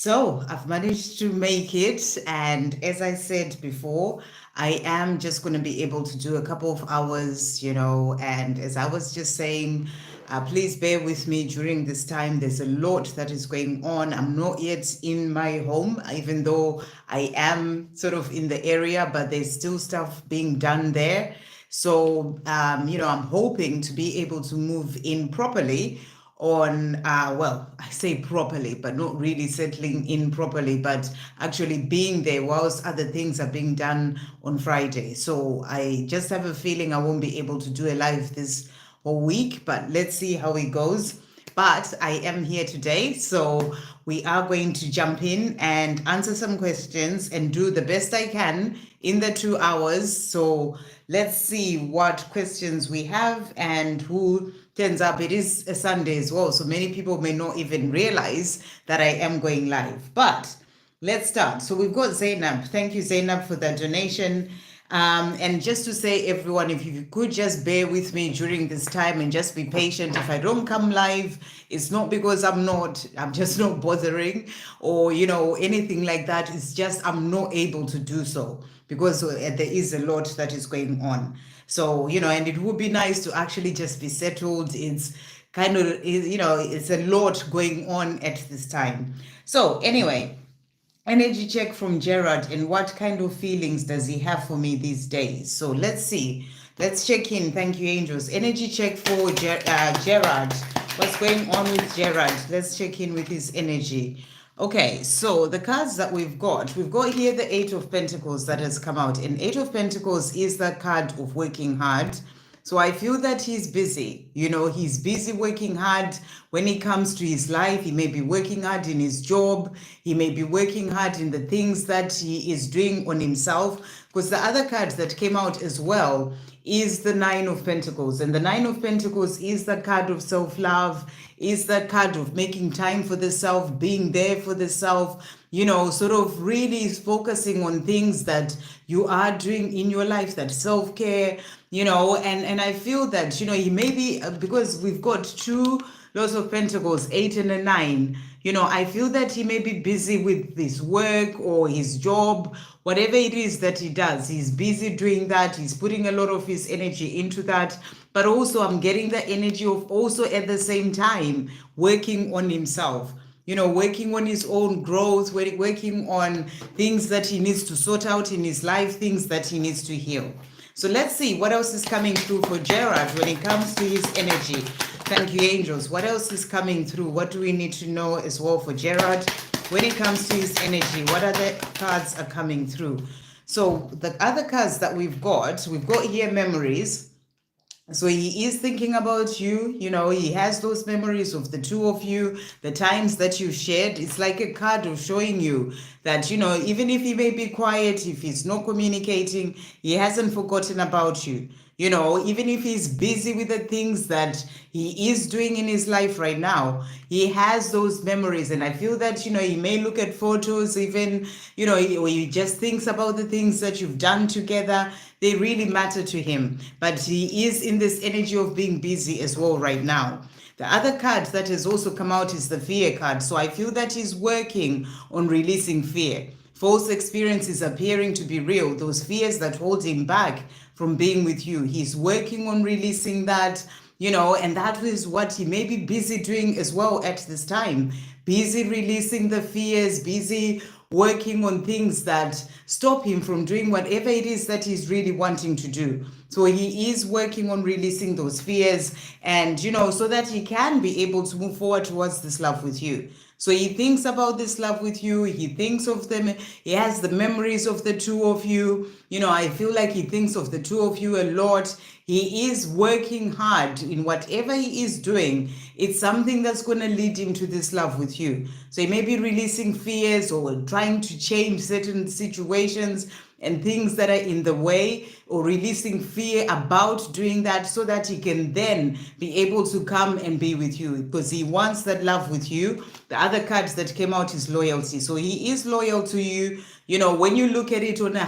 So I've managed to make it. And as I said before, I am just going to be able to do a couple of hours, and as I was just saying, please bear with me during this time. There's a lot that is going on. I'm not yet in my home, even though I am sort of in the area, but there's still stuff being done there. So, I'm hoping to be able to move in properly on well, I say properly, but not really settling in properly, but actually being there whilst other things are being done on Friday. So I just have a feeling I won't be able to do a live this whole week, but let's see how it goes. But I am here today, so we are going to jump in and answer some questions and do the best I can in the 2 hours. So let's see what questions we have and who turns up. It is a Sunday as well, so many people may not even realize that I am going live. But let's start. So we've got Zainab. Thank you, Zainab, for that donation. And just to say, everyone, if you could just bear with me during this time and just be patient. If I don't come live, it's not because I'm just not bothering or, anything like that. It's just I'm not able to do so because there is a lot that is going on. So, and it would be nice to actually just be settled. It's kind of, it's a lot going on at this time. So, anyway. Energy check from Gerard, and what kind of feelings does he have for me these days? So let's see. Let's check in. Thank you, angels. Energy check for Gerard. What's going on with Gerard? Let's check in with his energy. Okay, so the cards that we've got here the Eight of Pentacles that has come out. And Eight of Pentacles is the card of working hard. So I feel that he's busy. He's busy working hard when it comes to his life. He may be working hard in his job. He may be working hard in the things that he is doing on himself. Because the other card that came out as well is the Nine of Pentacles. And the Nine of Pentacles is the card of self-love, is the card of making time for the self, being there for the self, sort of really focusing on things that you are doing in your life, that self-care, and I feel that, he may be, because we've got two Lords of Pentacles, 8 and a 9, I feel that he may be busy with his work or his job, whatever it is that he does. He's busy doing that. He's putting a lot of his energy into that. But also I'm getting the energy of also at the same time working on himself. Working on his own growth, working on things that he needs to sort out in his life, things that he needs to heal. So let's see what else is coming through for Gerard when it comes to his energy. Thank you, angels. What else is coming through? What do we need to know as well for Gerard when it comes to his energy? What other cards are coming through? So the other cards that we've got here memories. So he is thinking about you, he has those memories of the two of you, the times that you shared. It's like a card of showing you that, even if he may be quiet, if he's not communicating, he hasn't forgotten about you. Even if he's busy with the things that he is doing in his life right now, he has those memories. And I feel that, he may look at photos even, or he just thinks about the things that you've done together. They really matter to him. But he is in this energy of being busy as well right now. The other card that has also come out is the fear card. So I feel that he's working on releasing fear. False experiences appearing to be real, those fears that hold him back from being with you. He's working on releasing that, and that is what he may be busy doing as well at this time. Busy releasing the fears, busy working on things that stop him from doing whatever it is that he's really wanting to do. So he is working on releasing those fears and, so that he can be able to move forward towards this love with you. So he thinks about this love with you. He thinks of them. He has the memories of the two of you. I feel like he thinks of the two of you a lot. He is working hard in whatever he is doing. It's something that's going to lead him to this love with you. So he may be releasing fears or trying to change certain situations and things that are in the way, or releasing fear about doing that so that he can then be able to come and be with you because he wants that love with you. The other cards that came out is loyalty. So he is loyal to you. When you look at it from a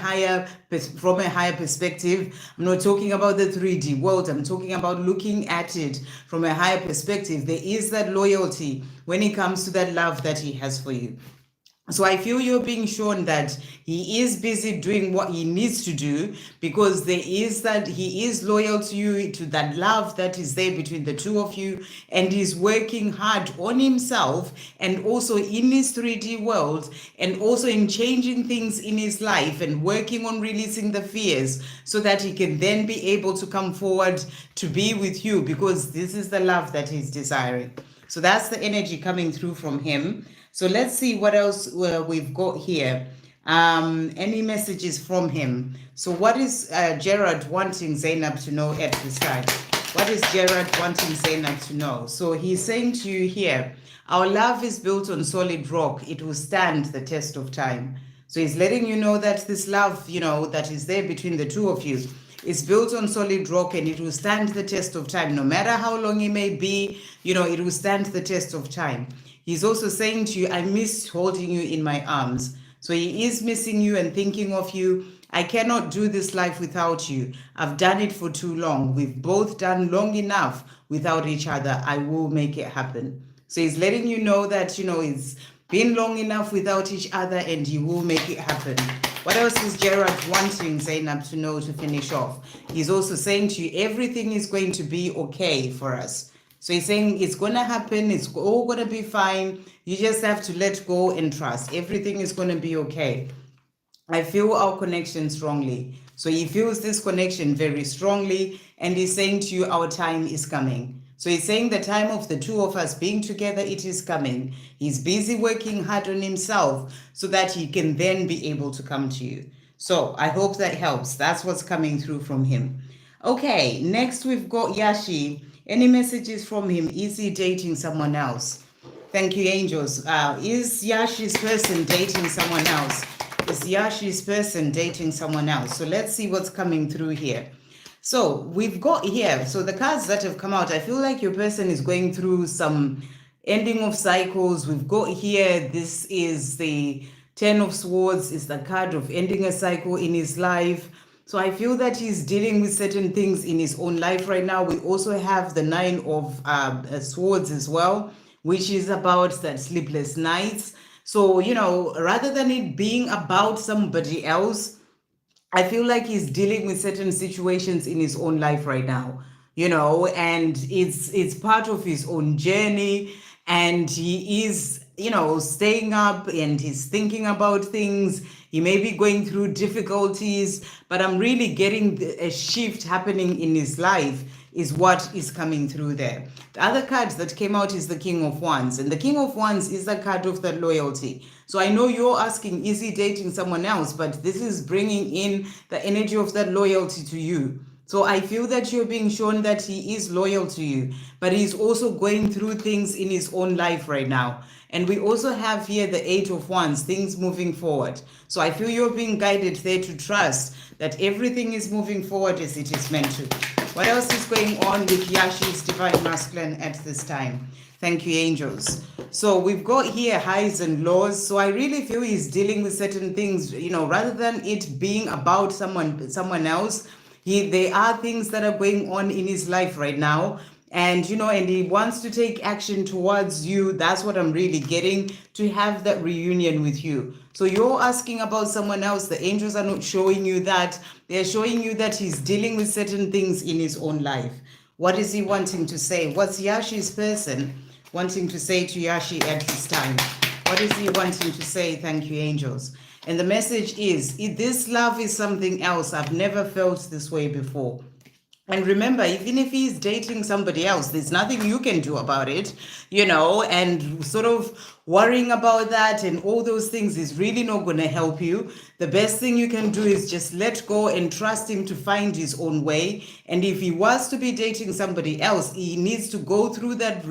higher perspective, I'm not talking about the 3D world. I'm talking about looking at it from a higher perspective. There is that loyalty when it comes to that love that he has for you. So I feel you're being shown that he is busy doing what he needs to do, because there is that he is loyal to you, to that love that is there between the two of you, and he's working hard on himself and also in his 3D world, and also in changing things in his life and working on releasing the fears so that he can then be able to come forward to be with you, because this is the love that he's desiring. So that's the energy coming through from him. So let's see what else we've got here. Any messages from him? So what is Gerard wanting Zainab to know at this time? What is Gerard wanting Zainab to know? So he's saying to you here, our love is built on solid rock. It will stand the test of time. So he's letting you know that this love, that is there between the two of you, is built on solid rock, and it will stand the test of time. No matter how long it may be, it will stand the test of time. He's also saying to you, I miss holding you in my arms. So he is missing you and thinking of you. I cannot do this life without you. I've done it for too long. We've both done long enough without each other. I will make it happen. So he's letting you know that, it's been long enough without each other, and he will make it happen. What else is Gerard wanting Zainab to know to finish off? He's also saying to you, everything is going to be okay for us. So he's saying it's going to happen. It's all going to be fine. You just have to let go and trust. Everything is going to be okay. I feel our connection strongly. So he feels this connection very strongly. And he's saying to you, our time is coming. So he's saying the time of the two of us being together, it is coming. He's busy working hard on himself so that he can then be able to come to you. So I hope that helps. That's what's coming through from him. Okay, next we've got Yashi. Any messages from him? Is he dating someone else? Thank you, angels. Is Yashi's person dating someone else? Is Yashi's person dating someone else? So let's see what's coming through here. So we've got here, so the cards that have come out, I feel like your person is going through some ending of cycles. We've got here, this is the Ten of Swords, is the card of ending a cycle in his life. So I feel that he's dealing with certain things in his own life right now. We also have the Nine of Swords as well, which is about that sleepless nights. So, rather than it being about somebody else, I feel like he's dealing with certain situations in his own life right now, and it's part of his own journey, and he is, staying up and he's thinking about things. He may be going through difficulties, but I'm really getting a shift happening in his life is what is coming through there. The other card that came out is the King of Wands, and the King of Wands is the card of that loyalty. So I know you're asking, is he dating someone else? But this is bringing in the energy of that loyalty to you. So I feel that you're being shown that he is loyal to you, but he's also going through things in his own life right now. And we also have here the Eight of Wands, things moving forward. So I feel you're being guided there to trust that everything is moving forward as it is meant to. What else is going on with Yashi's Divine Masculine at this time? Thank you, angels. So we've got here highs and lows. So I really feel he's dealing with certain things, rather than it being about someone else. There are things that are going on in his life right now. And, and he wants to take action towards you. That's what I'm really getting, to have that reunion with you. So you're asking about someone else. The angels are not showing you that. They're showing you that he's dealing with certain things in his own life. What is he wanting to say? What's Yashi's person wanting to say to Yashi at this time? What is he wanting to say? Thank you, angels. And the message is, this love is something else. I've never felt this way before. And remember, even if he's dating somebody else, there's nothing you can do about it, and sort of worrying about that and all those things is really not going to help you. The best thing you can do is just let go and trust him to find his own way. And if he was to be dating somebody else, he needs to go through that,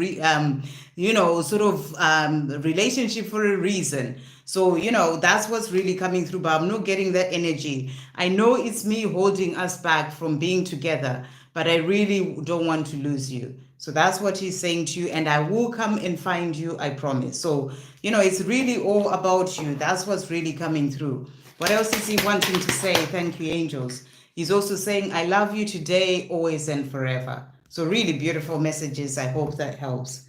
relationship for a reason. So, that's what's really coming through, but I'm not getting that energy. I know it's me holding us back from being together, but I really don't want to lose you. So that's what he's saying to you, and I will come and find you, I promise. So, it's really all about you. That's what's really coming through. What else is he wanting to say? Thank you, angels. He's also saying, I love you today, always and forever. So really beautiful messages. I hope that helps.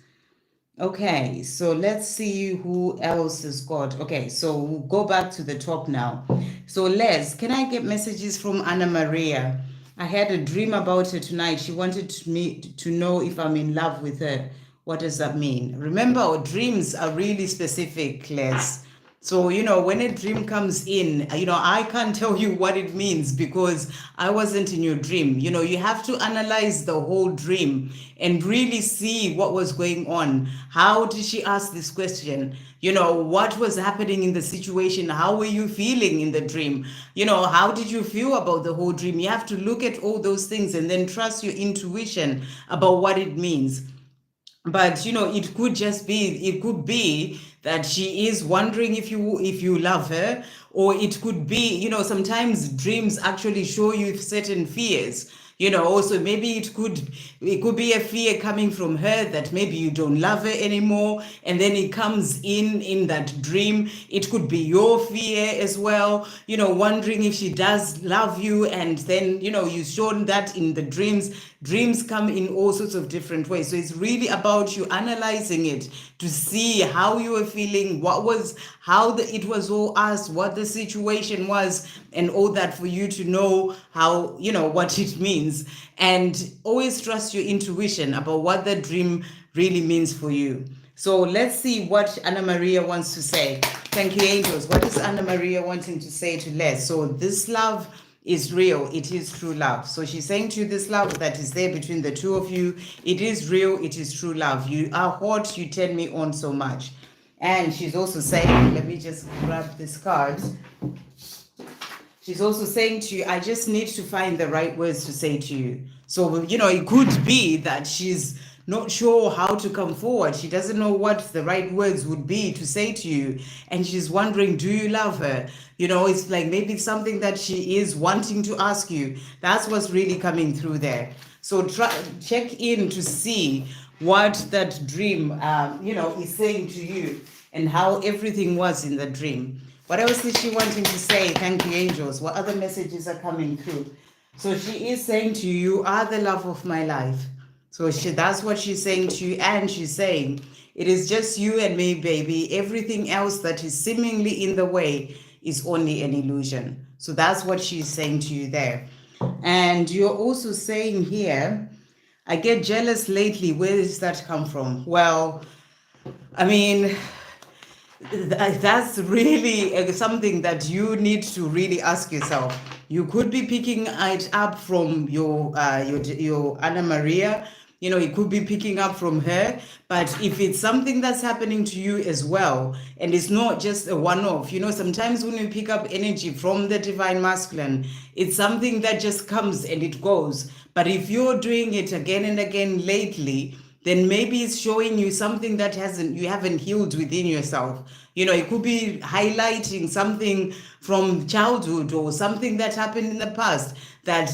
Okay, so let's see who else has got. Okay, so we'll go back to the top now. So Les, can I get messages from Anna Maria? I had a dream about her tonight. She wanted me to know if I'm in love with her. What does that mean? Remember, our dreams are really specific, Les. So, when a dream comes in, I can't tell you what it means because I wasn't in your dream. You have to analyze the whole dream and really see what was going on. How did she ask this question? What was happening in the situation? How were you feeling in the dream? How did you feel about the whole dream? You have to look at all those things and then trust your intuition about what it means. But it could be that she is wondering if you love her, or it could be, sometimes dreams actually show you certain fears. Also maybe it could be a fear coming from her that maybe you don't love her anymore, and then it comes in that dream. It could be your fear as well, wondering if she does love you, and then you've shown that in the dreams come in all sorts of different ways. So it's really about you analyzing it to see how you were feeling, it was all asked, what the situation was, and all that, for you to know how, what it means. And always trust your intuition about what the dream really means for you. So let's see what Anna Maria wants to say. Thank you, angels. What is Anna Maria wanting to say to Les? So this love is real. It is true love. So she's saying to you, this love that is there between the two of you, it is real. It is true love. You are hot. You turn me on so much. And she's also saying, let me just grab this card. She's also saying to you, I just need to find the right words to say to you. So, it could be that she's not sure how to come forward. She doesn't know what the right words would be to say to you. And she's wondering, do you love her? It's like maybe it's something that she is wanting to ask you. That's what's really coming through there. So check in to see what that dream, is saying to you, and how everything was in the dream. What else is she wanting to say? Thank you, angels. What other messages are coming through? So she is saying to you, you are the love of my life. So that's what she's saying to you. And she's saying, it is just you and me, baby. Everything else that is seemingly in the way is only an illusion. So that's what she's saying to you there. And you're also saying here, I get jealous lately. Where does that come from? Well, I mean, that's really something that you need to really ask yourself. You could be picking it up from your Anna Maria. It could be picking up from her. But if it's something that's happening to you as well, and it's not just a one-off, sometimes when you pick up energy from the divine masculine, it's something that just comes and it goes. But if you're doing it again and again lately, then maybe it's showing you something that you haven't healed within yourself. It could be highlighting something from childhood or something that happened in the past, that,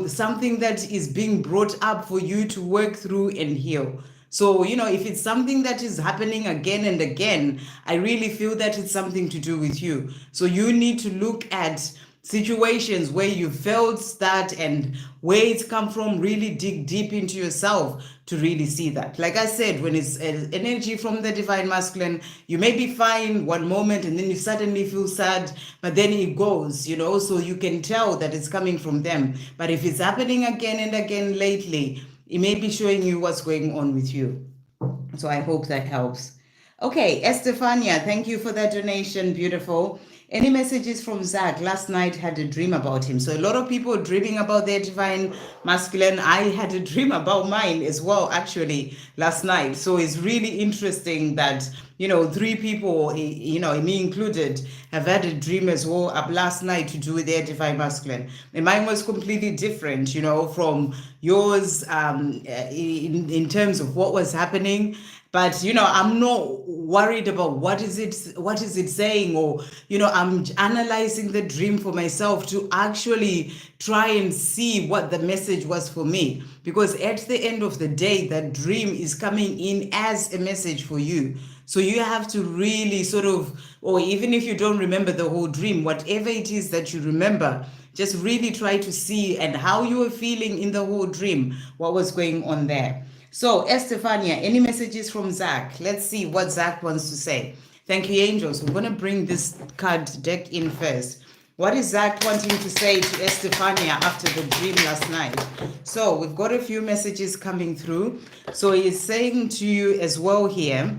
something that is being brought up for you to work through and heal. So, if it's something that is happening again and again, I really feel that it's something to do with you. So you need to look at situations where you felt that and where it's come from. Really dig deep into yourself to really see that. Like I said, when it's energy from the divine masculine, you may be fine one moment and then you suddenly feel sad, but then it goes, so you can tell that it's coming from them. But if it's happening again and again lately, it may be showing you what's going on with you. So I hope that helps. Okay, Estefania, thank you for that donation. Beautiful. Any messages from Zach? Last night had a dream about him. So a lot of people dreaming about their divine masculine. I had a dream about mine as well, actually, last night. So it's really interesting that, 3 people, me included, have had a dream as well up last night to do with their divine masculine. And mine was completely different, from yours, in terms of what was happening. But, I'm not worried about what is it saying, or, I'm analyzing the dream for myself to actually try and see what the message was for me. Because at the end of the day, that dream is coming in as a message for you. So you have to really or even if you don't remember the whole dream, whatever it is that you remember, just really try to see and how you were feeling in the whole dream, what was going on there. So, Estefania, any messages from Zach? Let's see what Zach wants to say. Thank you, angels. We're going to bring this card deck in first. What is Zach wanting to say to Estefania after the dream last night? So, we've got a few messages coming through. So, he's saying to you as well here.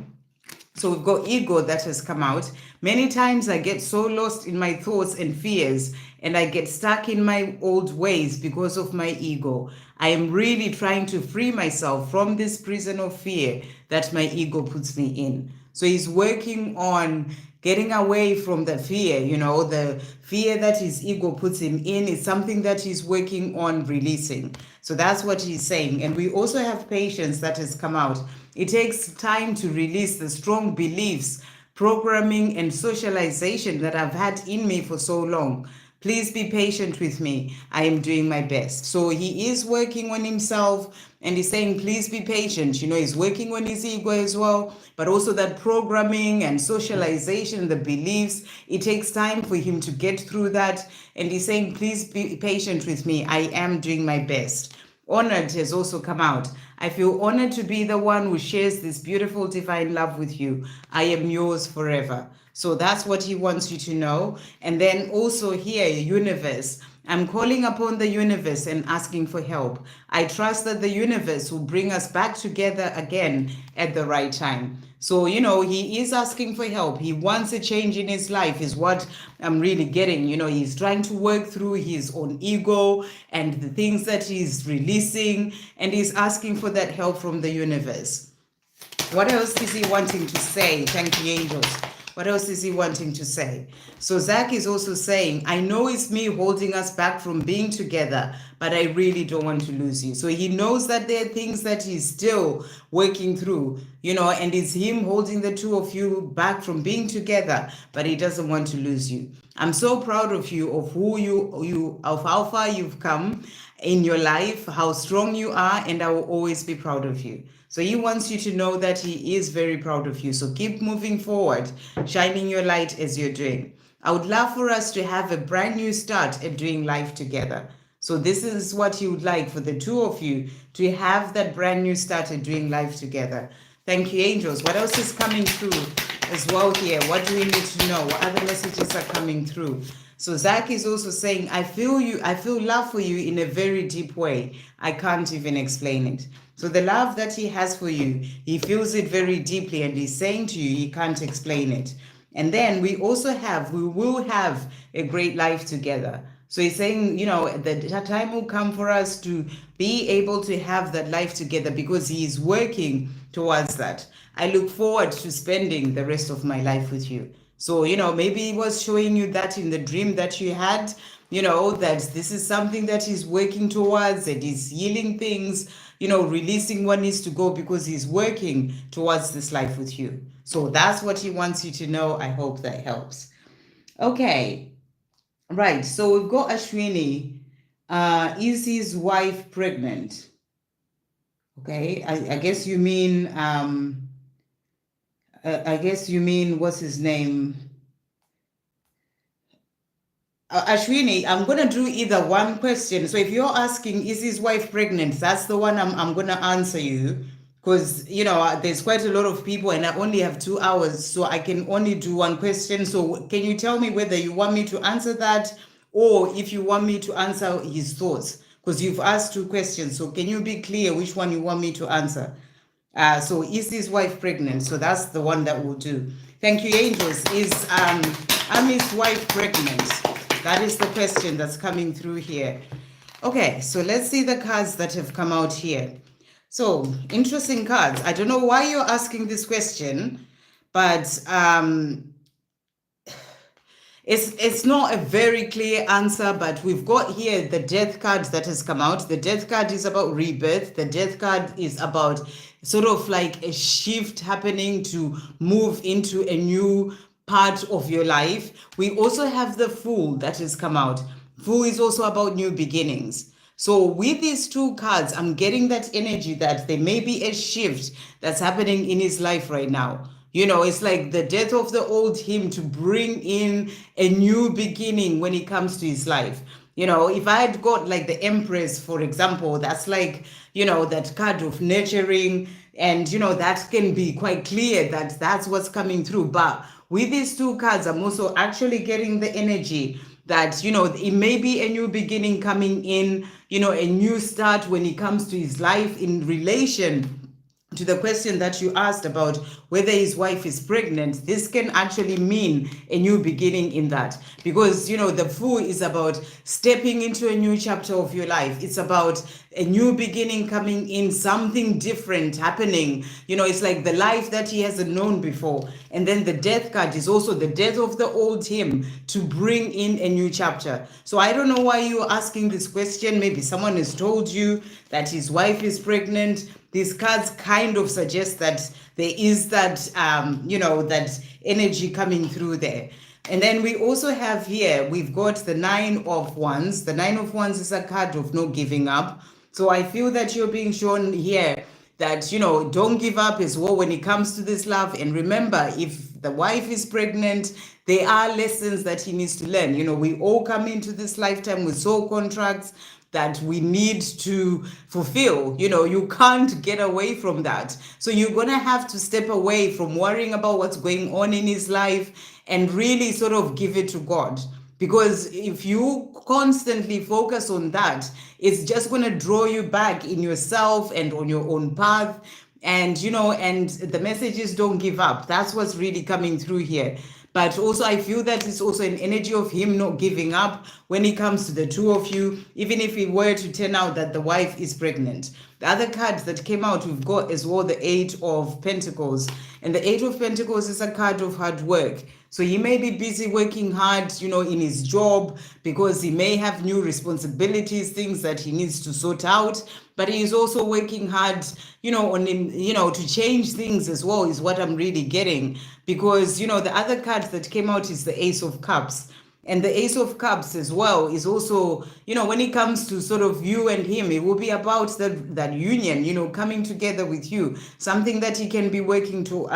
So we've got ego that has come out. Many times I get so lost in my thoughts and fears, and I get stuck in my old ways because of my ego. I am really trying to free myself from this prison of fear that my ego puts me in. So he's working on getting away from the fear, the fear that his ego puts him in is something that he's working on releasing. So that's what he's saying. And we also have patience that has come out. It takes time to release the strong beliefs, programming, and socialization that I've had in me for so long. Please be patient with me. I am doing my best. So he is working on himself, and he's saying, please be patient. He's working on his ego as well, but also that programming and socialization, the beliefs, it takes time for him to get through that. And he's saying, please be patient with me. I am doing my best. Honored has also come out. I feel honored to be the one who shares this beautiful divine love with you. I am yours forever. So that's what he wants you to know. And then also here, universe. I'm calling upon the universe and asking for help. I trust that the universe will bring us back together again at the right time. So, he is asking for help. He wants a change in his life is what I'm really getting. He's trying to work through his own ego and the things that he's releasing, and he's asking for that help from the universe. What else is he wanting to say? Thank you, angels. What else is he wanting to say? So Zach is also saying, I know it's me holding us back from being together, but I really don't want to lose you. So he knows that there are things that he's still working through, and it's him holding the two of you back from being together, but he doesn't want to lose you. I'm so proud of you, of of how far you've come in your life, how strong you are, and I will always be proud of you. So he wants you to know that he is very proud of you. So keep moving forward, shining your light as you're doing. I would love for us to have a brand new start at doing life together. So this is what he would like for the two of you to have that brand new start at doing life together. Thank you, angels. What else is coming through as well here? What do we need to know? What other messages are coming through? So Zach is also saying, I feel love for you in a very deep way. I can't even explain it. So the love that he has for you, he feels it very deeply, and he's saying to you, he can't explain it. And then we will have a great life together. So he's saying, the time will come for us to be able to have that life together because he is working towards that. I look forward to spending the rest of my life with you. So, maybe he was showing you that in the dream that you had, that this is something that he's working towards, that he's healing things, releasing what needs to go because he's working towards this life with you. So that's what he wants you to know. I hope that helps. Okay. Right. So we've got Ashwini. Is his wife pregnant? Okay. I guess you mean, what's his name? Ashwini, I'm going to do either one question. So if you're asking, is his wife pregnant? That's the one I'm going to answer you. Because, there's quite a lot of people and I only have 2 hours. So I can only do one question. So can you tell me whether you want me to answer that or if you want me to answer his thoughts? Because you've asked 2 questions. So can you be clear which one you want me to answer? So is his wife pregnant? So that's the one that we'll do. Thank you, angels. Is Ami's wife pregnant? That is the question that's coming through here. Okay, so let's see the cards that have come out here. So, interesting cards. I don't know why you're asking this question, but it's not a very clear answer, but we've got here the death card that has come out. The death card is about rebirth. The death card is about sort of like a shift happening to move into a new part of your life. We also have the Fool that has come out. Fool is also about new beginnings. So with these 2 cards, I'm getting that energy that there may be a shift that's happening in his life right now. It's like the death of the old him to bring in a new beginning when it comes to his life. You know, if I had got like the Empress, for example, that's like, you know, that card of nurturing, and, you know, that can be quite clear that that's what's coming through. But with these two cards, I'm also actually getting the energy that, you know, it may be a new beginning coming in, you know, a new start when it comes to his life in relation to the question that you asked about whether his wife is pregnant. This can actually mean a new beginning in that, because, you know, the Fool is about stepping into a new chapter of your life. It's about a new beginning coming in, something different happening. You know, it's like the life that he hasn't known before. And then the Death card is also the death of the old him to bring in a new chapter. So I don't know why you're asking this question. Maybe someone has told you that his wife is pregnant. These cards kind of suggest that there is that, you know, that energy coming through there. And then we also have here, we've got the Nine of Wands. The Nine of Wands is a card of no giving up. So I feel that you're being shown here that, you know, don't give up as well when it comes to this love. And remember, if the wife is pregnant, there are lessons that he needs to learn. You know, we all come into this lifetime with soul contracts that we need to fulfill. You know, you can't get away from that. So you're going to have to step away from worrying about what's going on in his life and really sort of give it to God. Because if you constantly focus on that, it's just going to draw you back in yourself and on your own path. And, you know, and the message is don't give up. That's what's really coming through here. But also, I feel that it's also an energy of him not giving up when it comes to the two of you, even if it were to turn out that the wife is pregnant. The other cards that came out, we've got as well the Eight of Pentacles. And the Eight of Pentacles is a card of hard work. So he may be busy working hard, you know, in his job, because he may have new responsibilities, things that he needs to sort out. But he is also working hard, you know, on him, you know, to change things as well, is what I'm really getting. Because, you know, the other card that came out is the Ace of Cups. And the Ace of Cups as well is also, you know, when it comes to sort of you and him, it will be about that union, you know, coming together with you, something that he can be working to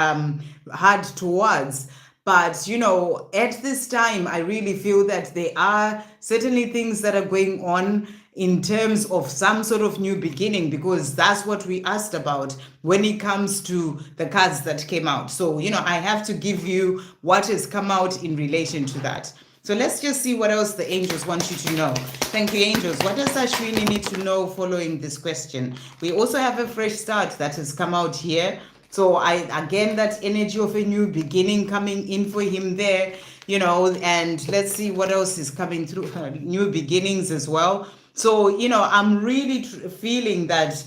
hard towards. But, you know, at this time, I really feel that there are certainly things that are going on in terms of some sort of new beginning, because that's what we asked about when it comes to the cards that came out. So, you know, I have to give you what has come out in relation to that. So let's just see what else the angels want you to know. Thank you, angels. What does Ashwini need to know following this question? We also have a fresh start that has come out here. So again, that energy of a new beginning coming in for him there, you know, and let's see what else is coming through, new beginnings as well. So, you know, I'm really feeling that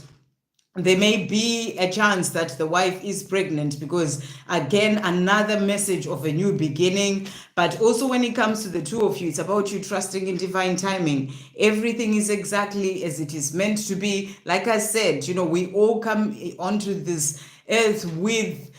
there may be a chance that the wife is pregnant, because again, another message of a new beginning. But also when it comes to the two of you, it's about you trusting in divine timing. Everything is exactly as it is meant to be. Like I said, you know, we all come onto this earth with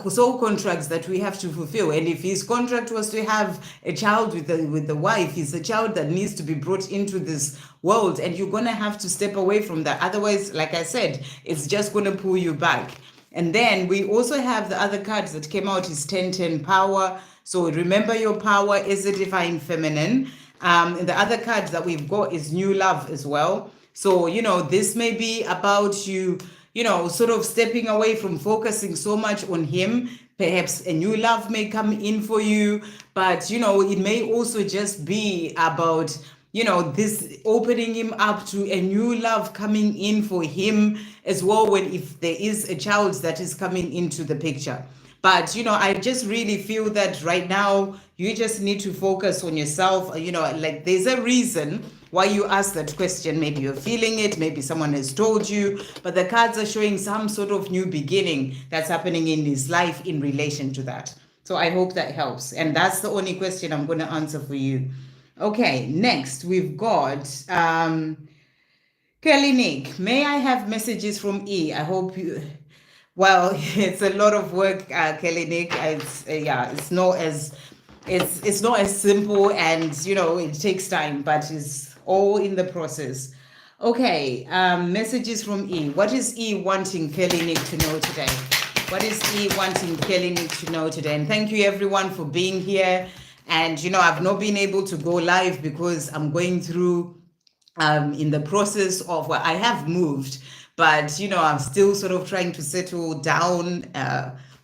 soul contracts that we have to fulfill. And if his contract was to have a child with the wife, he's a child that needs to be brought into this world, and you're going to have to step away from that. Otherwise, like I said, it's just going to pull you back. And then we also have the other cards that came out is 10-10 power. So remember your power is a divine feminine. And the other cards that we've got is new love as well. So, you know, this may be about you, you know, sort of stepping away from focusing so much on him. Perhaps a new love may come in for you, but, you know, it may also just be about, you know, this opening him up to a new love coming in for him as well, when if there is a child that is coming into the picture. But, you know, I just really feel that right now you just need to focus on yourself. You know, like there's a reason why you ask that question. Maybe you're feeling it, maybe someone has told you, but the cards are showing some sort of new beginning that's happening in his life in relation to that. So I hope that helps. And that's the only question I'm going to answer for you. Okay, next we've got Kelly Nick. May I have messages from E? I hope you... Well, it's a lot of work, Kelly Nick. It's not as simple, and, you know, it takes time, but it's all in the process. Okay, messages from E. What is E wanting Kelly Nick to know today? What is E wanting Kelly Nick to know today? And thank you everyone for being here. And, I've not been able to go live because I'm going through in the process of, well, I have moved, but I'm still sort of trying to settle down.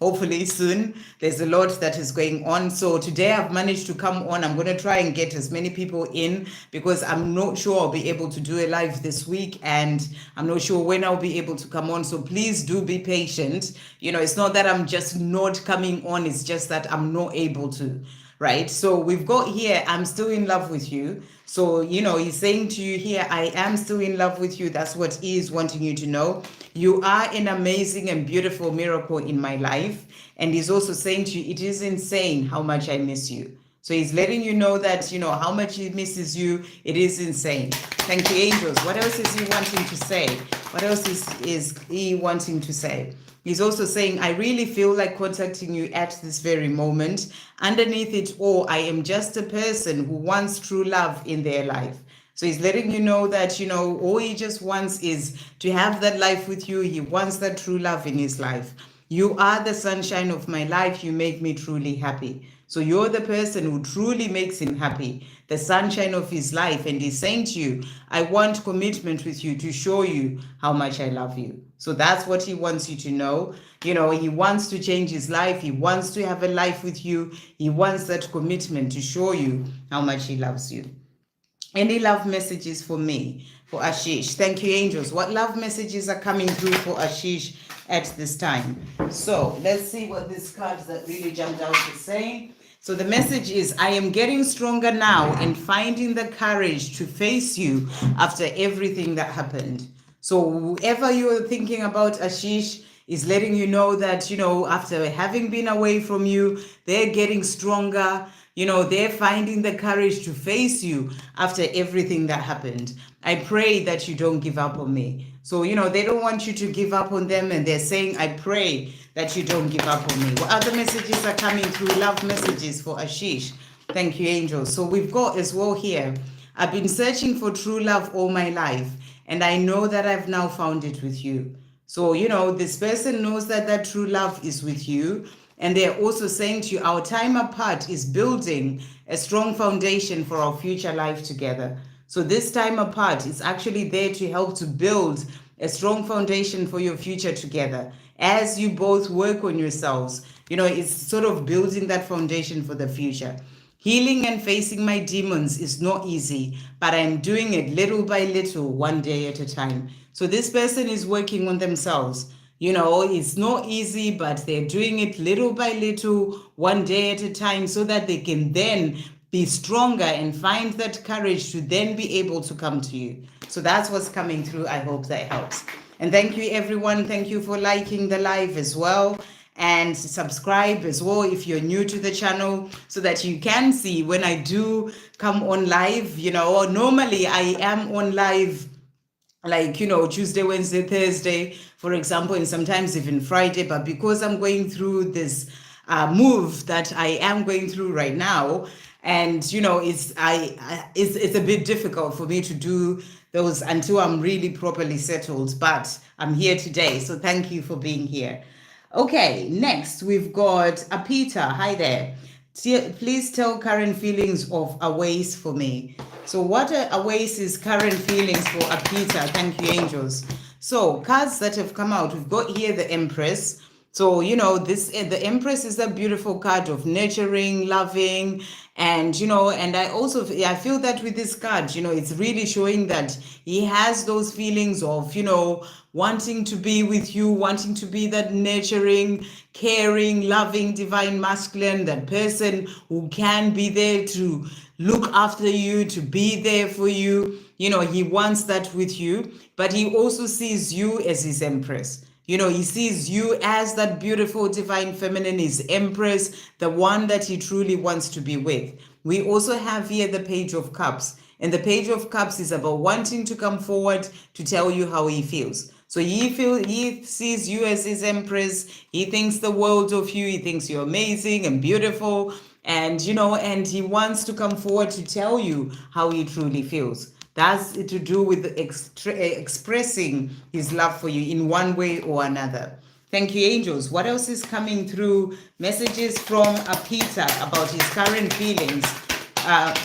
Hopefully soon. There's a lot that is going on. So today I've managed to come on. I'm going to try and get as many people in because I'm not sure I'll be able to do a live this week, and I'm not sure when I'll be able to come on. So please do be patient. It's not that I'm just not coming on. It's just that I'm not able to. Right. So we've got here, I'm still in love with you. So, he's saying to you here, I am still in love with you. That's what he is wanting you to know. You are an amazing and beautiful miracle in my life. And he's also saying to you, it is insane how much I miss you. So he's letting you know that, how much he misses you. It is insane. Thank you, angels. What else is he wanting to say? What else is he wanting to say? He's also saying, I really feel like contacting you at this very moment. Underneath it all, I am just a person who wants true love in their life. So he's letting you know that, all he just wants is to have that life with you. He wants that true love in his life. You are the sunshine of my life. You make me truly happy. So you're the person who truly makes him happy, the sunshine of his life. And he's saying to you, I want commitment with you to show you how much I love you. So that's what he wants you to know. He wants to change his life. He wants to have a life with you. He wants that commitment to show you how much he loves you. Any love messages for me, for Ashish? Thank you, angels. What love messages are coming through for Ashish at this time? So let's see what these cards that really jumped out is saying. So the message is, I am getting stronger now and finding the courage to face you after everything that happened. So whoever you're thinking about, Ashish, is letting you know that, after having been away from you, they're getting stronger. They're finding the courage to face you after everything that happened. I pray that you don't give up on me. So, they don't want you to give up on them, and they're saying, I pray that you don't give up on me. What other messages are coming through? Love messages for Ashish. Thank you, angels. So we've got as well here, I've been searching for true love all my life, and I know that I've now found it with you. So, this person knows that that true love is with you. And they're also saying to you, our time apart is building a strong foundation for our future life together. So this time apart is actually there to help to build a strong foundation for your future together. As you both work on yourselves, it's sort of building that foundation for the future. Healing and facing my demons is not easy, but I'm doing it little by little, one day at a time. So this person is working on themselves. It's not easy, but they're doing it little by little, one day at a time, so that they can then be stronger and find that courage to then be able to come to you. So that's what's coming through. I hope that helps. And thank you, everyone. Thank you for liking the live as well. And subscribe as well if you're new to the channel, so that you can see when I do come on live. Normally I am on live like, Tuesday, Wednesday, Thursday, for example, and sometimes even Friday. But because I'm going through this move that I am going through right now, and, it's a bit difficult for me to do those until I'm really properly settled. But I'm here today. So thank you for being here. Okay, next we've got Apita. Hi there. Please tell current feelings of Awais for me. So what are Awais' current feelings for Apita? Thank you, angels. So cards that have come out, we've got here the Empress. So, the Empress is a beautiful card of nurturing, loving, and, and I feel that with this card, it's really showing that he has those feelings of, wanting to be with you, wanting to be that nurturing, caring, loving, divine masculine, that person who can be there to look after you, to be there for you. He wants that with you, but he also sees you as his Empress. He sees you as that beautiful divine feminine, his Empress, the one that he truly wants to be with. We also have here the Page of Cups. And the Page of Cups is about wanting to come forward to tell you how he feels. So he sees you as his Empress. He thinks the world of you. He thinks you're amazing and beautiful. And, and he wants to come forward to tell you how he truly feels. That's to do with expressing his love for you in one way or another. Thank you, angels. What else is coming through? Messages from Peter about his current feelings.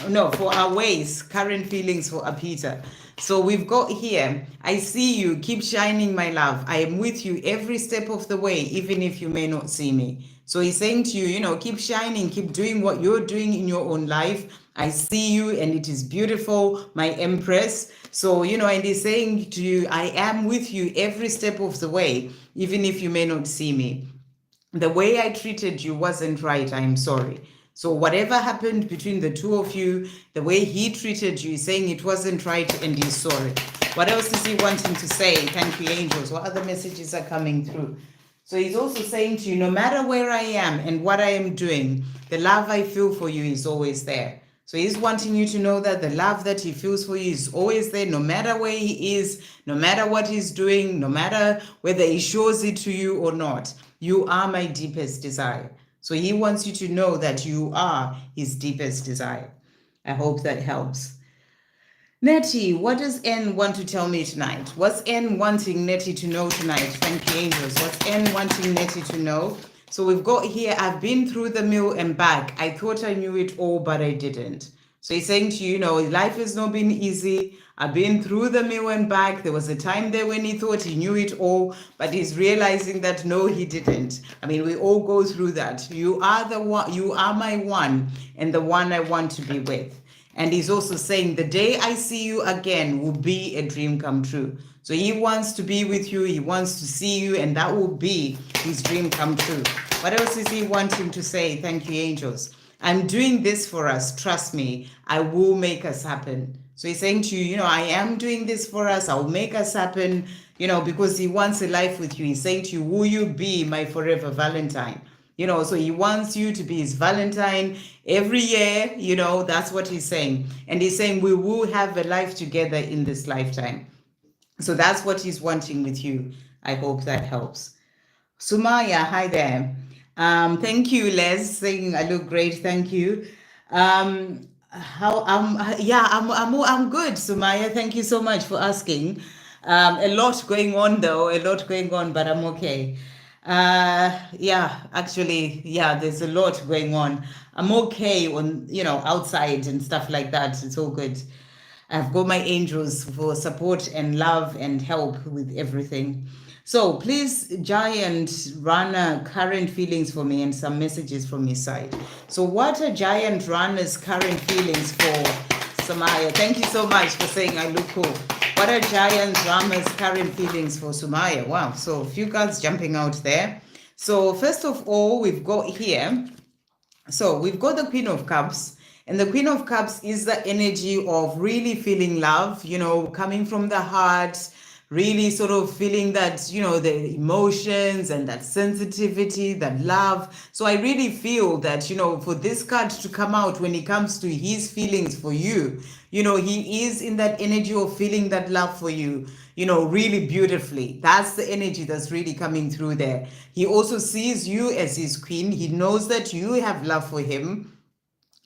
No, for our ways, current feelings for Peter. So we've got here, I see you, keep shining, my love. I am with you every step of the way, even if you may not see me. So he's saying to you, keep shining, keep doing what you're doing in your own life. I see you and it is beautiful, my empress. So, and he's saying to you, I am with you every step of the way, even if you may not see me. The way I treated you wasn't right, I'm sorry. So whatever happened between the two of you, the way he treated you, saying it wasn't right and he's sorry. What else is he wanting to say? Thank you, angels. What other messages are coming through? So he's also saying to you, no matter where I am and what I am doing, the love I feel for you is always there. So he's wanting you to know that the love that he feels for you is always there, no matter where he is, no matter what he's doing, no matter whether he shows it to you or not. You are my deepest desire. So he wants you to know that you are his deepest desire. I hope that helps. Nettie, what does N want to tell me tonight? What's N wanting Nettie to know tonight? Thank you, angels. What's N wanting Nettie to know? So we've got here, I've been through the mill and back. I thought I knew it all, but I didn't. So he's saying to you, life has not been easy. I've been through the mill and back. There was a time there when he thought he knew it all, but he's realizing that no, he didn't. I mean, we all go through that. You are the one, you are my one, and the one I want to be with. And he's also saying the day I see you again will be a dream come true. So he wants to be with you. He wants to see you, and that will be his dream come true. What else is he wanting to say? Thank you, angels. I'm doing this for us. Trust me, I will make us happen. So he's saying to you, I am doing this for us. I will make us happen, because he wants a life with you. He's saying to you, will you be my forever Valentine? So he wants you to be his Valentine every year, that's what he's saying. And he's saying we will have a life together in this lifetime. So that's what he's wanting with you. I hope that helps. Sumaya, hi there. Thank you, Les, saying I look great. Thank you. I'm good, Sumaya. Thank you so much for asking. A lot going on, but I'm okay. There's a lot going on. I'm okay on, outside and stuff like that. It's all good. I've got my angels for support and love and help with everything. So please, Giant, run current feelings for me and some messages from his side. So what are Giant Runner's current feelings for Sumaya? Thank you so much for saying I look cool. What are Giant Runner's current feelings for Sumaya? Wow, so a few cards jumping out there. So first of all, we've got here, so we've got the Queen of Cups. And the Queen of Cups is the energy of really feeling love, coming from the heart, really sort of feeling that, the emotions and that sensitivity, that love. So I really feel that, for this card to come out when it comes to his feelings for you, he is in that energy of feeling that love for you, really beautifully. That's the energy that's really coming through there. He also sees you as his queen. He knows that you have love for him.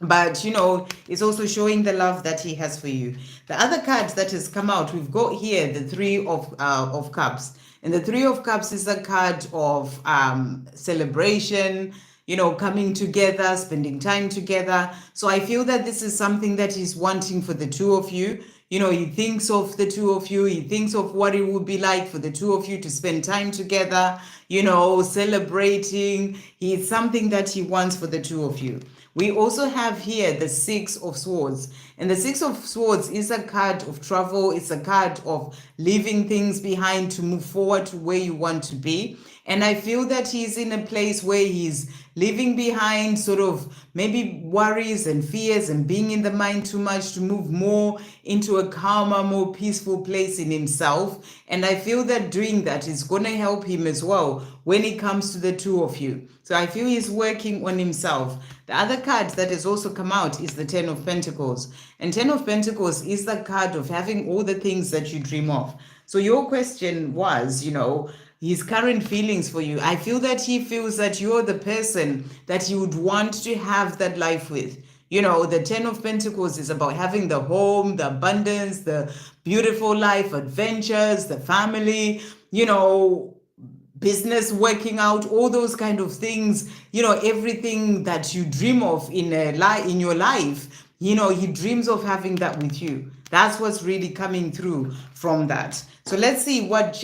But, it's also showing the love that he has for you. The other card that has come out, we've got here the Three of Cups. And the Three of Cups is a card of celebration, coming together, spending time together. So I feel that this is something that he's wanting for the two of you. He thinks of the two of you. He thinks of what it would be like for the two of you to spend time together, celebrating. It's something that he wants for the two of you. We also have here the Six of Swords. And the Six of Swords is a card of travel. It's a card of leaving things behind to move forward to where you want to be. And I feel that he's in a place where he's leaving behind sort of maybe worries and fears and being in the mind too much to move more into a calmer, more peaceful place in himself. And I feel that doing that is going to help him as well when it comes to the two of you. So I feel he's working on himself. The other card that has also come out is the Ten of Pentacles. And Ten of Pentacles is the card of having all the things that you dream of. So your question was, his current feelings for you. I feel that he feels that you're the person that he would want to have that life with. The Ten of Pentacles is about having the home, the abundance, the beautiful life, adventures, the family, business working out, all those kind of things, everything that you dream of in in your life, he dreams of having that with you. That's what's really coming through from that. So let's see what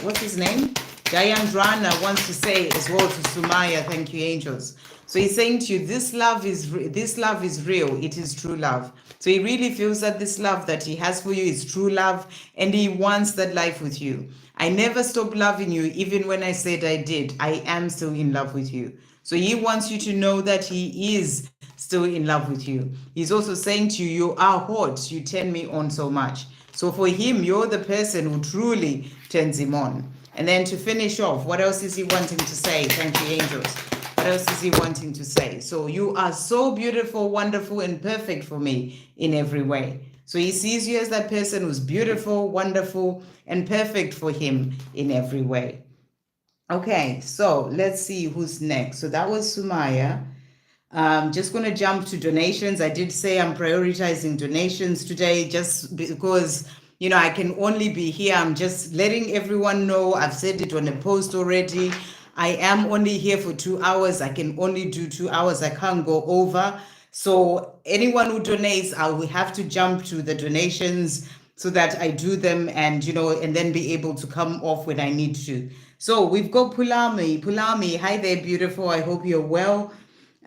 what's his name, Giant Rana, wants to say as well to Sumaya. Thank you, angels. So he's saying to you, this love is real. It is true love. So he really feels that this love that he has for you is true love, and he wants that life with you. I never stopped loving you, even when I said I did. I am still in love with you. So he wants you to know that he is still in love with you. He's also saying to you, you are hot. You turn me on so much. So for him, you're the person who truly turns him on. And then to finish off, what else is he wanting to say? Thank you, angels. What else is he wanting to say? So you are so beautiful, wonderful, and perfect for me in every way. So he sees you as that person who's beautiful, wonderful, and perfect for him in every way. Okay, so let's see who's next. So that was Sumaya. Just going to jump to donations. I did say I'm prioritizing donations today just because, I can only be here. I'm just letting everyone know. I've said it on a post already. I am only here for 2 hours. I can only do 2 hours. I can't go over. So anyone who donates, I will have to jump to the donations so that I do them and, and then be able to come off when I need to. So we've got Pulami. Pulami, hi there, beautiful. I hope you're well.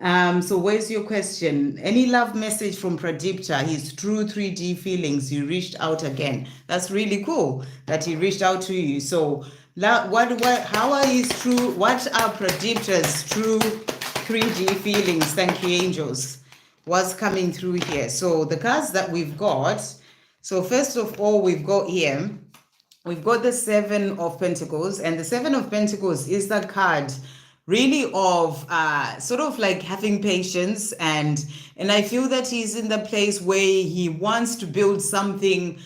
So where's your question? Any love message from Pradipta? His true 3D feelings. He reached out again. That's really cool that he reached out to you. So how are his true, what are Pradipta's true 3D feelings? Thank you, angels. What's coming through here? So the cards that we've got. So first of all, we've got here, we've got the 7 of Pentacles, and the 7 of Pentacles is the card really of sort of like having patience, and I feel that he's in the place where he wants to build something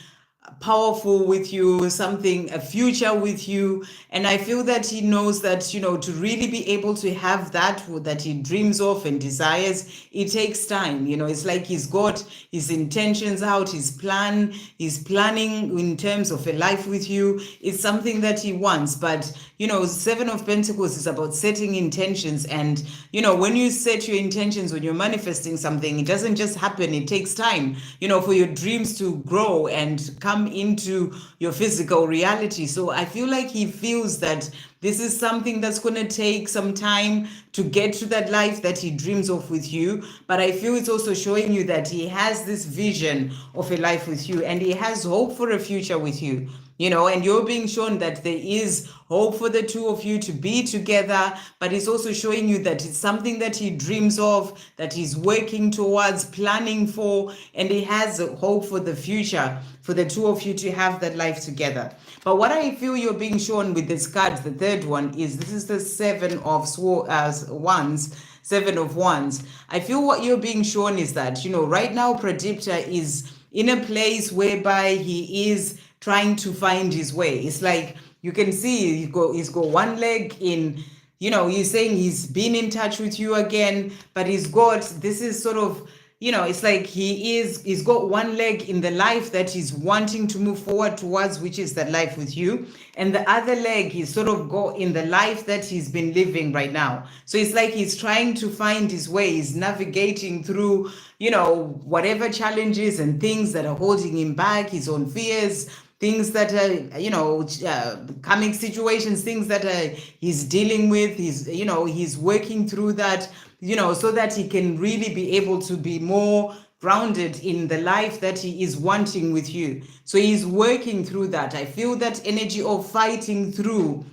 powerful with you, a future with you. And I feel that he knows that, to really be able to have that he dreams of and desires, it takes time. It's like he's got his intentions out, he's planning in terms of a life with you. It's something that he wants. But, 7 of Pentacles is about setting intentions. And, when you set your intentions, when you're manifesting something, it doesn't just happen. It takes time, for your dreams to grow and come into your physical reality. So I feel like he feels that this is something that's going to take some time to get to that life that he dreams of with you. But I feel it's also showing you that he has this vision of a life with you, and he has hope for a future with you. And you're being shown that there is hope for the two of you to be together, but it's also showing you that it's something that he dreams of, that he's working towards, planning for, and he has a hope for the future, for the two of you to have that life together. But what I feel you're being shown with this card, the third one, is this is the 7 of Wands. 7 of Wands. I feel what you're being shown is that, right now Pradipta is in a place whereby he is trying to find his way. It's like you can see he's got one leg in, he's saying he's been in touch with you again, but he's got, this is sort of, it's like he's got one leg in the life that he's wanting to move forward towards, which is that life with you. And the other leg he's sort of got in the life that he's been living right now. So it's like he's trying to find his way. He's navigating through, whatever challenges and things that are holding him back, his own fears, things that are, coming situations, things that he's dealing with. He's working through that, so that he can really be able to be more grounded in the life that he is wanting with you. So he's working through that. I feel that energy of fighting through,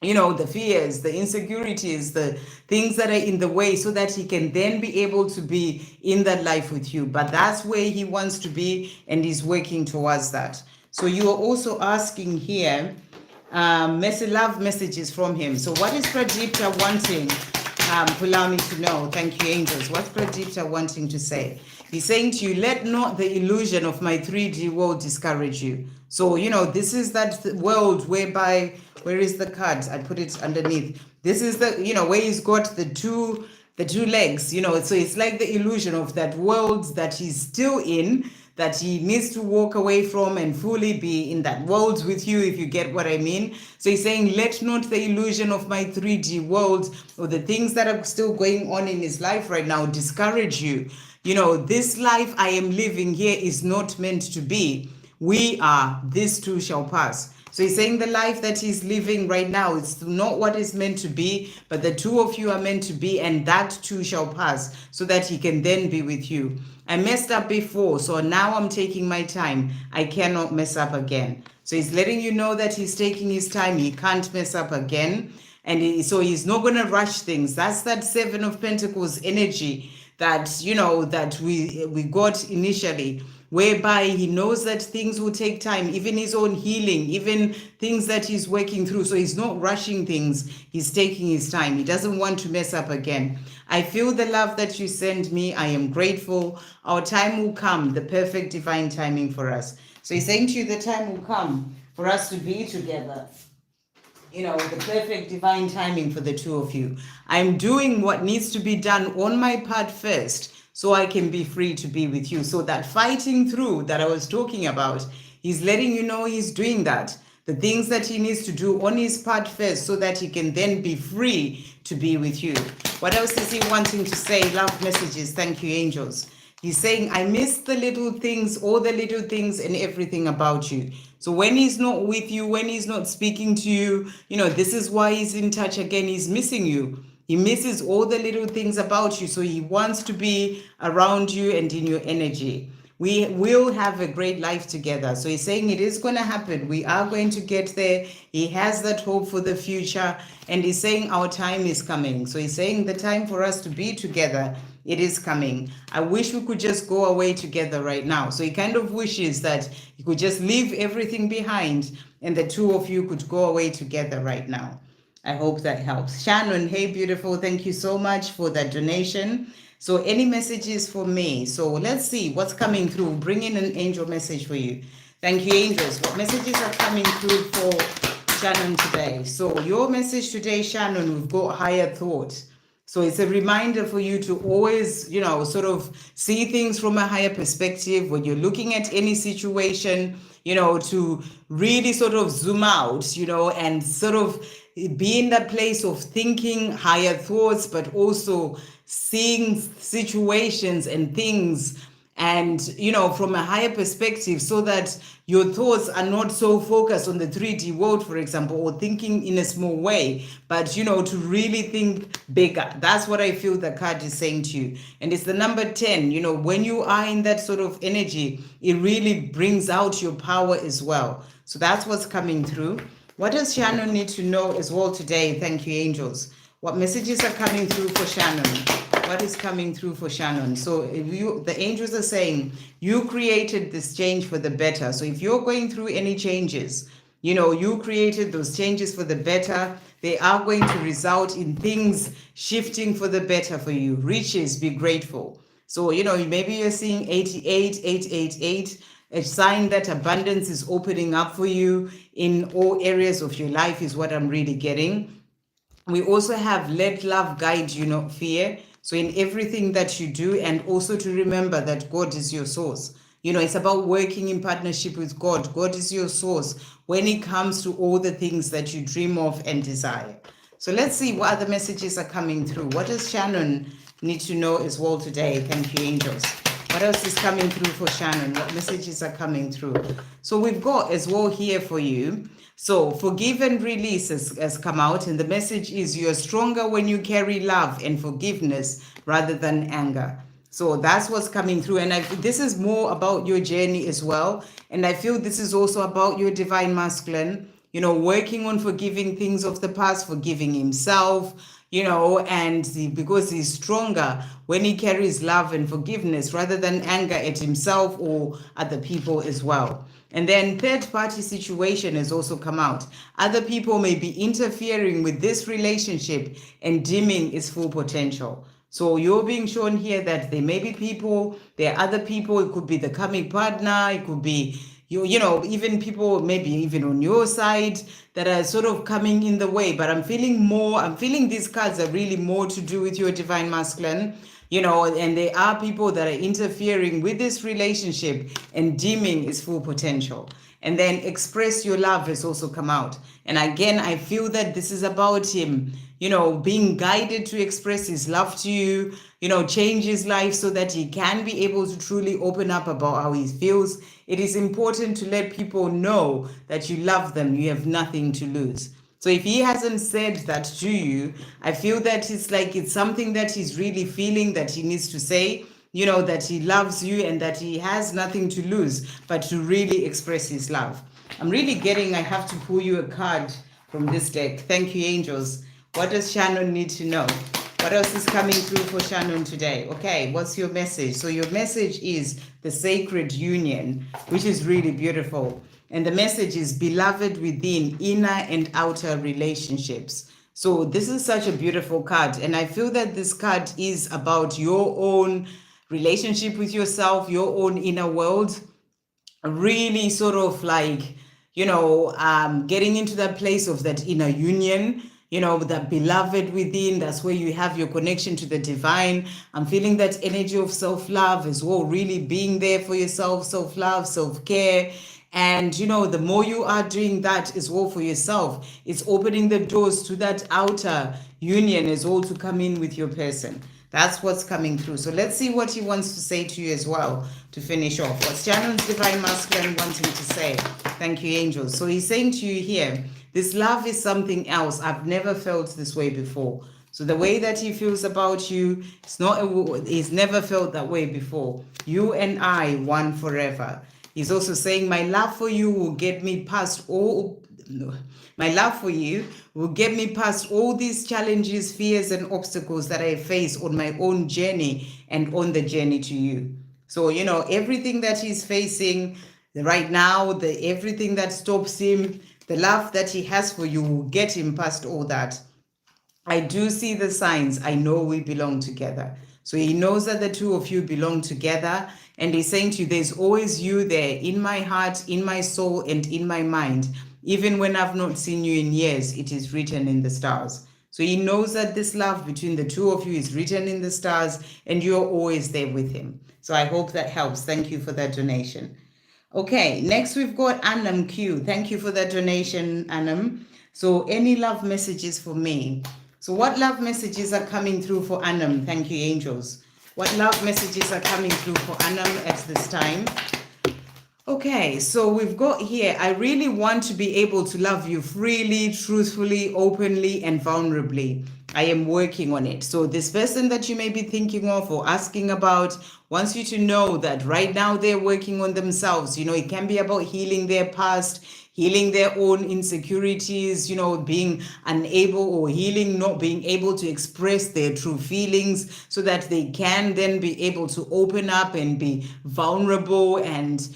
the fears, the insecurities, the things that are in the way, so that he can then be able to be in that life with you. But that's where he wants to be, and he's working towards that. So you are also asking here, love messages from him. So what is Pradipta wanting Pulami to know? Thank you, angels. What's Pradipta wanting to say? He's saying to you, let not the illusion of my 3D world discourage you. So, this is that world whereby, where is the card? I put it underneath. This is the, where he's got the two legs, so it's like the illusion of that world that he's still in, that he needs to walk away from and fully be in that world with you, if you get what I mean. So he's saying, let not the illusion of my 3D world or the things that are still going on in his life right now discourage you. You know, this life I am living here is not meant to be. We are, this too shall pass. So he's saying the life that he's living right now, it's not what is meant to be, but the two of you are meant to be, and that too shall pass, so that he can then be with you. I messed up before, so now I'm taking my time. I cannot mess up again. So he's letting you know that he's taking his time. He can't mess up again. And so he's not going to rush things. That's that Seven of Pentacles energy that, you know, that we got initially, whereby he knows that things will take time, even his own healing, even things that he's working through. So he's not rushing things. He's taking his time. He doesn't want to mess up again. I feel the love that you send me. I am grateful. Our time will come, the perfect divine timing for us. So he's saying to you, the time will come for us to be together. You know, the perfect divine timing for the two of you. I'm doing what needs to be done on my part first, so I can be free to be with you. So that fighting through that I was talking about, he's letting you know he's doing that. The things that he needs to do on his part first, so that he can then be free to be with you. What else is he wanting to say? Love messages. Thank you, angels. He's saying, I miss the little things, all the little things and everything about you. So when he's not with you, when he's not speaking to you, you know, this is why he's in touch again. He's missing you. He misses all the little things about you. So he wants to be around you and in your energy. We will have a great life together. So he's saying it is going to happen. We are going to get there. He has that hope for the future. And he's saying our time is coming. So he's saying the time for us to be together, it is coming. I wish we could just go away together right now. So he kind of wishes that he could just leave everything behind and the two of you could go away together right now. I hope that helps. Shannon, hey, beautiful. Thank you so much for that donation. So any messages for me? So let's see what's coming through. Bring in an angel message for you. Thank you, angels. What messages are coming through for Shannon today? So your message today, Shannon, we've got higher thought. So it's a reminder for you to always, you know, sort of see things from a higher perspective when you're looking at any situation, you know, to really sort of zoom out, you know, and sort of be in that place of thinking higher thoughts, but also seeing situations and things and, you know, from a higher perspective, so that your thoughts are not so focused on the 3D world, for example, or thinking in a small way, but, you know, to really think bigger. That's what I feel the card is saying to you. And it's the number 10. You know, when you are in that sort of energy, it really brings out your power as well. So that's what's coming through. What does Shannon need to know as well today? Thank you, angels. What messages are coming through for Shannon? What is coming through for Shannon? So if you, the angels are saying, you created this change for the better. So if you're going through any changes, you know, you created those changes for the better. They are going to result in things shifting for the better for you. Riches, be grateful. So, you know, maybe you're seeing 88, 888, a sign that abundance is opening up for you in all areas of your life is what I'm really getting. We also have let love guide you, not fear. So in everything that you do, and also to remember that God is your source. You know, it's about working in partnership with God. God is your source when it comes to all the things that you dream of and desire. So let's see what other messages are coming through. What does Shannon need to know as well today? Thank you, angels. What else is coming through for Shannon? What messages are coming through? So we've got as well here for you. So forgive and release has come out, and the message is you're stronger when you carry love and forgiveness rather than anger. So that's what's coming through. And this is more about your journey as well. And I feel this is also about your divine masculine, you know, working on forgiving things of the past, forgiving himself, you know, and because he's stronger when he carries love and forgiveness rather than anger at himself or other people as well. And then third party situation has also come out. Other people may be interfering with this relationship and dimming its full potential. So you're being shown here that there may be people, there are other people, it could be the coming partner, it could be, you know, even people maybe even on your side that are sort of coming in the way. But I'm feeling these cards are really more to do with your divine masculine. and there are people that are interfering with this relationship and dimming its full potential. And then express your love has also come out. And again, I feel that this is about him, being guided to express his love to you, change his life so that he can be able to truly open up about how he feels. It is important to let people know that you love them. You have nothing to lose. So if he hasn't said that to you, I feel that it's something that he's really feeling that he needs to say, that he loves you and that he has nothing to lose, but to really express his love. I'm really I have to pull you a card from this deck. Thank you, angels. What does Shannon need to know? What else is coming through for Shannon today? Okay, what's your message? So your message is the sacred union, which is really beautiful. And the message is beloved within inner and outer relationships. So this is such a beautiful card. And I feel that this card is about your own relationship with yourself, your own inner world, really sort of getting into that place of that inner union, that beloved within. That's where you have your connection to the divine. I'm feeling that energy of self-love as well, really being there for yourself, self-love, self-care. And, the more you are doing that as well for yourself, it's opening the doors to that outer union as well to come in with your person. That's what's coming through. So let's see what he wants to say to you as well to finish off. What's Shannon's Divine Masculine wanting to say? Thank you, angels. So he's saying to you here, this love is something else. I've never felt this way before. So the way that he feels about you, he's never felt that way before. You and I, one forever. He's also saying, my love for you will get me past all... My love for you will get me past all these challenges, fears, and obstacles that I face on my own journey and on the journey to you. So, everything that he's facing right now, everything that stops him, the love that he has for you will get him past all that. I do see the signs. I know we belong together. So he knows that the two of you belong together. And he's saying to you, there's always you there in my heart, in my soul, and in my mind. Even when I've not seen you in years, it is written in the stars. So he knows that this love between the two of you is written in the stars, and you're always there with him. So I hope that helps. Thank you for that donation. Okay, next we've got Anam Q. Thank you for that donation, Anam. So any love messages for me? So what love messages are coming through for Anam? Thank you, angels. What love messages are coming through for Anam at this time? Okay, so we've got here, I really want to be able to love you freely, truthfully, openly, and vulnerably. I am working on it. So this person that you may be thinking of or asking about wants you to know that right now they're working on themselves. It can be about healing their past, healing their own insecurities, being unable or healing, not being able to express their true feelings so that they can then be able to open up and be vulnerable and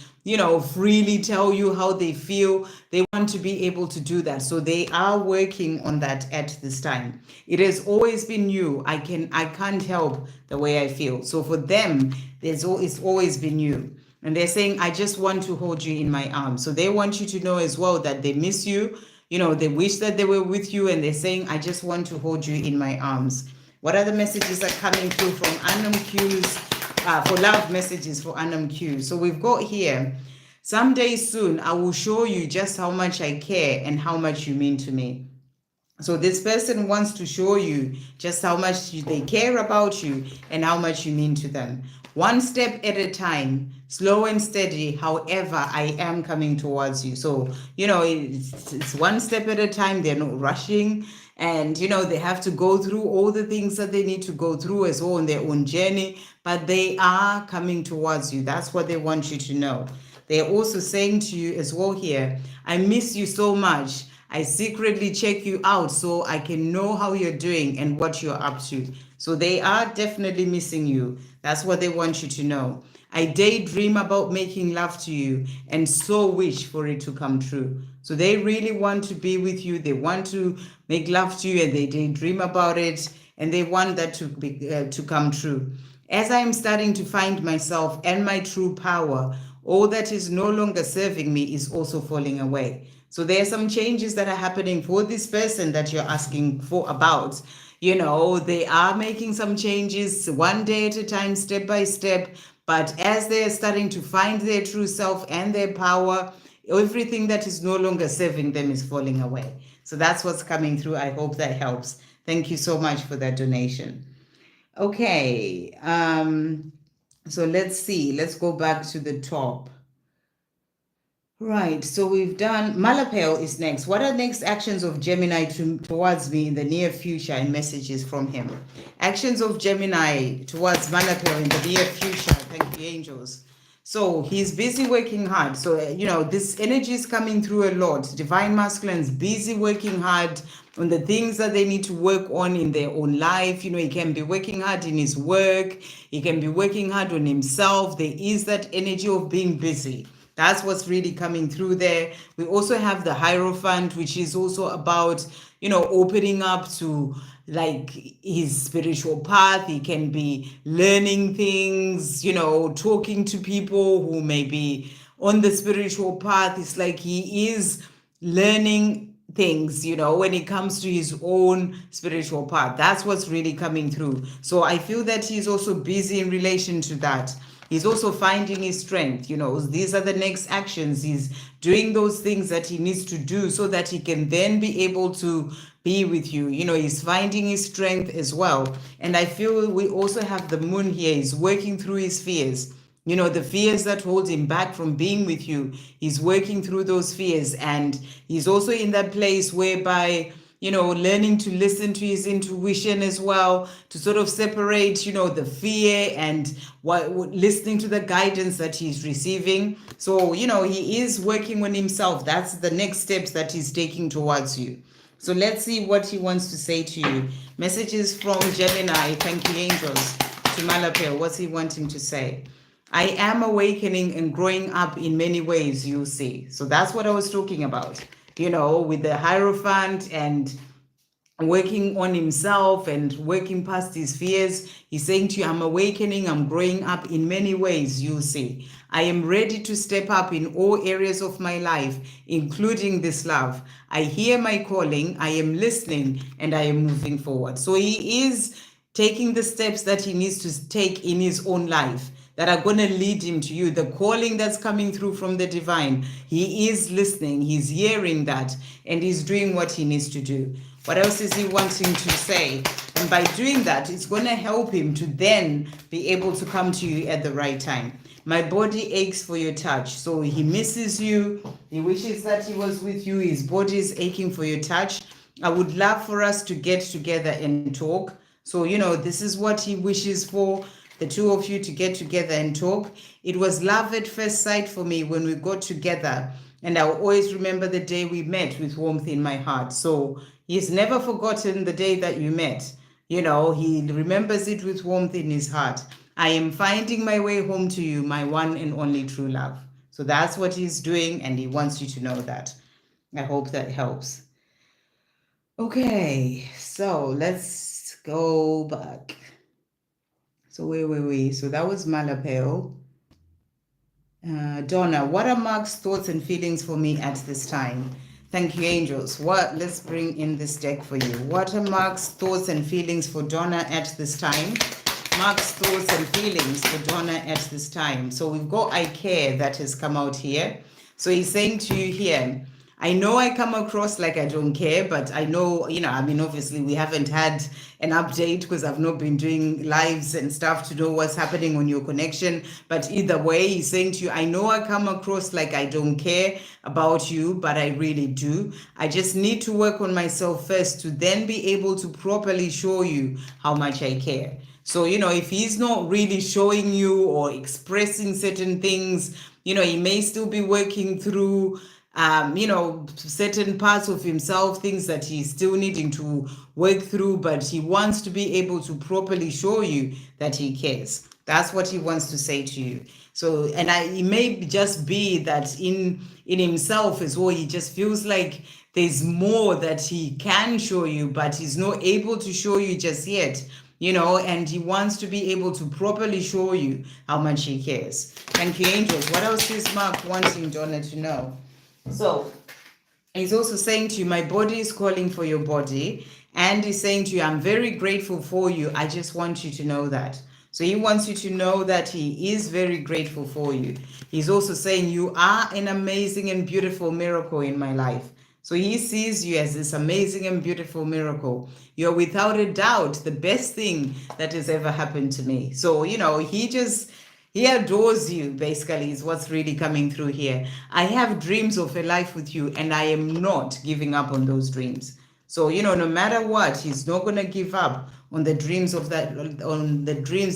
freely tell you how they feel. They want to be able to do that. So they are working on that at this time. It has always been you. I can't help the way I feel. So for them, it's always been you. And they're saying, I just want to hold you in my arms. So they want you to know as well that they miss you. They wish that they were with you. And they're saying, I just want to hold you in my arms. What other messages are coming through from Anam Q's for love messages for Anam Q? So we've got here, someday soon, I will show you just how much I care and how much you mean to me. So this person wants to show you just how much they care about you and how much you mean to them. One step at a time, slow and steady. However, I am coming towards you. So, it's one step at a time. They're not rushing. And, they have to go through all the things that they need to go through as well on their own journey. But they are coming towards you. That's what they want you to know. They're also saying to you as well here, I miss you so much. I secretly check you out so I can know how you're doing and what you're up to. So they are definitely missing you. That's what they want you to know. I daydream about making love to you and so wish for it to come true. So they really want to be with you. They want to make love to you and they daydream about it and they want that to come true. As I am starting to find myself and my true power, all that is no longer serving me is also falling away. So there are some changes that are happening for this person that you're asking for about. You know, they are making some changes one day at a time, step by step. But as they're starting to find their true self and their power, everything that is no longer serving them is falling away. So that's what's coming through. I hope that helps. Thank you so much for that donation. Okay. So let's see. Let's go back to the top. Right, so we've done Malapel is next. What are next actions of Gemini towards me in the near future and messages from him? Actions of Gemini towards Malapel in the near future. Thank you, angels. So he's busy working hard. So, you know, this energy is coming through a lot. Divine masculines busy working hard on the things that they need to work on in their own life. You know, he can be working hard in his work. He can be working hard on himself. There is that energy of being busy. That's what's really coming through there. We also have the Hierophant, which is also about, you know, opening up to like his spiritual path. He can be learning things, you know, talking to people who may be on the spiritual path. It's like he is learning things, you know, when it comes to his own spiritual path. That's what's really coming through. So I feel that he's also busy in relation to that. He's also finding his strength. You know, these are the next actions. He's doing those things that he needs to do so that he can then be able to be with you. You know, he's finding his strength as well. And I feel we also have the moon here. He's working through his fears. You know, the fears that hold him back from being with you. He's working through those fears. And he's also in that place whereby, you know, learning to listen to his intuition as well, to sort of separate, you know, the fear and listening to the guidance that he's receiving. So, you know, he is working on himself. That's the next steps that he's taking towards you. So let's see what he wants to say to you. Messages from Gemini. Thank you, angels. To Malapel, what's he wanting to say? I am awakening and growing up in many ways, you see. So that's what I was talking about. You know, with the Hierophant and working on himself and working past his fears. He's saying to you, I'm awakening, I'm growing up in many ways, you see. I am ready to step up in all areas of my life, including this love. I hear my calling, I am listening, and I am moving forward. So he is taking the steps that he needs to take in his own life that are going to lead him to you. The calling that's coming through from the divine, he is listening, he's hearing that, and he's doing what he needs to do. What else is he wanting to say? And by doing that, it's going to help him to then be able to come to you at the right time. My body aches for your touch. So he misses you. He wishes that he was with you. His body is aching for your touch. I would love for us to get together and talk. So, you know, this is what he wishes for. The two of you to get together and talk. It was love at first sight for me when we got together. And I'll always remember the day we met with warmth in my heart. So he's never forgotten the day that you met. You know, he remembers it with warmth in his heart. I am finding my way home to you, my one and only true love. So that's what he's doing, and he wants you to know that. I hope that helps. Okay, so let's go back. So wait. So that was Malapel. Donna, what are Mark's thoughts and feelings for me at this time? Thank you, angels. Let's bring in this deck for you. What are Mark's thoughts and feelings for Donna at this time? Mark's thoughts and feelings for Donna at this time. So we've got I care that has come out here. So he's saying to you here, I know I come across like I don't care, but I know, you know, I mean, obviously we haven't had an update because I've not been doing lives and stuff to know what's happening on your connection. But either way, he's saying to you, I know I come across like I don't care about you, but I really do. I just need to work on myself first to then be able to properly show you how much I care. So, you know, if he's not really showing you or expressing certain things, you know, he may still be working through you know, certain parts of himself, things that he's still needing to work through, but he wants to be able to properly show you that he cares. That's what he wants to say to you. So, and it may just be that in himself as well, he just feels like there's more that he can show you, but he's not able to show you just yet. You know, and he wants to be able to properly show you how much he cares. Thank you, angels. What else is Mark wanting Donna to know? So He's also saying to you, my body is calling for your body. And he's saying to you, I'm very grateful for you. I just want you to know that. So he wants you to know that he is very grateful for you. He's also saying you are an amazing and beautiful miracle in my life. So he sees you as this amazing and beautiful miracle. You're without a doubt the best thing that has ever happened to me. So, he adores you, basically, is what's really coming through here. I have dreams of a life with you, and I am not giving up on those dreams. So, no matter what, he's not going to give up on the dreams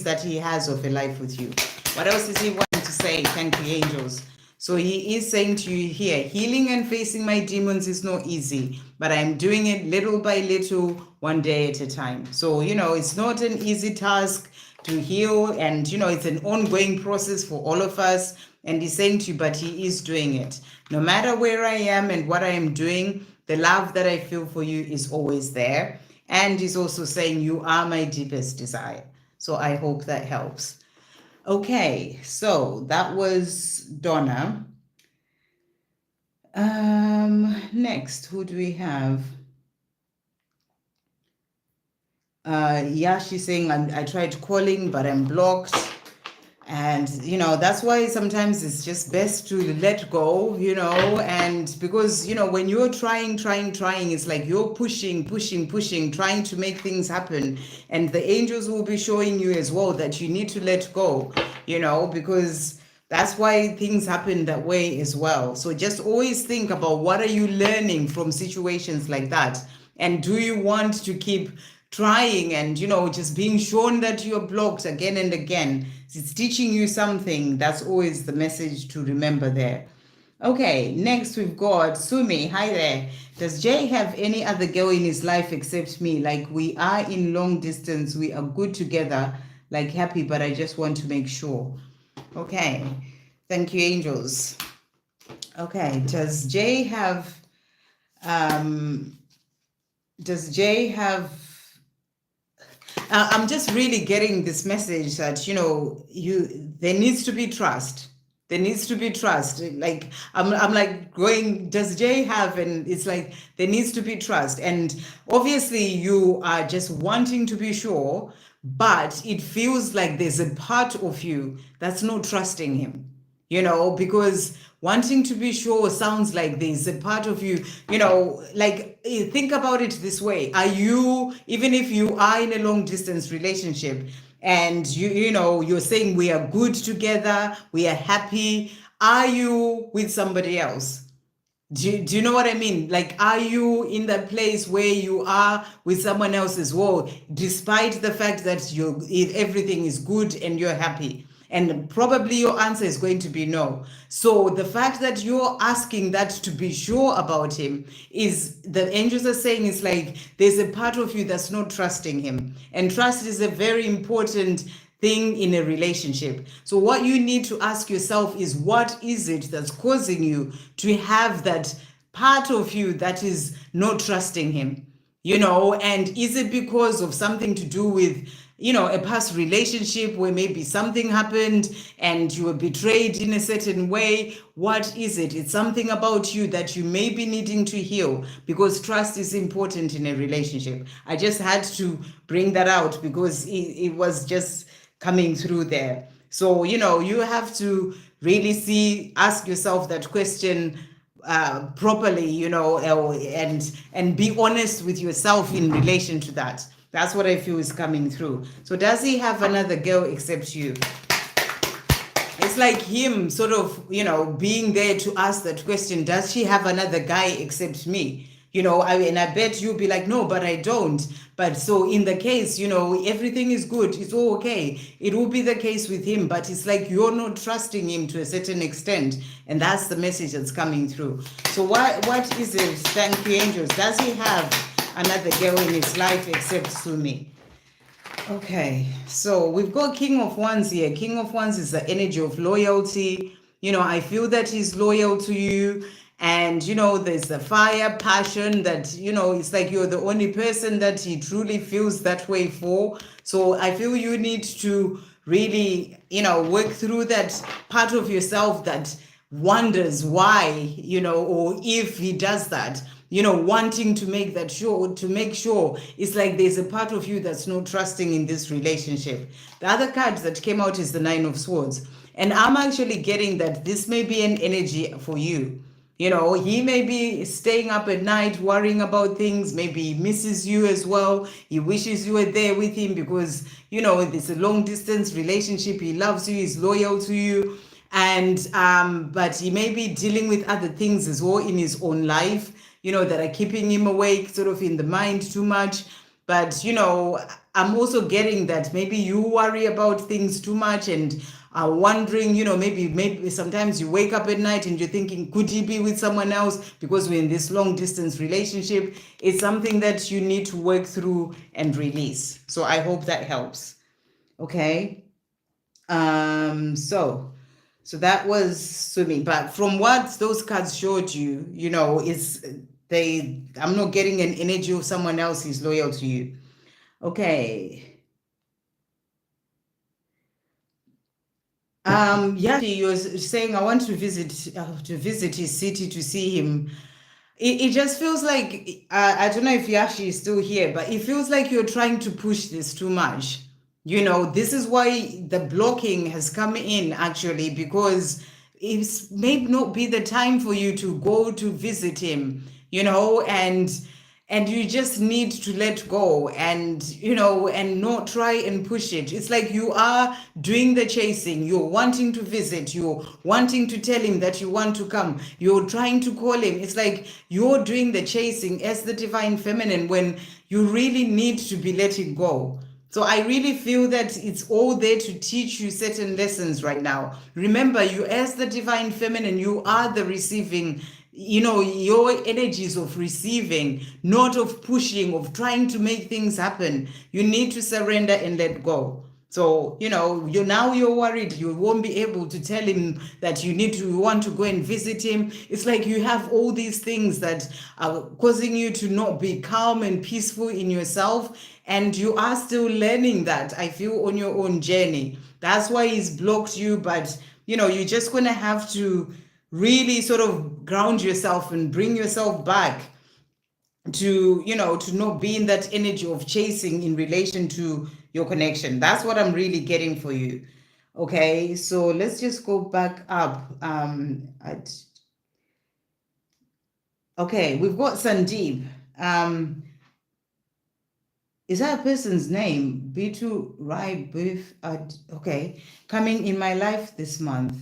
that he has of a life with you. What else is he wanting to say? Thank you, angels. So he is saying to you here, healing and facing my demons is not easy, but I'm doing it little by little, one day at a time. So, it's not an easy task to heal, and it's an ongoing process for all of us. And he's saying to you, but he is doing it. No matter where I am and what I am doing, the love that I feel for you is always there. And he's also saying you are my deepest desire. So I hope that helps. Okay, so that was Donna. Next, who do we have? Yeah, she's saying, I tried calling, but I'm blocked. And, that's why sometimes it's just best to let go, and because, when you're trying, it's like you're pushing, trying to make things happen. And the angels will be showing you as well that you need to let go, because that's why things happen that way as well. So just always think about what are you learning from situations like that? And do you want to keep trying and, just being shown that you're blocked again and again? It's teaching you something. That's always the message to remember there. Okay, next we've got Sumi. Hi there. Does Jay have any other girl in his life except me? Like, we are in long distance. We are good together, like happy, but I just want to make sure. Okay, thank you, angels. Okay, does Jay have I'm just really getting this message that, there needs to be trust. There needs to be trust. Like, I'm like going, does Jay have? And it's like, there needs to be trust. And obviously you are just wanting to be sure, but it feels like there's a part of you that's not trusting him, because wanting to be sure sounds like there's a part of you, like, think about it this way. Are you, even if you are in a long distance relationship and you're saying we are good together, we are happy, are you with somebody else? Do you know what I mean? Like, are you in that place where you are with someone else as well, despite the fact that everything is good and you're happy? And probably your answer is going to be no. So the fact that you're asking that to be sure about him is, the angels are saying, it's like there's a part of you that's not trusting him. And trust is a very important thing in a relationship. So what you need to ask yourself is, what is it that's causing you to have that part of you that is not trusting him? And is it because of something to do with, a past relationship where maybe something happened and you were betrayed in a certain way? What is it? It's something about you that you may be needing to heal, because trust is important in a relationship. I just had to bring that out because it was just coming through there. So, you have to really ask yourself that question properly, and be honest with yourself in relation to that. That's what I feel is coming through. So does he have another girl except you? It's like him sort of, being there to ask that question. Does she have another guy except me? And I bet you'll be like, no, but I don't. But so in the case, everything is good. It's all okay. It will be the case with him, but it's like you're not trusting him to a certain extent. And that's the message that's coming through. So what is it? Thank you, angels. Does he have another girl in his life except Sumi? Okay, so we've got King of Wands here. King of Wands is the energy of loyalty. I feel that he's loyal to you. And, there's the fire, passion that, it's like you're the only person that he truly feels that way for. So I feel you need to really, work through that part of yourself that wonders why, or if he does that, wanting to make that sure, to make sure, it's like there's a part of you that's not trusting in this relationship. The other card that came out is the Nine of Swords. And I'm actually getting that this may be an energy for you. He may be staying up at night worrying about things. Maybe he misses you as well. He wishes you were there with him because, it's a long distance relationship. He loves you, he's loyal to you. And but he may be dealing with other things as well in his own life, that are keeping him awake, sort of in the mind too much. But I'm also getting that maybe you worry about things too much and are wondering, maybe sometimes you wake up at night and you're thinking, could he be with someone else? Because we're in this long distance relationship. It's something that you need to work through and release. So I hope that helps. Okay. So that was swimming. But from what those cards showed you, I'm not getting an energy of someone else who's loyal to you. Okay. Yeah, you're saying I want to visit his city to see him. It just feels like I don't know if Yashi is still here, but it feels like you're trying to push this too much. This is why the blocking has come in actually, because it may not be the time for you to go to visit him, and you just need to let go and and not try and push it. It's like you are doing the chasing, you're wanting to visit, you're wanting to tell him that you want to come, you're trying to call him. It's like you're doing the chasing as the divine feminine when you really need to be letting go. So I really feel that it's all there to teach you certain lessons right now. Remember, you as the divine feminine, you are the receiving, your energies of receiving, not of pushing, of trying to make things happen. You need to surrender and let go. So, you're worried you won't be able to tell him that you want to go and visit him. It's like you have all these things that are causing you to not be calm and peaceful in yourself. And you are still learning that, I feel, on your own journey. That's why he's blocked you. But, you're just going to have to really sort of ground yourself and bring yourself back to not be in that energy of chasing in relation to your connection. That's what I'm really getting for you. Okay, so let's just go back up. Okay, we've got Sandeep. Is that a person's name? Bitu Rai Bif. Okay, coming in my life this month.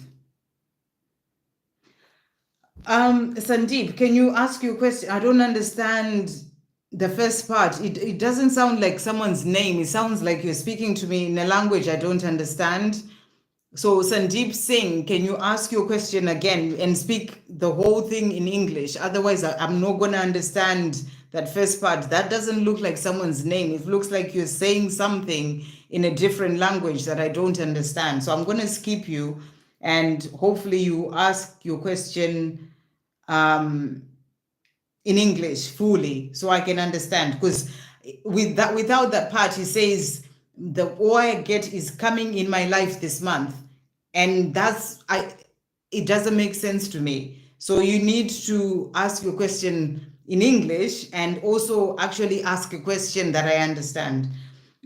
Sandeep, can you ask your question? I don't understand the first part. It doesn't sound like someone's name. It sounds like you're speaking to me in a language I don't understand. So Sandeep Singh, can you ask your question again and speak the whole thing in English? Otherwise, I'm not going to understand that first part. That doesn't look like someone's name. It looks like you're saying something in a different language that I don't understand. So I'm going to skip you, and hopefully you ask your question in English fully so I can understand, because without that part, he says all I get is coming in my life this month, and it doesn't make sense to me. So you need to ask your question in English and also actually ask a question that I understand.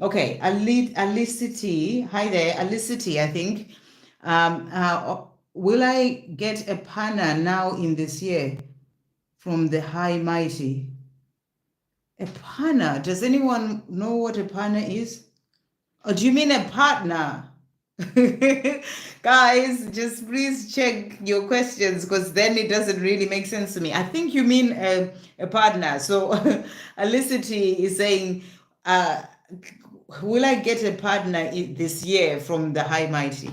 Okay, Alicity, hi there, Alicity, I think. Will I get a partner now in this year from the High Mighty? A partner? Does anyone know what a partner is? Or do you mean a partner? Guys, just please check your questions, because then it doesn't really make sense to me. I think you mean a partner. So Alicity is saying, will I get a partner this year from the High Mighty?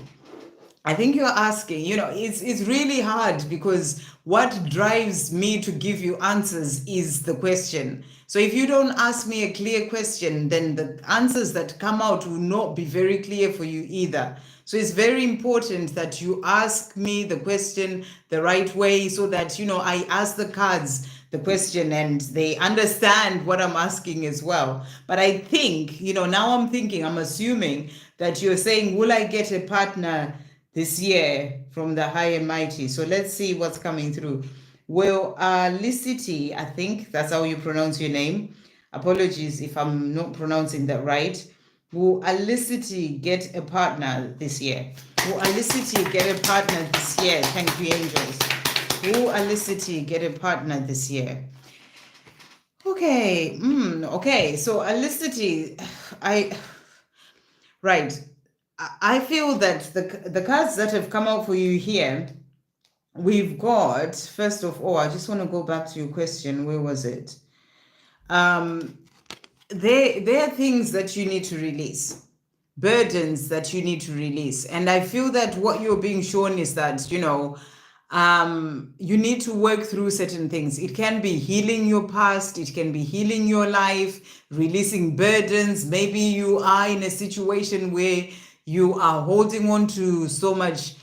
I think you're asking, it's really hard, because what drives me to give you answers is the question. So if you don't ask me a clear question, then the answers that come out will not be very clear for you either. So it's very important that you ask me the question the right way, so that, I ask the cards the question and they understand what I'm asking as well. But I think, now I'm assuming that you're saying, will I get a partner this year from the high and mighty. So let's see what's coming through. Will Licity, I think that's how you pronounce your name. Apologies if I'm not pronouncing that right. Will Alicity get a partner this year? Will Alicity get a partner this year? Thank you, angels. Will Alicity get a partner this year? Okay. Okay. So Alicity, right. I feel that the cards that have come out for you here, we've got, first of all, I just want to go back to your question. Where was it? There are things that you need to release, burdens that you need to release. And I feel that what you're being shown is that, you need to work through certain things. It can be healing your past, it can be healing your life, releasing burdens. Maybe you are in a situation where you are holding on to so much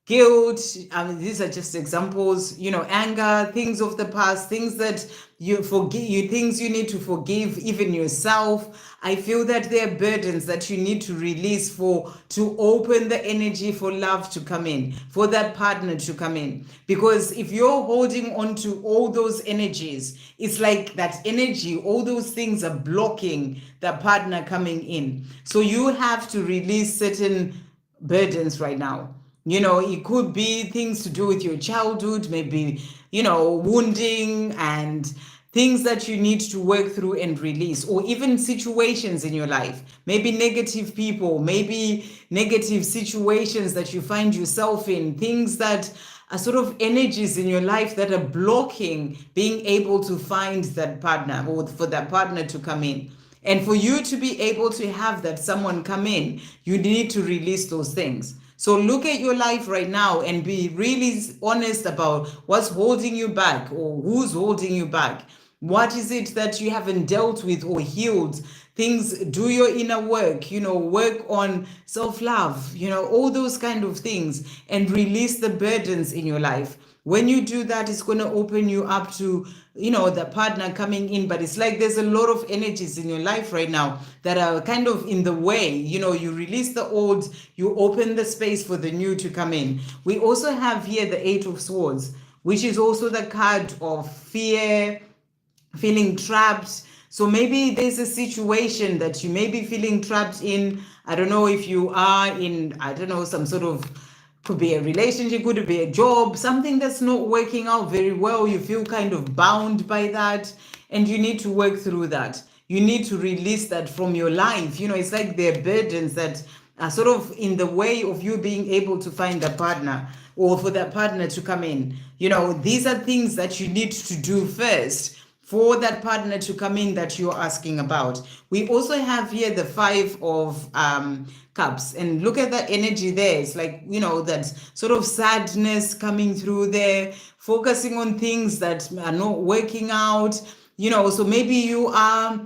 guilt. I mean, these are just examples, anger, things of the past, things that you forgive, things you need to forgive, even yourself. I feel that there are burdens that you need to release to open the energy for love to come in, for that partner to come in. Because if you're holding on to all those energies, it's like that energy, all those things are blocking the partner coming in. So you have to release certain burdens right now. It could be things to do with your childhood, maybe, wounding and things that you need to work through and release, or even situations in your life, maybe negative people, maybe negative situations that you find yourself in, things that are sort of energies in your life that are blocking being able to find that partner, or for that partner to come in. And for you to be able to have that someone come in, you need to release those things. So look at your life right now and be really honest about what's holding you back, or who's holding you back. What is it that you haven't dealt with or healed? Things, do your inner work, work on self-love, all those kind of things, and release the burdens in your life. When you do that, it's going to open you up to, the partner coming in. But it's like there's a lot of energies in your life right now that are kind of in the way. You release the old, you open the space for the new to come in. We also have here the Eight of Swords, which is also the card of fear, feeling trapped. So maybe there's a situation that you may be feeling trapped in. I don't know if you are in, some sort of, could be a relationship, could be a job, something that's not working out very well. You feel kind of bound by that, and you need to work through that. You need to release that from your life. It's like there are burdens that are sort of in the way of you being able to find a partner, or for that partner to come in. These are things that you need to do first for that partner to come in that you're asking about. We also have here the Five of Cups, and look at that energy there. It's like, that sort of sadness coming through there, focusing on things that are not working out. So maybe you are,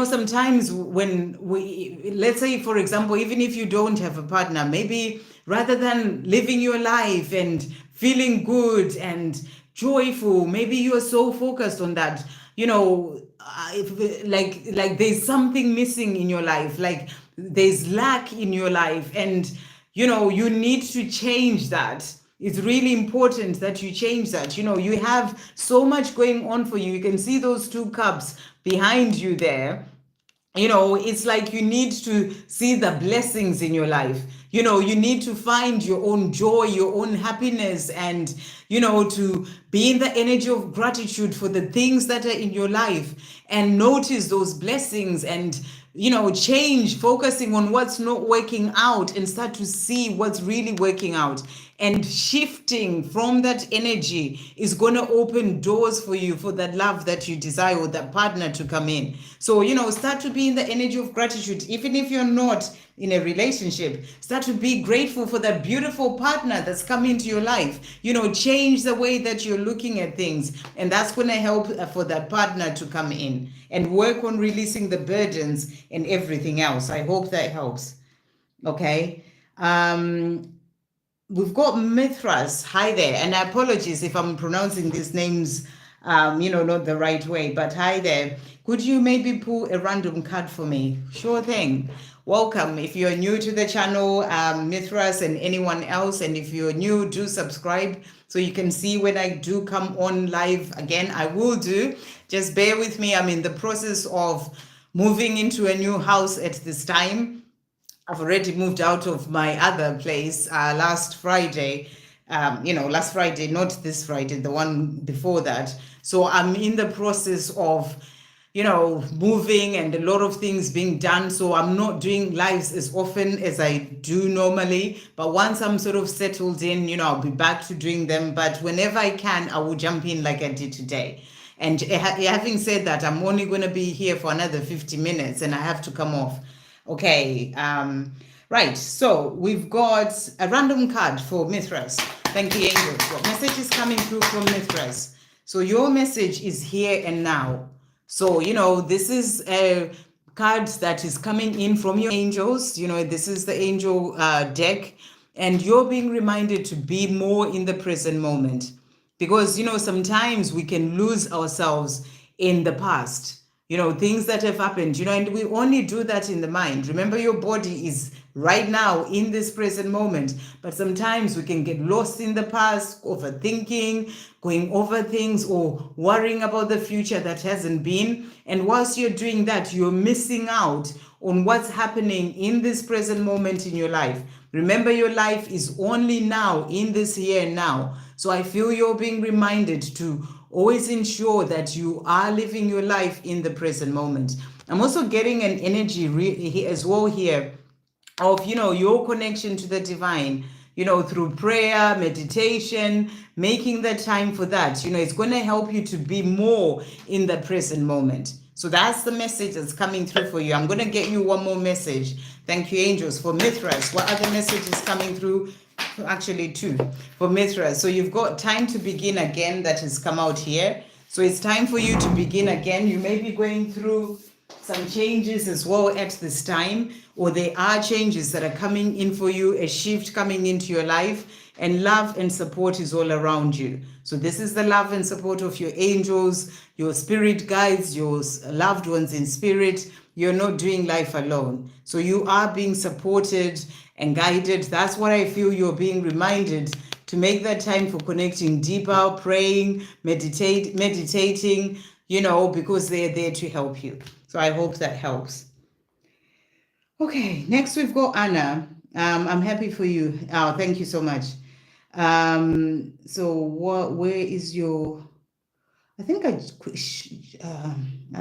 sometimes when let's say, for example, even if you don't have a partner, maybe rather than living your life and feeling good and joyful, maybe you are so focused on that, like there's something missing in your life, like there's lack in your life, and you need to change that. It's really important that you change that. You have so much going on for you. You can see those two cups behind you there. It's like you need to see the blessings in your life. You need to find your own joy, your own happiness, and, to be in the energy of gratitude for the things that are in your life, and notice those blessings, and, change, focusing on what's not working out, and start to see what's really working out. And shifting from that energy is going to open doors for you, for that love that you desire, or that partner to come in. So, start to be in the energy of gratitude. Even if you're not in a relationship, start to be grateful for that beautiful partner that's come into your life. Change the way that you're looking at things. And that's going to help for that partner to come in, and work on releasing the burdens and everything else. I hope that helps. Okay. We've got Mithras. Hi there. And apologies if I'm pronouncing these names, not the right way, but hi there. Could you maybe pull a random card for me? Sure thing. welcome. If you're new to the channel, Mithras and anyone else, and if you're new, do subscribe so you can see when I do come on live again. I will do. Just bear with me. I'm in the process of moving into a new house at this time. I've already moved out of my other place last Friday. Last Friday, not this Friday, the one before that. So I'm in the process of, moving and a lot of things being done. So I'm not doing lives as often as I do normally. But once I'm sort of settled in, I'll be back to doing them. But whenever I can, I will jump in like I did today. And having said that, I'm only going to be here for another 50 minutes and I have to come off. Okay. Right. So we've got a random card for Mithras. Thank you, angels. What message is coming through from Mithras? So your message is here and now. So, this is a card that is coming in from your angels. This is the angel deck. And you're being reminded to be more in the present moment. Because, sometimes we can lose ourselves in the past. Things that have happened, and we only do that in the mind. Remember, your body is right now in this present moment. But sometimes we can get lost in the past, overthinking, going over things, or worrying about the future that hasn't been. And whilst you're doing that, you're missing out on what's happening in this present moment in your life. Remember, your life is only now, in this here and now. So I feel you're being reminded to always ensure that you are living your life in the present moment. I'm also getting an energy as well here of, your connection to the divine, through prayer, meditation, making the time for that. It's going to help you to be more in the present moment. So that's the message that's coming through for you. I'm going to get you one more message. Thank you, angels. For Mithras, what other message is coming through? Actually, two for Mithras. So you've got time to begin again that has come out here. So it's time for you to begin again. You may be going through some changes as well at this time, or there are changes that are coming in for you, a shift coming into your life, and love and support is all around you. So this is the love and support of your angels, your spirit guides, your loved ones in spirit. You're not doing life alone. So you are being supported and guided. That's what I feel you're being reminded to make that time for connecting deeper, praying, meditating, because they're there to help you. So I hope that helps. Okay, next we've got Anna. I'm happy for you. Oh, thank you so much. So where is your, I think I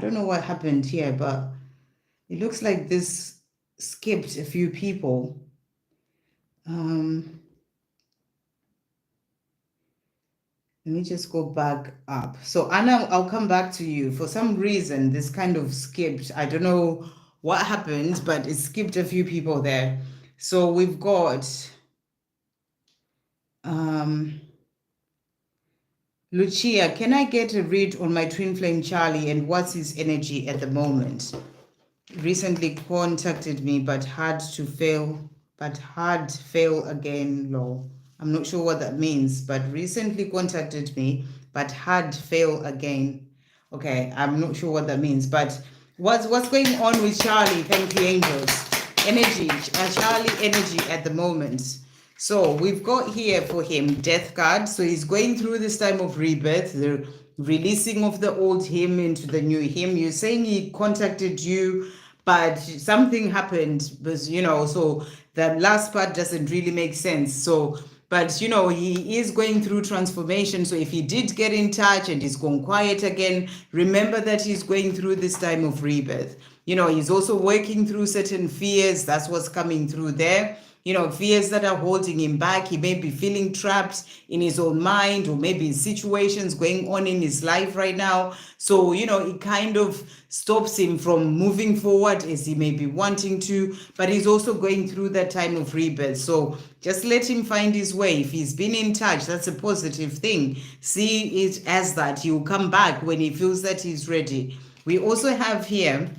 don't know what happened here, but it looks like this skipped a few people. Let me just go back up. So Anna, I'll come back to you. For some reason, this kind of skipped. I don't know what happened, but it skipped a few people there. So we've got Lucia. Can I get a read on my twin flame Charlie and what's his energy at the moment? Recently contacted me, but had fail again. Lol. I'm not sure what that means, but recently contacted me, but had fail again. Okay, I'm not sure what that means, but what's going on with Charlie? Thank you, angels. Energy, Charlie energy at the moment. So we've got here for him death card. So he's going through this time of rebirth, the releasing of the old him into the new him. You're saying he contacted you, but something happened, but so the last part doesn't really make sense. So, but he is going through transformation. So if he did get in touch and he's gone quiet again, remember that he's going through this time of rebirth. He's also working through certain fears. That's what's coming through there. Fears that are holding him back. He may be feeling trapped in his own mind, or maybe in situations going on in his life right now. So, it kind of stops him from moving forward as he may be wanting to, but he's also going through that time of rebirth. So just let him find his way. If he's been in touch, that's a positive thing. See it as that. He'll come back when he feels that he's ready. We also have here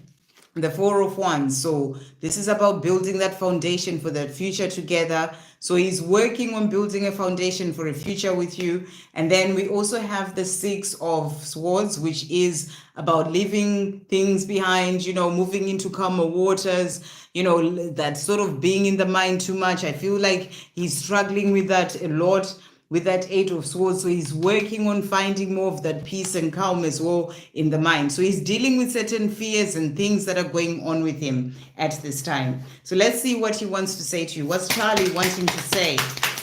the Four of Wands. So this is about building that foundation for that future together. So he's working on building a foundation for a future with you. And then we also have the Six of Swords, which is about leaving things behind, moving into calmer waters, that sort of being in the mind too much. I feel like he's struggling with that a lot, with that Eight of Swords. So he's working on finding more of that peace and calm as well in the mind. So he's dealing with certain fears and things that are going on with him at this time. So let's see what he wants to say to you. What's Charlie wanting to say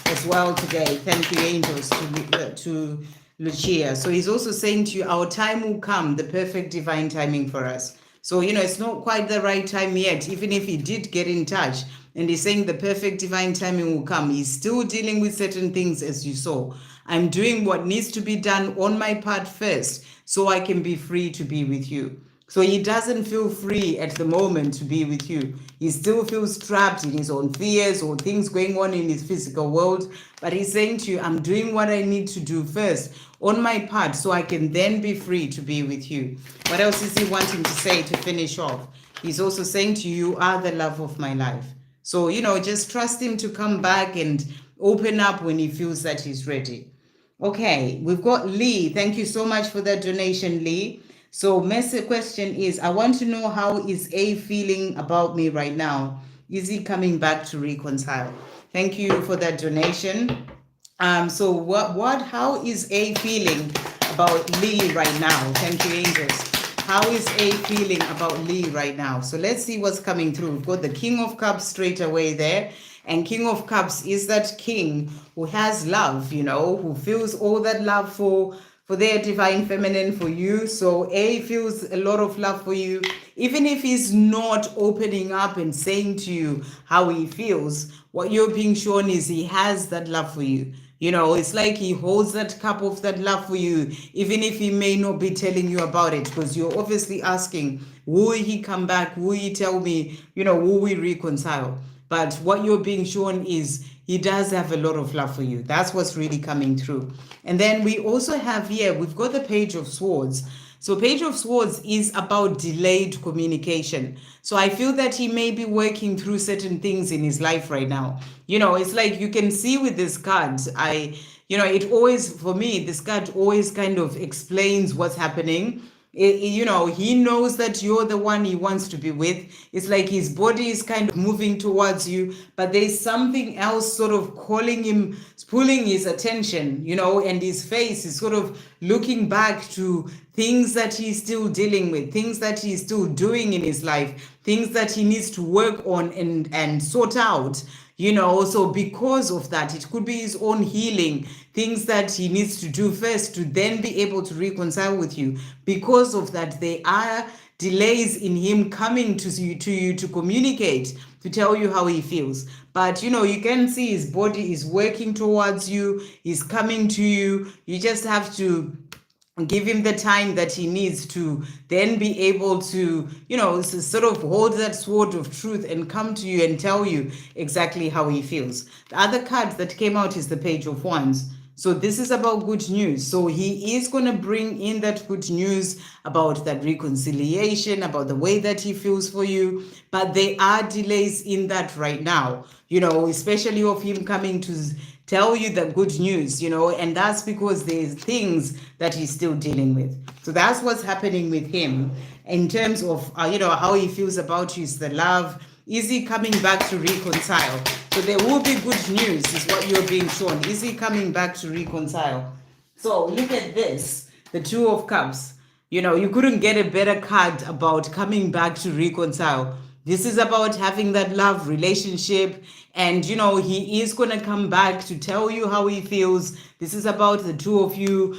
as well today? Thank you, angels, to Lucia. So he's also saying to you, our time will come, the perfect divine timing for us. So, it's not quite the right time yet, even if he did get in touch. And he's saying the perfect divine timing will come. He's still dealing with certain things, as you saw. I'm doing what needs to be done on my part first, so I can be free to be with you. So he doesn't feel free at the moment to be with you. He still feels trapped in his own fears or things going on in his physical world. But he's saying to you, I'm doing what I need to do first on my part, so I can then be free to be with you. What else is he wanting to say to finish off? He's also saying to you, you are the love of my life. So, just trust him to come back and open up when he feels that he's ready. Okay, we've got Lee. Thank you so much for that donation, Lee. So, message question is, I want to know, how is A feeling about me right now? Is he coming back to reconcile? Thank you for that donation. How is A feeling about Lee right now? Thank you, angels. How is A feeling about Lee right now? So let's see what's coming through. We've got the King of Cups straight away there. And King of Cups is that king who has love, who feels all that love for their divine feminine, for you. So A feels a lot of love for you. Even if he's not opening up and saying to you how he feels, what you're being shown is he has that love for you. It's like he holds that cup of that love for you, even if he may not be telling you about it, because you're obviously asking, will he come back? Will he tell me? Will we reconcile? But what you're being shown is he does have a lot of love for you. That's what's really coming through. And then we also have here, we've got the Page of Swords. So Page of Swords is about delayed communication. So I feel that he may be working through certain things in his life right now. It's like you can see with this card, it always, for me, this card always kind of explains what's happening. He knows that you're the one he wants to be with. It's like his body is kind of moving towards you, but there's something else sort of calling him, pulling his attention, and his face is sort of looking back to things that he's still dealing with, things that he's still doing in his life, things that he needs to work on and sort out. So because of that, it could be his own healing, things that he needs to do first to then be able to reconcile with you. Because of that, there are delays in him coming to you to communicate, to tell you how he feels. But, you can see his body is working towards you, he's coming to you. You just have to give him the time that he needs to then be able to, sort of hold that sword of truth and come to you and tell you exactly how he feels. The other card that came out is the Page of Wands. So this is about good news. So he is going to bring in that good news about that reconciliation, about the way that he feels for you. But there are delays in that right now, especially of him coming to tell you the good news, and that's because there's things that he's still dealing with. So that's what's happening with him in terms of, how he feels about you, is the love. Is he coming back to reconcile? So there will be good news is what you're being shown. Is he coming back to reconcile? So look at this, the Two of Cups. You couldn't get a better card about coming back to reconcile. This is about having that love relationship, and he is going to come back to tell you how he feels. This is about the two of you,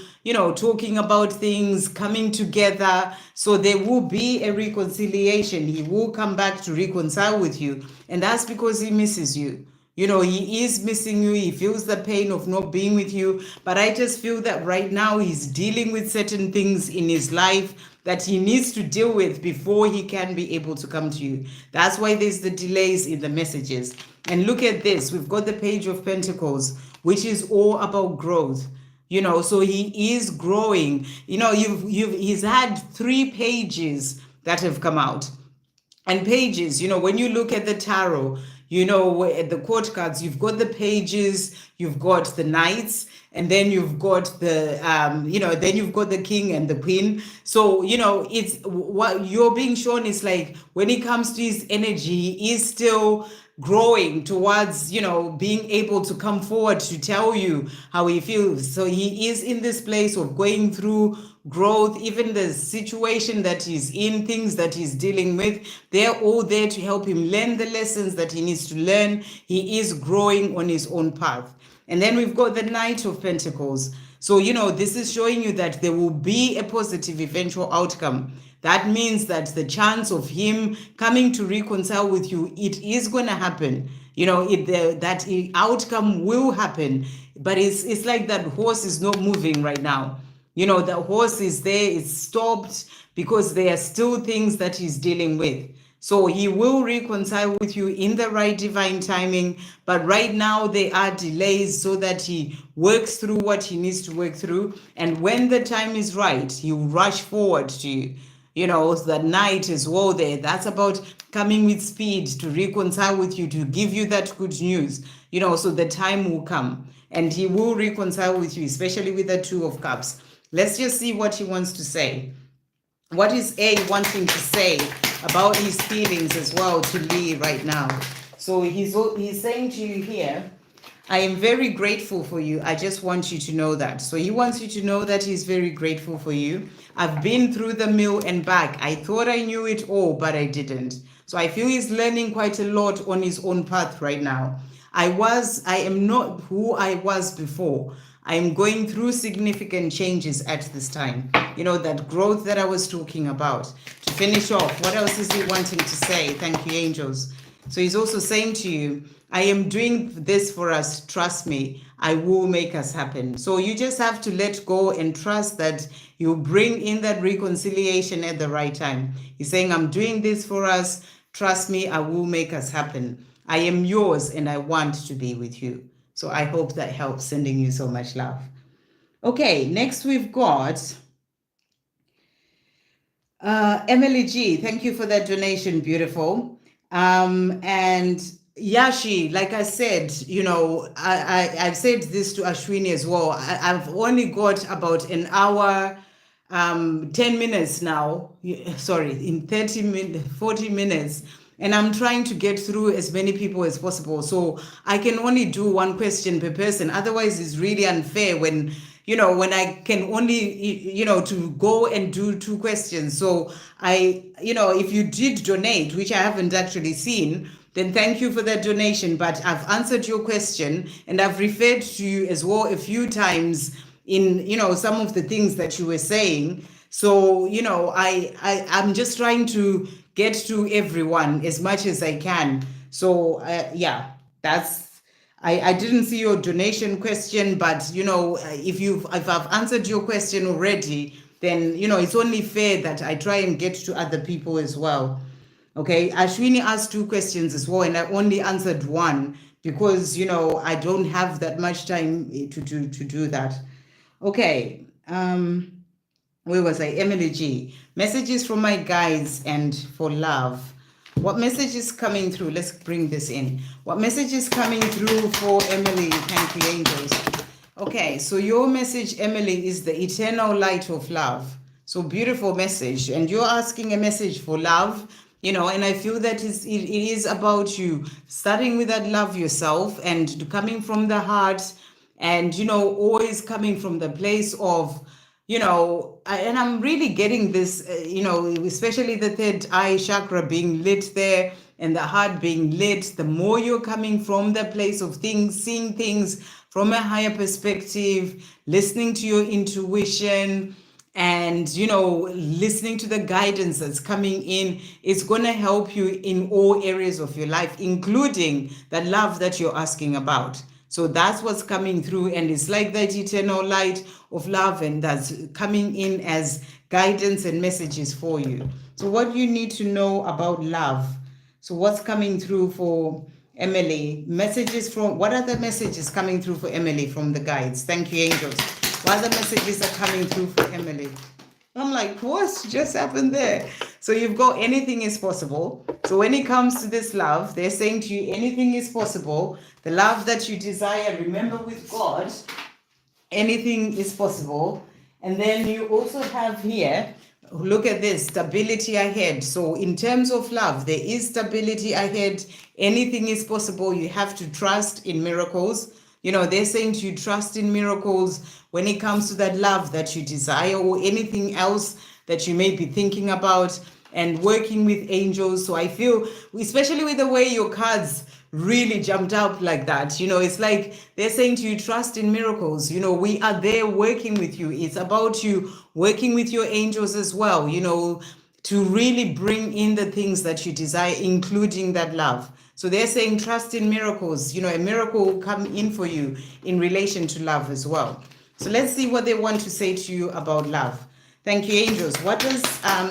talking about things, coming together. So there will be a reconciliation. He will come back to reconcile with you, and that's because he misses you. He is missing you. He feels the pain of not being with you. But I just feel that right now he's dealing with certain things in his life that he needs to deal with before he can be able to come to you. That's why there's the delays in the messages. And look at this. We've got the Page of Pentacles, which is all about growth. So he is growing. He's had 3 pages that have come out. And pages, when you look at the tarot, at the court cards, you've got the pages, you've got the knights, and then you've got then you've got the king and the queen. So, it's what you're being shown is like when it comes to his energy, he is still growing towards, being able to come forward to tell you how he feels. So he is in this place of going through growth. Even the situation that he's in, things that he's dealing with, they're all there to help him learn the lessons that he needs to learn. He is growing on his own path. And then we've got the Knight of Pentacles. So, this is showing you that there will be a positive eventual outcome. That means that the chance of him coming to reconcile with you, it is going to happen. That outcome will happen. But it's like that horse is not moving right now. The horse is there, it's stopped because there are still things that he's dealing with. So he will reconcile with you in the right divine timing. But right now there are delays so that he works through what he needs to work through. And when the time is right, he'll rush forward to you. The Knight as well there. That's about coming with speed to reconcile with you, to give you that good news. So the time will come and he will reconcile with you, especially with the Two of Cups. Let's just see what he wants to say. What is A wanting to say about his feelings as well to Lee right now? So he's saying to you here, I am very grateful for you. I just want you to know that. So he wants you to know that he's very grateful for you. I've been through the mill and back. I thought I knew it all, but I didn't. So I feel he's learning quite a lot on his own path right now. I am not who I was before. I am going through significant changes at this time. That growth that I was talking about. To finish off, what else is he wanting to say? Thank you, angels. So he's also saying to you, I am doing this for us. Trust me, I will make us happen. So you just have to let go and trust that you bring in that reconciliation at the right time. He's saying, I'm doing this for us. Trust me, I will make us happen. I am yours and I want to be with you. So I hope that helps, sending you so much love. Okay, next we've got Emily G. Thank you for that donation, beautiful. And Yashi, like I said, I've said this to Ashwini as well. I've only got about an hour, 10 minutes now. Sorry, in 30 minutes, 40 minutes. And I'm trying to get through as many people as possible. So I can only do one question per person. Otherwise, it's really unfair when I can only, to go and do two questions. So if you did donate, which I haven't actually seen, then thank you for that donation. But I've answered your question and I've referred to you as well a few times in, some of the things that you were saying. So, I'm just trying to get to everyone as much as I can. So, I didn't see your donation question, but, if I've answered your question already, then, it's only fair that I try and get to other people as well. Okay, Ashwini asked two questions as well, and I only answered one because, I don't have that much time to do that. Okay, where was I? Emily G. Messages from my guides and for love. What message is coming through? Let's bring this in. What message is coming through for Emily? Thank you, angels. Okay, so your message, Emily, is the eternal light of love. So beautiful message. And you're asking a message for love, and I feel that it is about you starting with that love yourself and coming from the heart and, always coming from the place of, and I'm really getting this, especially the third eye chakra being lit there and the heart being lit. The more you're coming from the place of things, seeing things from a higher perspective, listening to your intuition and, listening to the guidance that's coming in, it's going to help you in all areas of your life, including that love that you're asking about. So that's what's coming through, and it's like that eternal light of love, and that's coming in as guidance and messages for you. So what you need to know about love. So what's coming through for Emily? Messages from, what are the messages coming through for Emily from the guides? Thank you, angels. What other messages are coming through for Emily? I'm like, what just happened there? So you've got anything is possible. So when it comes to this love, they're saying to you, anything is possible. The love that you desire, remember with God, anything is possible. And then you also have here, look at this, stability ahead. So in terms of love, there is stability ahead. Anything is possible. You have to trust in miracles. You know, they're saying to you, trust in miracles when it comes to that love that you desire or anything else that you may be thinking about, and working with angels. So I feel, especially with the way your cards really jumped up like that, you know, it's like they're saying to you, trust in miracles. You know, we are there working with you. It's about you working with your angels as well, you know, to really bring in the things that you desire, including that love. So they're saying trust in miracles. You know, a miracle will come in for you in relation to love as well. So let's see what they want to say to you about love. Thank you, angels. What does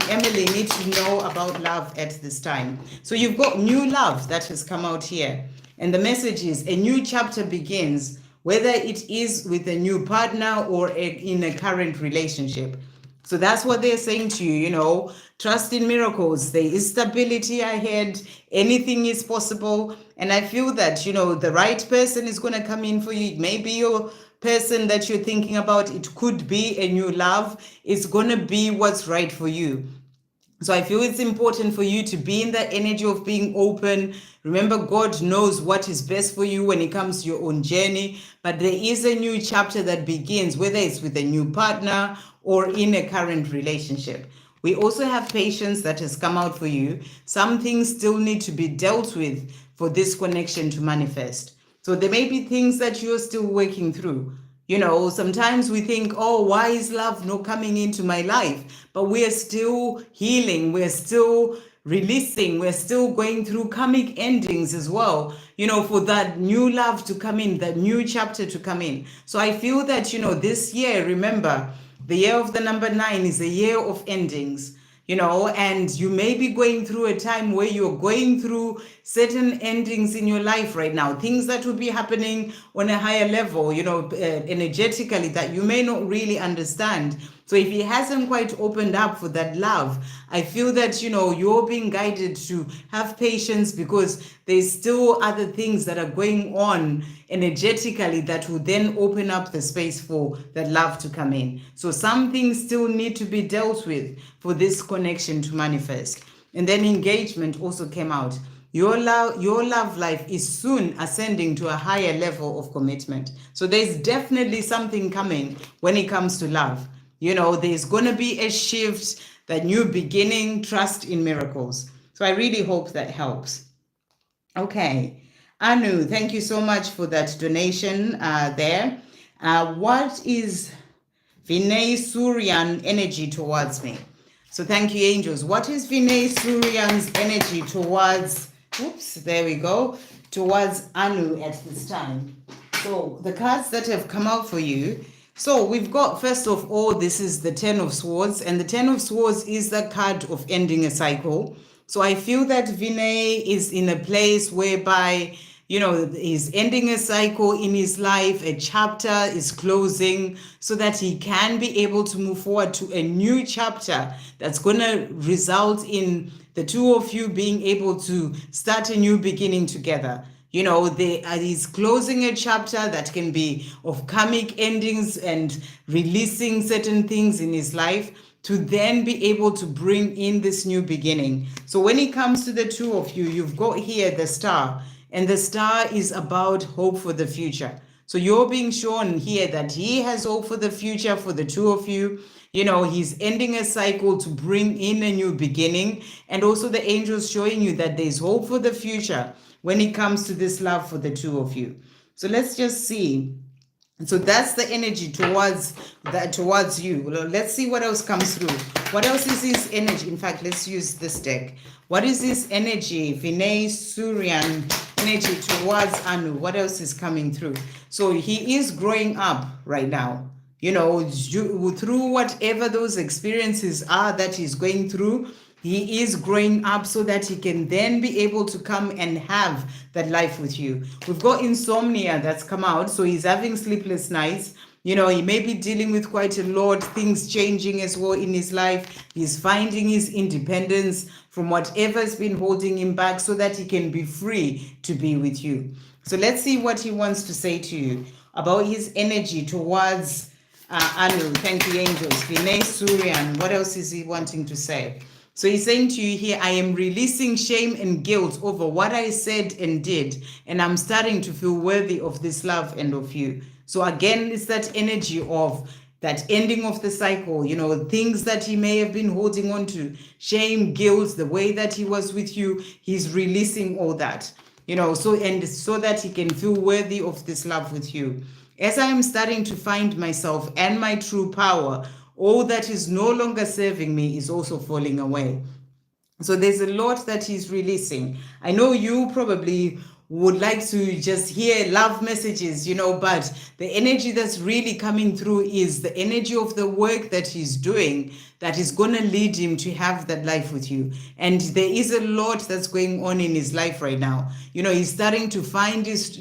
Emily need to know about love at this time? So you've got new love that has come out here. And the message is a new chapter begins, whether it is with a new partner or in a current relationship. So that's what they're saying to you, you know, trust in miracles. There is stability ahead. Anything is possible. And I feel that, you know, the right person is going to come in for you. Maybe your person that you're thinking about, it could be a new love. It's going to be what's right for you. So I feel it's important for you to be in that energy of being open. Remember, God knows what is best for you when it comes to your own journey. But there is a new chapter that begins, whether it's with a new partner or in a current relationship. We also have patience that has come out for you. Some things still need to be dealt with for this connection to manifest. So there may be things that you're still working through. You know, sometimes we think, oh, why is love not coming into my life? But we are still healing. We're still releasing. We're still going through karmic endings as well, you know, for that new love to come in, that new chapter to come in. So I feel that, you know, this year, remember, the year of the number 9 is a year of endings. You know, and you may be going through a time where you're going through certain endings in your life right now, things that will be happening on a higher level, you know, energetically, that you may not really understand. So if he hasn't quite opened up for that love, I feel that, you know, you're being guided to have patience, because there's still other things that are going on energetically that will then open up the space for that love to come in. So some things still need to be dealt with for this connection to manifest. And then engagement also came out. Your love life is soon ascending to a higher level of commitment. So there's definitely something coming when it comes to love. You know, there's going to be a shift, that new beginning, trust in miracles. So I really hope that helps. Okay. Anu, thank you so much for that donation there. What is Vinay Suryan energy towards me? So thank you, angels. What is Vinay Suryan's energy towards, oops, there we go, towards Anu at this time? So the cards that have come out for you. So we've got, first of all, this is the 10 of Swords, and the 10 of Swords is the card of ending a cycle. So I feel that Vinay is in a place whereby, you know, he's ending a cycle in his life, a chapter is closing, so that he can be able to move forward to a new chapter that's going to result in the two of you being able to start a new beginning together. You know, he's closing a chapter that can be of karmic endings and releasing certain things in his life to then be able to bring in this new beginning. So when it comes to the two of you, you've got here the star, and the star is about hope for the future. So you're being shown here that he has hope for the future for the two of you. You know, he's ending a cycle to bring in a new beginning. And also the angels showing you that there's hope for the future when it comes to this love for the two of you. So let's just see. So that's the energy towards you. Let's see what else comes through. What else is this energy? In fact, let's use this deck. What is this energy? Vinay Suryan energy towards Anu. What else is coming through? So he is growing up right now. You know, through whatever those experiences are that he's going through, he is growing up so that he can then be able to come and have that life with you. We've got insomnia that's come out. So he's having sleepless nights. You know, he may be dealing with quite a lot, things changing as well in his life. He's finding his independence from whatever's been holding him back so that he can be free to be with you. So let's see what he wants to say to you about his energy towards Anu. Thank you, angels. Vinay Suryan. What else is he wanting to say? So he's saying to you here, I am releasing shame and guilt over what I said and did, and I'm starting to feel worthy of this love and of you. So again, it's that energy of that ending of the cycle, you know, things that he may have been holding on to, shame, guilt, the way that he was with you, he's releasing all that, you know, so that he can feel worthy of this love with you. As I am starting to find myself and my true power, all that is no longer serving me is also falling away. So there's a lot that he's releasing. I know you probably would like to just hear love messages, you know, but the energy that's really coming through is the energy of the work that he's doing that is going to lead him to have that life with you. And there is a lot that's going on in his life right now. You know, he's starting to find his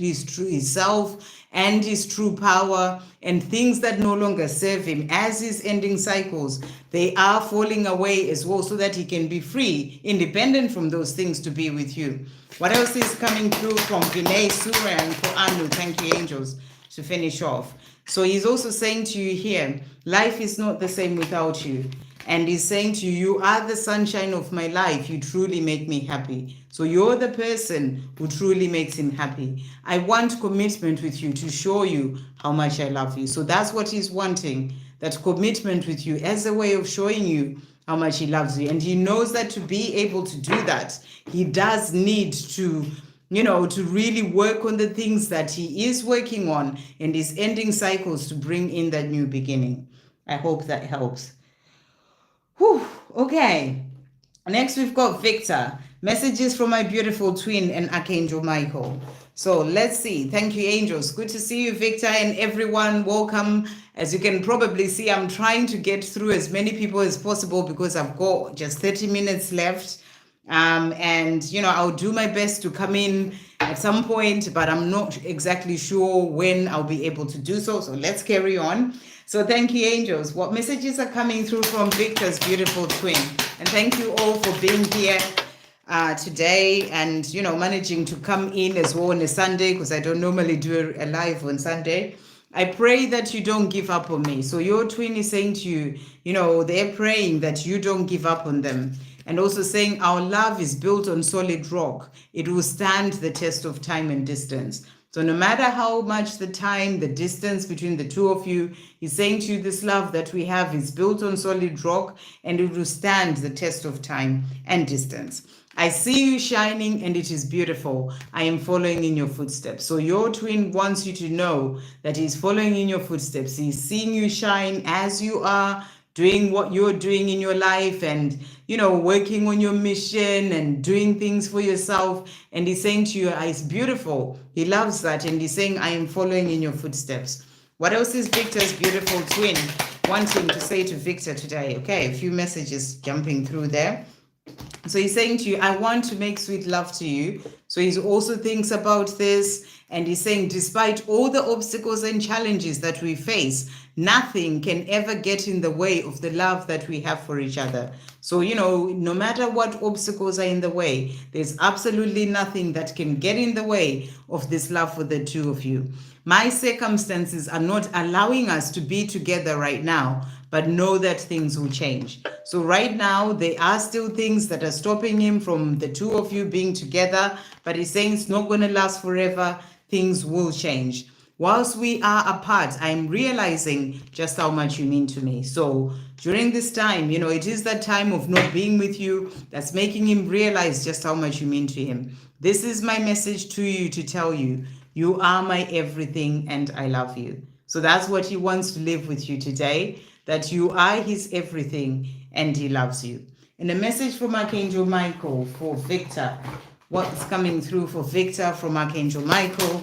self and his true power, and things that no longer serve him as he's ending cycles, they are falling away as well, so that he can be free, independent from those things, to be with you. What else is coming through from Vinay Suryan for Anu? Thank you, angels, to finish off. So he's also saying to you here, life is not the same without you. And he's saying to you, you are the sunshine of my life. You truly make me happy. So you're the person who truly makes him happy. I want commitment with you to show you how much I love you. So that's what he's wanting, that commitment with you as a way of showing you how much he loves you. And he knows that to be able to do that, he does need to, you know, to really work on the things that he is working on and is ending cycles to bring in that new beginning. I hope that helps. Whew, okay. Next, we've got Victor. Messages from my beautiful twin and Archangel Michael. So let's see. Thank you, angels. Good to see you, Victor, and everyone. Welcome. As you can probably see, I'm trying to get through as many people as possible because I've got just 30 minutes left. And, you know, I'll do my best to come in at some point, but I'm not exactly sure when I'll be able to do so. So let's carry on. So thank you, angels. What messages are coming through from Victor's beautiful twin? And thank you all for being here today and, you know, managing to come in as well on a Sunday, because I don't normally do a live on Sunday. I pray that you don't give up on me. So your twin is saying to you, you know, they're praying that you don't give up on them. And also saying our love is built on solid rock. It will stand the test of time and distance. So no matter how much the time, the distance between the two of you, he's saying to you, this love that we have is built on solid rock, and it will stand the test of time and distance. I see you shining, and it is beautiful. I am following in your footsteps. So your twin wants you to know that he's following in your footsteps. He's seeing you shine as you are doing what you're doing in your life, and, you know, working on your mission and doing things for yourself. And he's saying to you, it's beautiful. He loves that. And he's saying, I am following in your footsteps. What else is Victor's beautiful twin wanting to say to Victor today? Okay, a few messages jumping through there. So he's saying to you, I want to make sweet love to you. So he also thinks about this, and he's saying, despite all the obstacles and challenges that we face, nothing can ever get in the way of the love that we have for each other. So, you know, no matter what obstacles are in the way, there's absolutely nothing that can get in the way of this love for the two of you. My circumstances are not allowing us to be together right now, but know that things will change. So right now, there are still things that are stopping him from the two of you being together, but he's saying it's not going to last forever. Things will change. Whilst we are apart, I'm realizing just how much you mean to me. So during this time, you know, it is that time of not being with you that's making him realize just how much you mean to him. This is my message to you, to tell you, you are my everything and I love you. So that's what he wants to live with you today, that you are his everything and he loves you. And a message from Archangel Michael for Victor. What's coming through for Victor from Archangel Michael?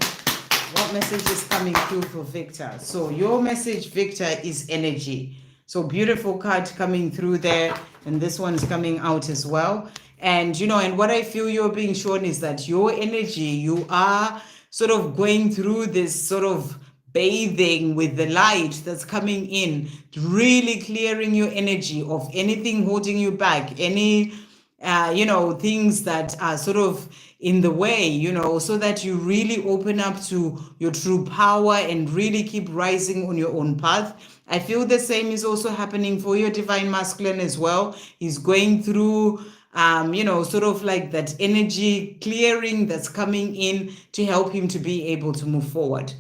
What message is coming through for Victor? So your message, Victor, is energy. So beautiful card coming through there. And this one's coming out as well. And, you know, and what I feel you're being shown is that your energy, you are sort of going through this sort of bathing with the light that's coming in, really clearing your energy of anything holding you back, any things that are sort of in the way, so that you really open up to your true power and really keep rising on your own path. I feel the same is also happening for your divine masculine as well. He's going through sort of like that energy clearing that's coming in to help him to be able to move forward.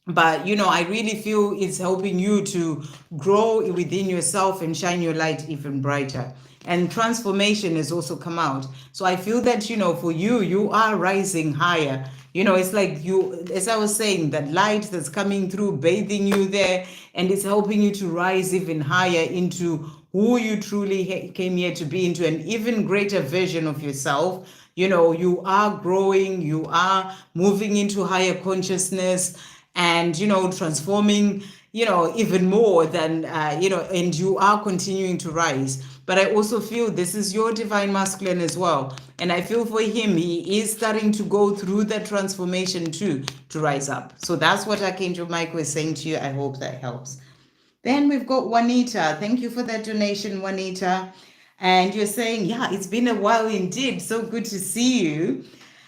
But I really feel it's helping you to grow within yourself and shine your light even brighter. And transformation has also come out. So I feel that for you are rising higher. It's like you, as I was saying, that light that's coming through, bathing you there, and it's helping you to rise even higher into who you truly came here to be, into an even greater version of yourself. You are growing, you are moving into higher consciousness, and transforming even more than and you are continuing to rise. But I also feel this is your divine masculine as well, and I feel for him, he is starting to go through that transformation too, to rise up. So that's what Archangel Michael is saying to you. I hope that helps. Then we've got Juanita. Thank you for that donation, Juanita. And you're saying, yeah, it's been a while indeed, so good to see you.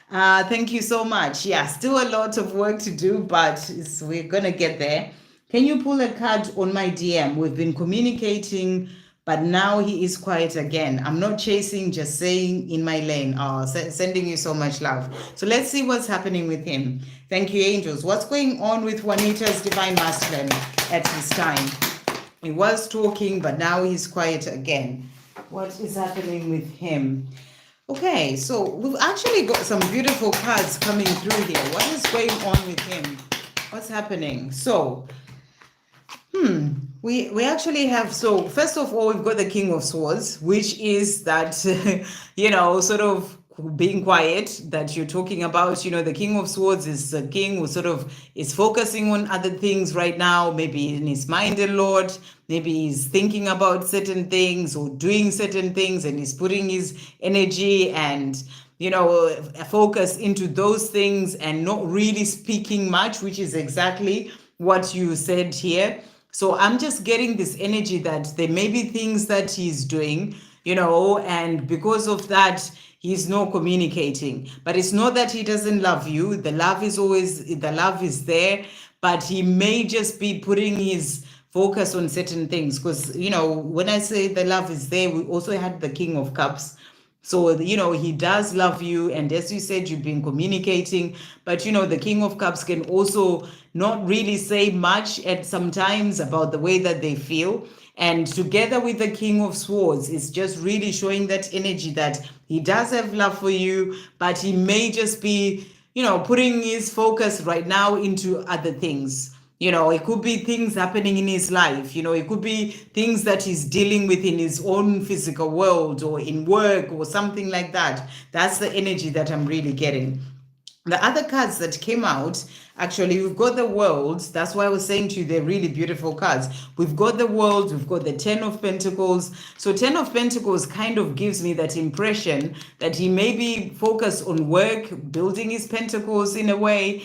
Thank you so much. Yeah, still a lot of work to do, but we're gonna get there. Can you pull a card on my DM? We've been communicating, but now he is quiet again. I'm not chasing, just saying in my lane. Oh, sending you so much love. So let's see what's happening with him. Thank you, angels. What's going on with Juanita's divine masculine at this time? He was talking, but now he's quiet again. What is happening with him? Okay, so we've actually got some beautiful cards coming through here. What is going on with him? What's happening? So, we actually have, so first of all, we've got the King of Swords, which is that, sort of being quiet that you're talking about. The King of Swords is a king who sort of is focusing on other things right now, maybe in his mind a lot, maybe he's thinking about certain things or doing certain things, and he's putting his energy and focus into those things and not really speaking much, which is exactly what you said here. So I'm just getting this energy that there may be things that he's doing, and because of that, he's not communicating. But it's not that he doesn't love you. The love is there, but he may just be putting his focus on certain things. Because, when I say the love is there, we also had the King of Cups. So, he does love you. And as you said, you've been communicating. But, the King of Cups can also not really say much at sometimes about the way that they feel. And together with the King of Swords, it's just really showing that energy that he does have love for you, but he may just be, putting his focus right now into other things. It could be things happening in his life. It could be things that he's dealing with in his own physical world or in work or something like that. That's the energy that I'm really getting. The other cards that came out, actually, we've got the World. That's why I was saying to you, they're really beautiful cards. We've got the World, we've got the Ten of Pentacles. So Ten of Pentacles kind of gives me that impression that he may be focused on work, building his pentacles in a way,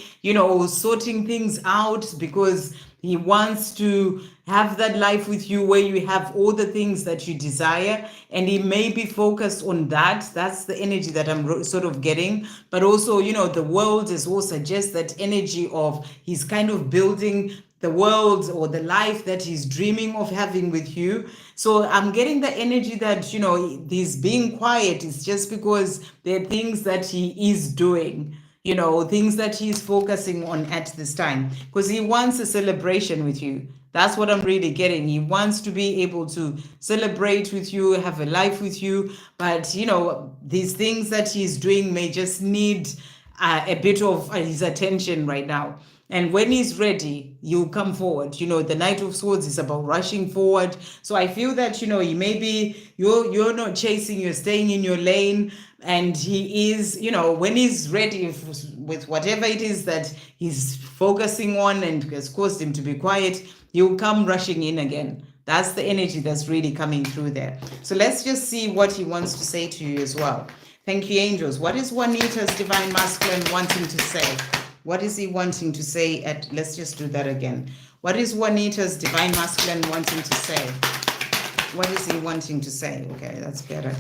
sorting things out, because he wants to have that life with you where you have all the things that you desire, and he may be focused on that. That's the energy that I'm sort of getting. But also, the World as well suggests that energy of he's kind of building the world or the life that he's dreaming of having with you. So I'm getting the energy that, he's being quiet is just because there are things that he is doing, things that he's focusing on at this time, because he wants a celebration with you. That's what I'm really getting. He wants to be able to celebrate with you, have a life with you. But, these things that he's doing may just need a bit of his attention right now. And when he's ready, you'll come forward. The Knight of Swords is about rushing forward. So I feel that, he may be, you're not chasing, you're staying in your lane. And he is, when he's ready with whatever it is that he's focusing on and has caused him to be quiet, he'll come rushing in again. That's the energy that's really coming through there. So let's just see what he wants to say to you as well. Thank you, angels. What is Juanita's divine masculine wanting to say? What is he wanting to say let's just do that again. What is Juanita's divine masculine wanting to say? What is he wanting to say? Okay, that's better.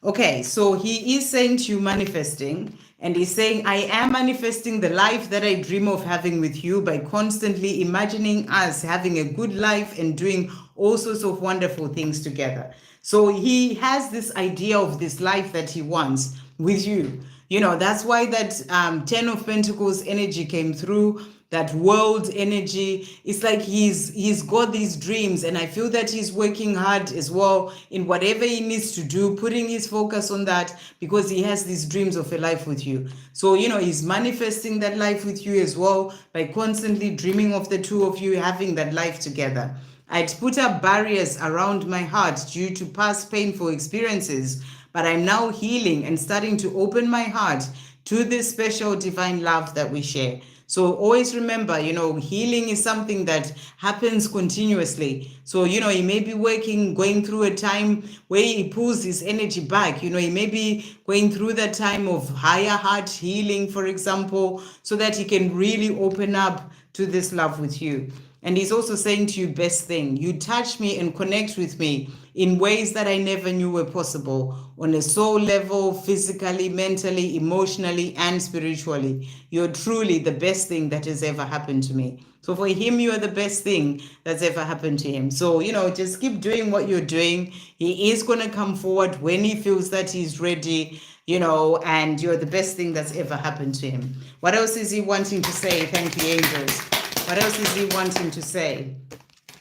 Okay, so he is saying to you manifesting, and he's saying, I am manifesting the life that I dream of having with you by constantly imagining us having a good life and doing all sorts of wonderful things together. So he has this idea of this life that he wants with you. You know, that's why that 10 of Pentacles energy came through, that world energy. It's like he's got these dreams, and I feel that he's working hard as well in whatever he needs to do, putting his focus on that, because he has these dreams of a life with you. So, you know, he's manifesting that life with you as well by constantly dreaming of the two of you having that life together. I'd put up barriers around my heart due to past painful experiences, but I'm now healing and starting to open my heart to this special divine love that we share. So always remember, you know, healing is something that happens continuously. So, you know, he may be going through a time where he pulls his energy back. You know, he may be going through that time of higher heart healing, for example, so that he can really open up to this love with you. And he's also saying to you, best thing, you touch me and connect with me in ways that I never knew were possible, on a soul level, physically, mentally, emotionally, and spiritually. You're truly the best thing that has ever happened to me. So for him, you are the best thing that's ever happened to him. So, you know, just keep doing what you're doing. He is going to come forward when he feels that he's ready, you know, and you're the best thing that's ever happened to him. What else is he wanting to say? Thank you, angels. What else is he wanting to say?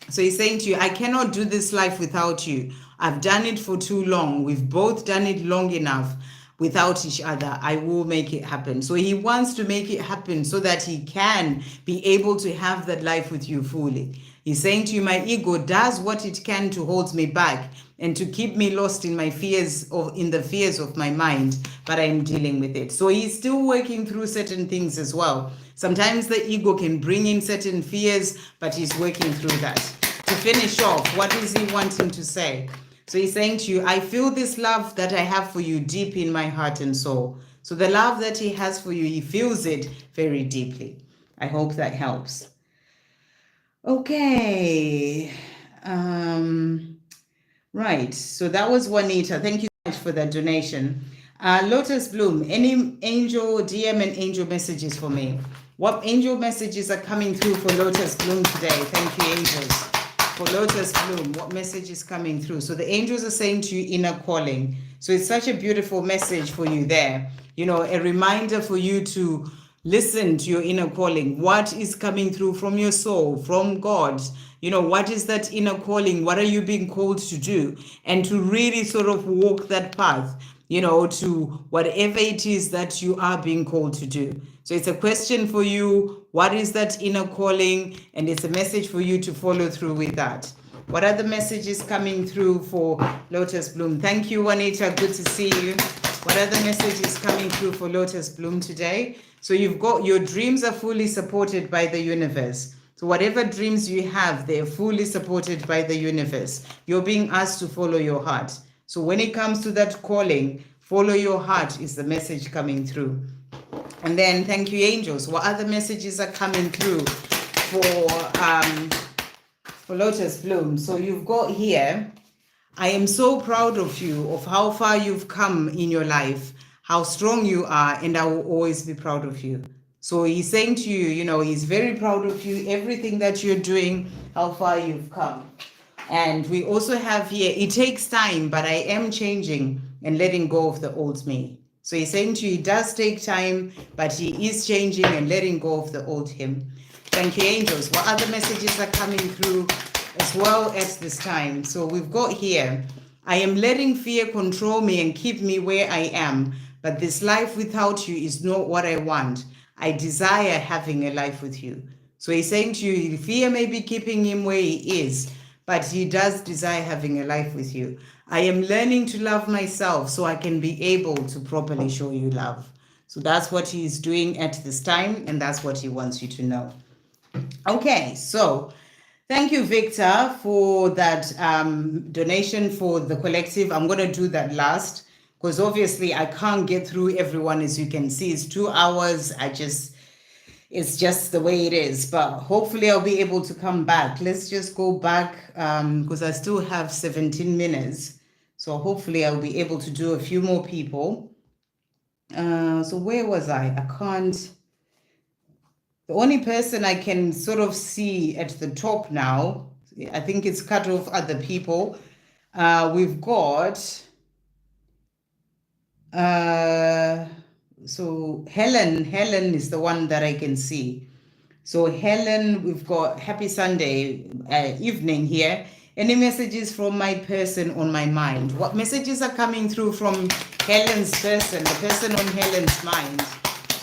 So he's saying to you, I cannot do this life without you. I've done it for too long. We've both done it long enough without each other. I will make it happen. So he wants to make it happen so that he can be able to have that life with you fully. He's saying to you, my ego does what it can to hold me back and to keep me lost in my fears, or in the fears of my mind, but I'm dealing with it. So he's still working through certain things as well. Sometimes the ego can bring in certain fears, but he's working through that. To finish off, what is he wanting to say? So he's saying to you, I feel this love that I have for you deep in my heart and soul. So the love that he has for you, he feels it very deeply. I hope that helps. Okay. Right. So that was Juanita. Thank you so much for that donation. Lotus Bloom, any angel DM and angel messages for me? What angel messages are coming through for Lotus Bloom today? Thank you, angels. For Lotus Bloom, what message is coming through? So the angels are saying to you, inner calling. So it's such a beautiful message for you there. You know, a reminder for you to listen to your inner calling. What is coming through from your soul, from God? You know, what is that inner calling? What are you being called to do? And to really sort of walk that path, you know, to whatever it is that you are being called to do. So it's a question for you. What is that inner calling? And it's a message for you to follow through with that. What are the messages coming through for Lotus Bloom? Thank you, Juanita. Good to see you. What are the messages coming through for Lotus Bloom today? So you've got your dreams are fully supported by the universe. So whatever dreams you have, they're fully supported by the universe. You're being asked to follow your heart. So when it comes to that calling, follow your heart is the message coming through. And then thank you, angels. What other messages are coming through for Lotus Bloom? So you've got here, I am so proud of you, of how far you've come in your life, how strong you are, and I will always be proud of you. So he's saying to you, you know, he's very proud of you, everything that you're doing, how far you've come. And we also have here, it takes time, but I am changing and letting go of the old me. So he's saying to you, it does take time, but he is changing and letting go of the old him. Thank you, angels. What other messages are coming through as well at this time? So we've got here, I am letting fear control me and keep me where I am, but this life without you is not what I want. I desire having a life with you. So he's saying to you, fear may be keeping him where he is, but he does desire having a life with you. I am learning to love myself so I can be able to properly show you love. So that's what he is doing at this time, and that's what he wants you to know. Okay, so thank you, Victor, for that donation for the collective. I'm going to do that last, because obviously I can't get through everyone. As you can see, it's 2 hours. it's just the way it is. But hopefully I'll be able to come back. Let's just go back because I still have 17 minutes. So hopefully I'll be able to do a few more people. So where was I? I can't. The only person I can sort of see at the top now, I think it's cut off other people. We've got, so Helen is the one that I can see. So Helen, we've got happy Sunday evening here. Any messages from my person on my mind? What messages are coming through from Helen's person, the person on Helen's mind?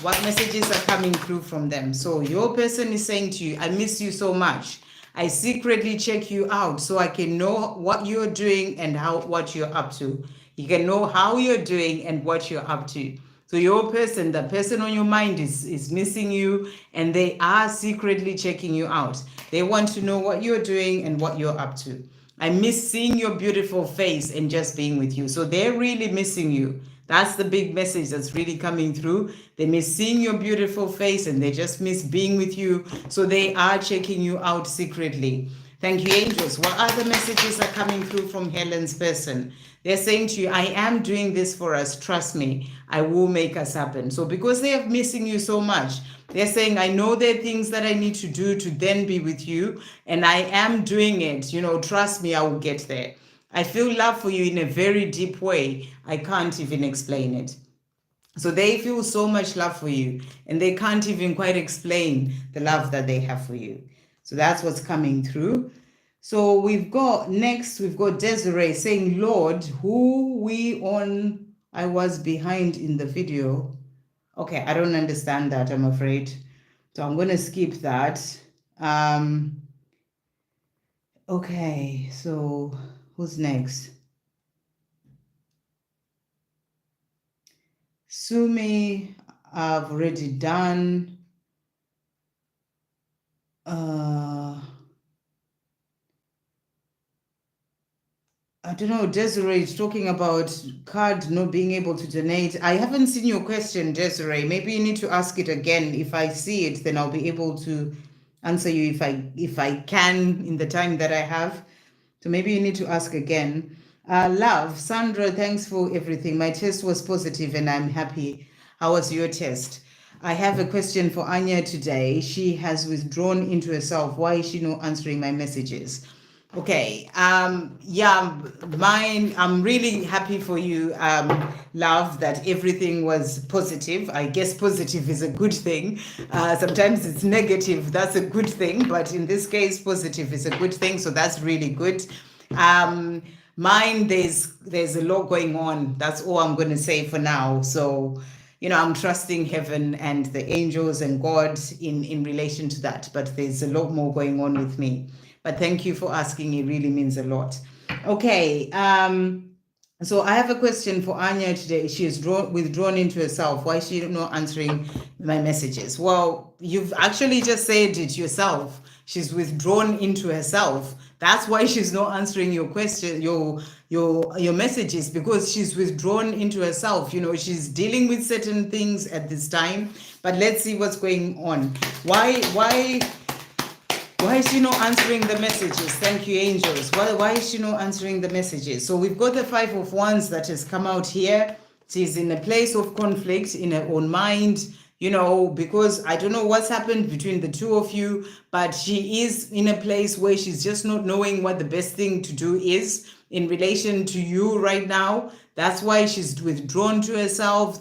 What messages are coming through from them? So your person is saying to you, I miss you so much. I secretly check you out so I can know what you're doing and what you're up to. You can know how you're doing and what you're up to. So your person, the person on your mind is missing you, and they are secretly checking you out. They want to know what you're doing and what you're up to. I miss seeing your beautiful face and just being with you. So they're really missing you. That's the big message that's really coming through. They miss seeing your beautiful face and they just miss being with you. So they are checking you out secretly. Thank you, angels. What other messages are coming through from Helen's person? They're saying to you, I am doing this for us. Trust me, I will make us happen. So because they are missing you so much, they're saying, I know there are things that I need to do to then be with you. And I am doing it. You know, trust me, I will get there. I feel love for you in a very deep way. I can't even explain it. So they feel so much love for you and they can't even quite explain the love that they have for you. So that's what's coming through. So we've got Desiree saying, Lord, who we on, I was behind in the video. Okay, I don't understand that, I'm afraid. So I'm going to skip that. Okay, so who's next? Sumi, I've already done. I don't know, Desiree is talking about card not being able to donate. I haven't seen your question, Desiree. Maybe you need to ask it again. If I see it, then I'll be able to answer you if I can in the time that I have. So maybe you need to ask again. Love, Sandra, thanks for everything. My test was positive and I'm happy. How was your test? I have a question for Anya today. She has withdrawn into herself. Why is she not answering my messages? Okay, yeah, mine, I'm really happy for you, love, that everything was positive. I guess positive is a good thing. Sometimes it's negative, that's a good thing, but in this case, positive is a good thing, so that's really good. Mine, there's a lot going on. That's all I'm going to say for now. So, you know, I'm trusting heaven and the angels and God in relation to that, but there's a lot more going on with me. But thank you for asking. It really means a lot. Okay. So I have a question for Anya today. She is withdrawn into herself. Why is she not answering my messages? Well, you've actually just said it yourself. She's withdrawn into herself. That's why she's not answering your question, your messages, because she's withdrawn into herself. You know, she's dealing with certain things at this time. But let's see what's going on. Why is she not answering the messages? Thank you, angels. Why is she not answering the messages? So we've got the Five of Wands that has come out here. She's in a place of conflict in her own mind, you know, because I don't know what's happened between the two of you, but she is in a place where she's just not knowing what the best thing to do is in relation to you right now. That's why she's withdrawn to herself.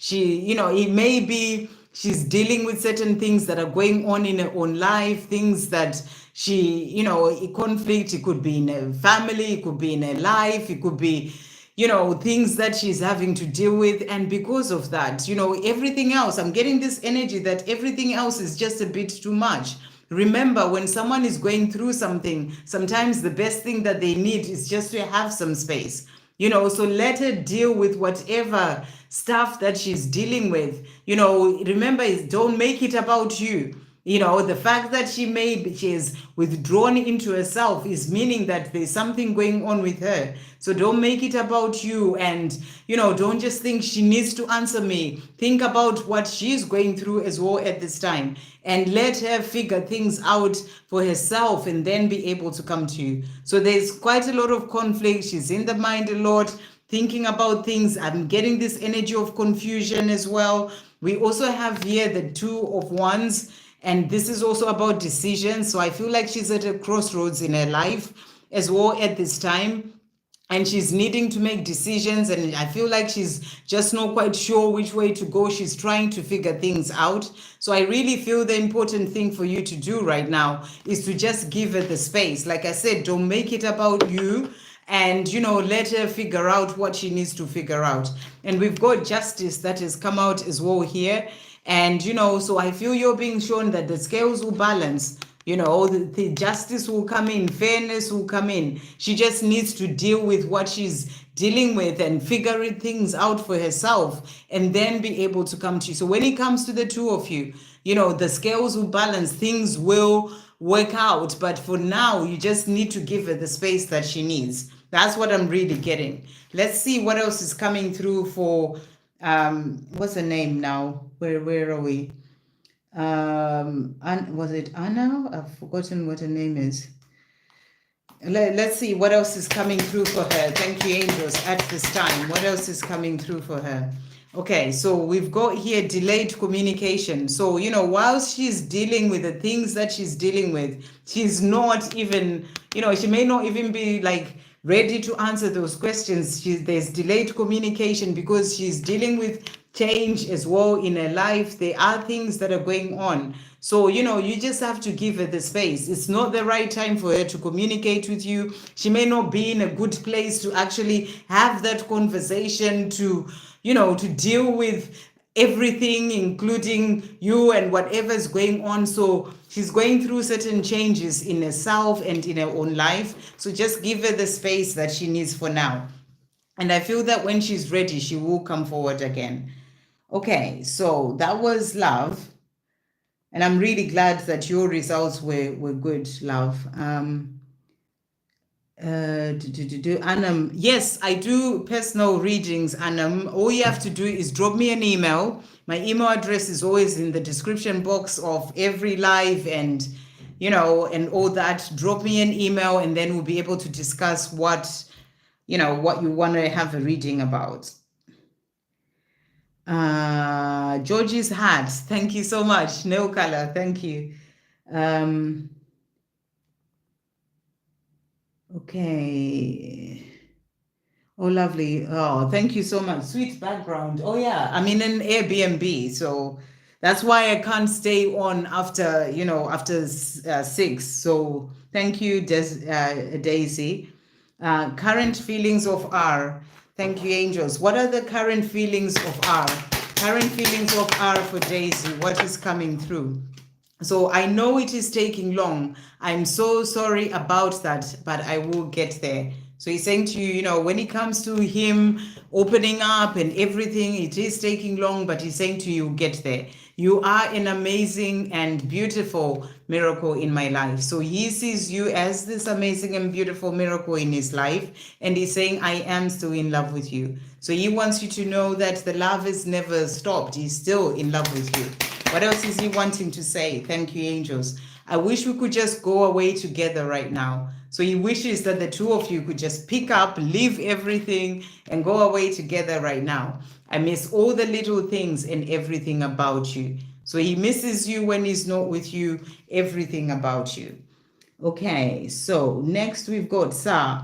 You know, it may be she's dealing with certain things that are going on in her own life, things that she, you know, conflict. It could be in a family, it could be in her life, it could be, you know, things that she's having to deal with. And because of that, you know, everything else, I'm getting this energy that everything else is just a bit too much. Remember, when someone is going through something, sometimes the best thing that they need is just to have some space. You know, so let her deal with whatever stuff that she's dealing with. You know, remember, don't make it about you. You know, the fact that she is withdrawn into herself is meaning that there's something going on with her. So don't make it about you. And, you know, don't just think she needs to answer me. Think about what she's going through as well at this time. And let her figure things out for herself and then be able to come to you. So there's quite a lot of conflict. She's in the mind a lot, thinking about things. I'm getting this energy of confusion as well. We also have here the Two of Wands. And this is also about decisions. So I feel like she's at a crossroads in her life as well at this time. And she's needing to make decisions. And I feel like she's just not quite sure which way to go. She's trying to figure things out. So I really feel the important thing for you to do right now is to just give her the space. Like I said, don't make it about you. And, you know, let her figure out what she needs to figure out. And we've got justice that has come out as well here. And, you know, so I feel you're being shown that the scales will balance. You know, the justice will come in, fairness will come in. She just needs to deal with what she's dealing with and figure things out for herself and then be able to come to you. So when it comes to the two of you, you know, the scales will balance, things will work out. But for now, you just need to give her the space that she needs. That's what I'm really getting. Let's see what else is coming through for, what's her name now? Where are we? Was it Anna? I've forgotten what her name is. Let's see what else is coming through for her. Thank you, angels, at this time. What else is coming through for her? Okay, so we've got here delayed communication. So, you know, whilst she's dealing with the things that she's dealing with, she's not even, you know, she may not even be like ready to answer those questions. There's delayed communication because she's dealing with change as well in her life. There are things that are going on. So, you know, you just have to give her the space. It's not the right time for her to communicate with you. She may not be in a good place to actually have that conversation, to, you know, to deal with everything, including you and whatever's going on. So she's going through certain changes in herself and in her own life. So just give her the space that she needs for now. And I feel that when she's ready, she will come forward again. Okay, so that was love. And I'm really glad that your results were good, love. Anam, yes, I do personal readings, Anam. All you have to do is drop me an email. My email address is always in the description box of every live and, you know, and all that. Drop me an email and then we'll be able to discuss what, you know, what you want to have a reading about. Georgie's hat, thank you so much. Nail color, thank you. Okay. Oh, lovely. Oh, thank you so much. Sweet background. Oh, yeah. I'm in an Airbnb, so that's why I can't stay on after, you know, after 6. So thank you, Daisy. Current feelings of R. Thank you, angels. What are the current feelings of R? Current feelings of R for Daisy. What is coming through? So I know it is taking long. I'm so sorry about that, but I will get there. So he's saying to you, you know, when it comes to him opening up and everything, it is taking long, but he's saying to you, get there. You are an amazing and beautiful miracle in my life. So he sees you as this amazing and beautiful miracle in his life. And he's saying, I am still in love with you. So he wants you to know that the love is never stopped. He's still in love with you. What else is he wanting to say? Thank you, angels. I wish we could just go away together right now. So he wishes that the two of you could just pick up, leave everything, and go away together right now. I miss all the little things and everything about you. So he misses you when he's not with you, everything about you. Okay, so next we've got Sa.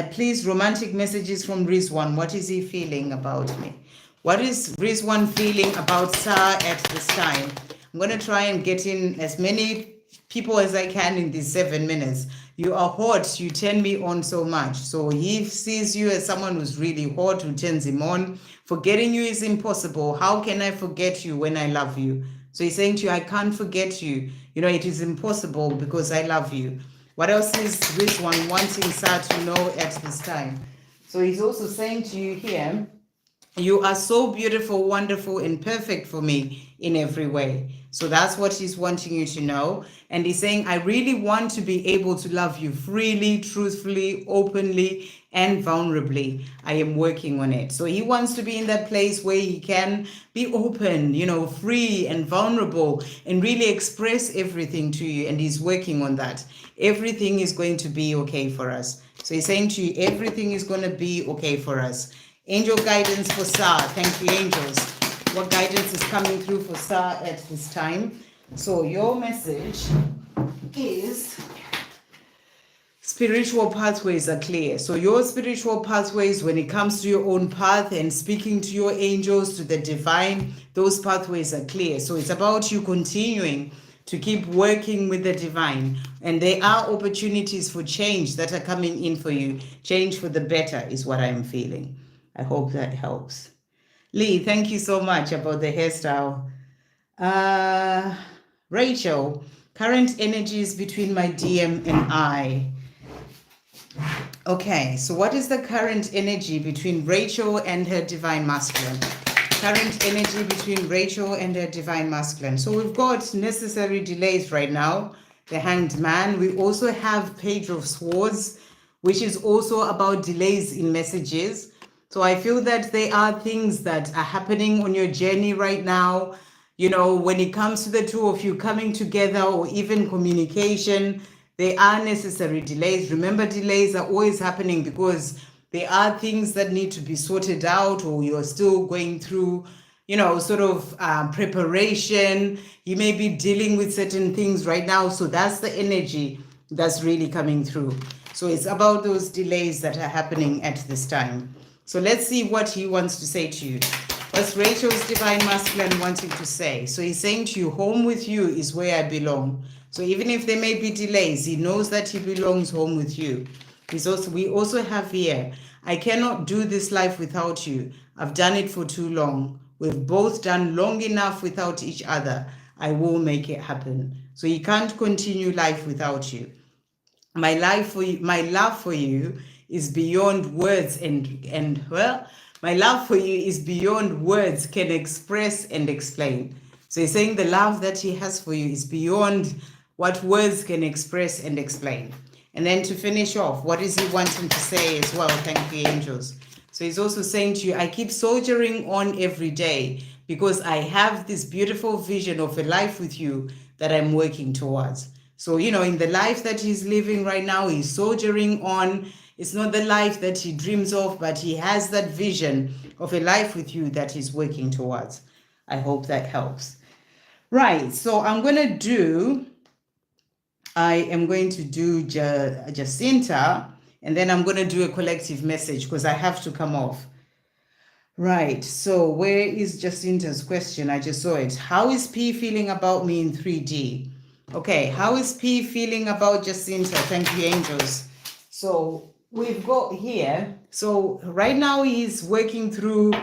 Please, romantic messages from Rizwan. What is he feeling about me? What is Rizwan feeling about Sa at this time? I'm going to try and get in as many people as I can in these 7 minutes. You are hot. You turn me on so much. So he sees you as someone who's really hot, who turns him on. Forgetting you is impossible. How can I forget you when I love you? So he's saying to you, I can't forget you. You know, it is impossible because I love you. What else is Rizwan wanting Sa to know at this time? So he's also saying to you here, You are so beautiful, wonderful, and perfect for me in every way. So that's what he's wanting you to know. And he's saying, I really want to be able to love you freely, truthfully, openly, and vulnerably. I am working on it. So he wants to be in that place where he can be open, free and vulnerable and really express everything to you. And he's working on that. Everything is going to be okay for us. So he's saying to you, everything is going to be okay for us. Angel guidance for Sa. Thank you, angels. What guidance is coming through for Sa at this time? So your message is spiritual pathways are clear. So your spiritual pathways, when it comes to your own path and speaking to your angels, to the divine, those pathways are clear. So it's about you continuing to keep working with the divine. And there are opportunities for change that are coming in for you. Change for the better is what I am feeling. I hope that helps. Lee, thank you so much about the hairstyle. Rachel, current energies between my DM and I. Okay, so what is the current energy between Rachel and her divine masculine? Current energy between Rachel and her divine masculine. So we've got necessary delays right now. The Hanged Man. We also have Page of Swords, which is also about delays in messages. So I feel that there are things that are happening on your journey right now. When it comes to the two of you coming together or even communication, there are necessary delays. Remember, delays are always happening because there are things that need to be sorted out, or you're still going through, preparation. You may be dealing with certain things right now. So that's the energy that's really coming through. So it's about those delays that are happening at this time. So let's see what he wants to say to you. What's Rachel's divine masculine wanting to say? So he's saying to you, home with you is where I belong. So even if there may be delays, he knows that he belongs home with you. We also have here, I cannot do this life without you. I've done it for too long. We've both done long enough without each other. I will make it happen. So he can't continue life without you. My love for you is beyond words my love for you is beyond words can express and explain. So he's saying the love that he has for you is beyond what words can express and explain. And then to finish off, what is he wanting to say as well? Thank you, angels. So he's also saying to you, I keep soldiering on every day because I have this beautiful vision of a life with you that I'm working towards. So, in the life that he's living right now, he's soldiering on. It's not the life that he dreams of, but he has that vision of a life with you that he's working towards. I hope that helps. Right, so I am going to do Jacinta, and then I'm going to do a collective message because I have to come off. Right, so where is Jacinta's question? I just saw it. How is P feeling about me in 3D? Okay, how is P feeling about Jacinta? Thank you, angels. So we've got here, so right now he's working through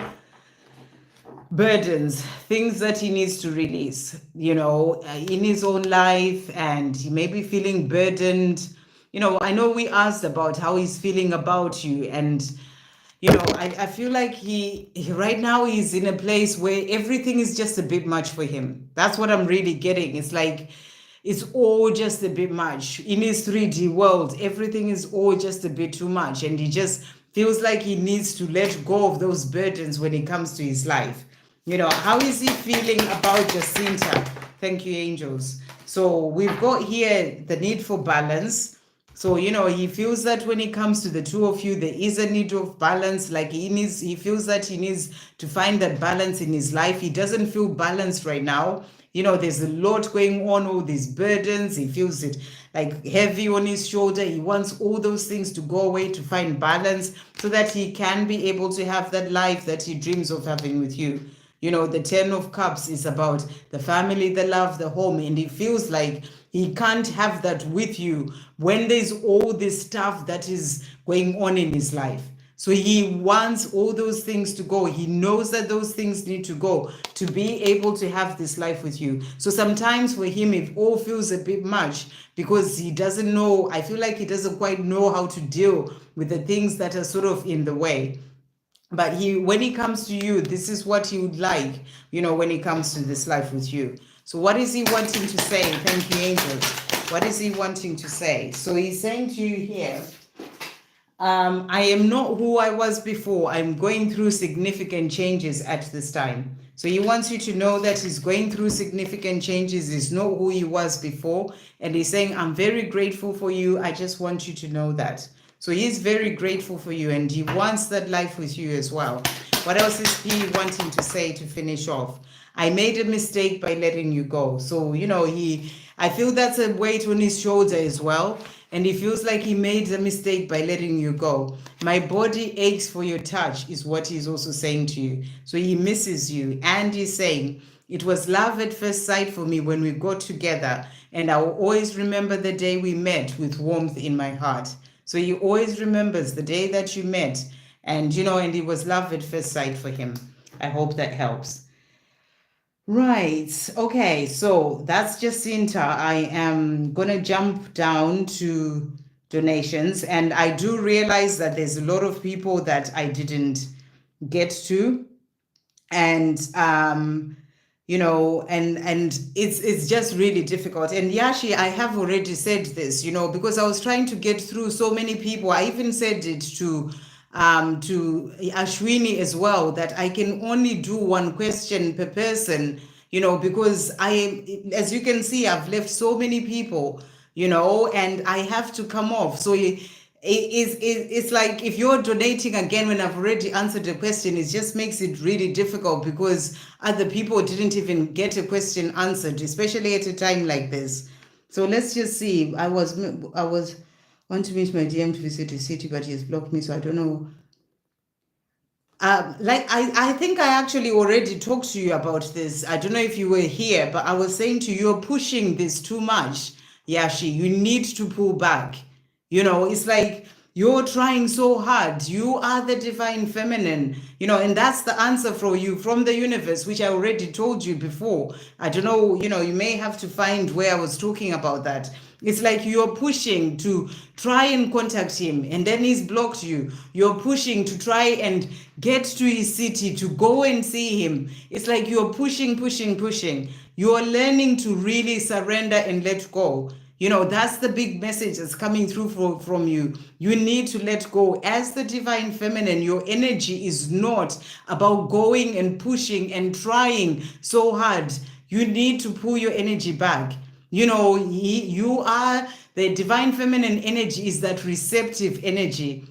burdens, things that he needs to release, in his own life, and he may be feeling burdened. I know we asked about how he's feeling about you, and I feel like he right now he's in a place where everything is just a bit much for him. That's what I'm really getting. It's like it's all just a bit much. In his 3D world, everything is all just a bit too much. And he just feels like he needs to let go of those burdens when it comes to his life. How is he feeling about Jacinta? Thank you, angels. So we've got here the need for balance. So, he feels that when it comes to the two of you, there is a need of balance. Like he feels that he needs to find that balance in his life. He doesn't feel balanced right now. There's a lot going on, all these burdens. He feels it like heavy on his shoulder. He wants all those things to go away to find balance so that he can be able to have that life that he dreams of having with you. The 10 of Cups is about the family, the love, the home. And he feels like he can't have that with you when there's all this stuff that is going on in his life. So he wants all those things to go. He knows that those things need to go to be able to have this life with you. So sometimes for him, it all feels a bit much because he doesn't know. I feel like he doesn't quite know how to deal with the things that are sort of in the way. But when he comes to you, this is what he would like, when he comes to this life with you. So what is he wanting to say? Thank you, angels. What is he wanting to say? So he's saying to you here, I am not who I was before. I'm going through significant changes at this time. So he wants you to know that he's going through significant changes. He's not who he was before. And he's saying, I'm very grateful for you. I just want you to know that. So he's very grateful for you, and he wants that life with you as well. What else is he wanting to say to finish off? I made a mistake by letting you go. So, I feel that's a weight on his shoulder as well. And he feels like he made a mistake by letting you go. My body aches for your touch is what he's also saying to you. So he misses you. And he's saying, it was love at first sight for me when we got together. And I will always remember the day we met with warmth in my heart. So he always remembers the day that you met. And, and it was love at first sight for him. I hope that helps. Right. Okay. So that's Jacinta. I am going to jump down to donations. And I do realize that there's a lot of people that I didn't get to. And, and it's just really difficult. And Yashi, I have already said this, because I was trying to get through so many people. I even said it to Ashwini as well, that I can only do one question per person, because as you can see, I've left so many people, and I have to come off. So it's like if you're donating again when I've already answered the question, it just makes it really difficult because other people didn't even get a question answered, especially at a time like this. So let's just see. I want to meet my DM to visit the city, but he has blocked me, so I don't know. I think I actually already talked to you about this. I don't know if you were here, but I was saying to you, you're pushing this too much, Yashi. You need to pull back. It's like you're trying so hard. You are the divine feminine, and that's the answer for you from the universe, which I already told you before. I don't know, you may have to find where I was talking about that. It's like you're pushing to try and contact him, and then he's blocked you. You're pushing to try and get to his city to go and see him. It's like you're pushing. You're learning to really surrender and let go. That's the big message that's coming through from you. You need to let go. As the divine feminine, your energy is not about going and pushing and trying so hard. You need to pull your energy back. You are the divine feminine energy is that receptive energy.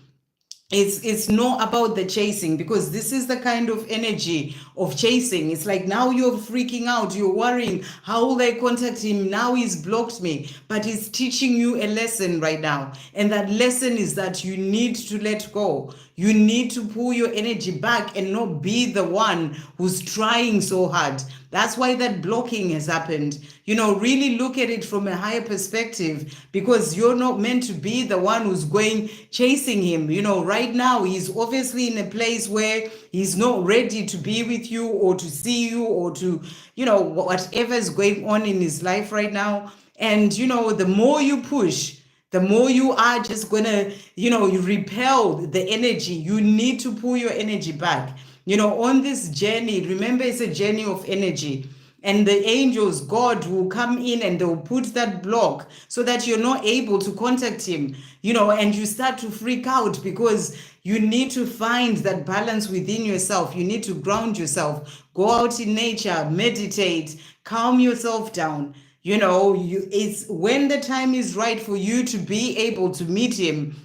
It's not about the chasing, because this is the kind of energy of chasing. It's like now you're freaking out, you're worrying, how will I contact him? Now he's blocked me. But he's teaching you a lesson right now. And that lesson is that you need to let go. You need to pull your energy back and not be the one who's trying so hard. That's why that blocking has happened. Really look at it from a higher perspective, because you're not meant to be the one who's going chasing him. Right now, he's obviously in a place where he's not ready to be with you or to see you or to, whatever is going on in his life right now. And, the more you push, the more you are just gonna, you repel the energy. You need to pull your energy back. On this journey, remember it's a journey of energy. And the angels, God will come in and they'll put that block so that you're not able to contact him, and you start to freak out because you need to find that balance within yourself. You need to ground yourself, go out in nature, meditate, calm yourself down. It's when the time is right for you to be able to meet him,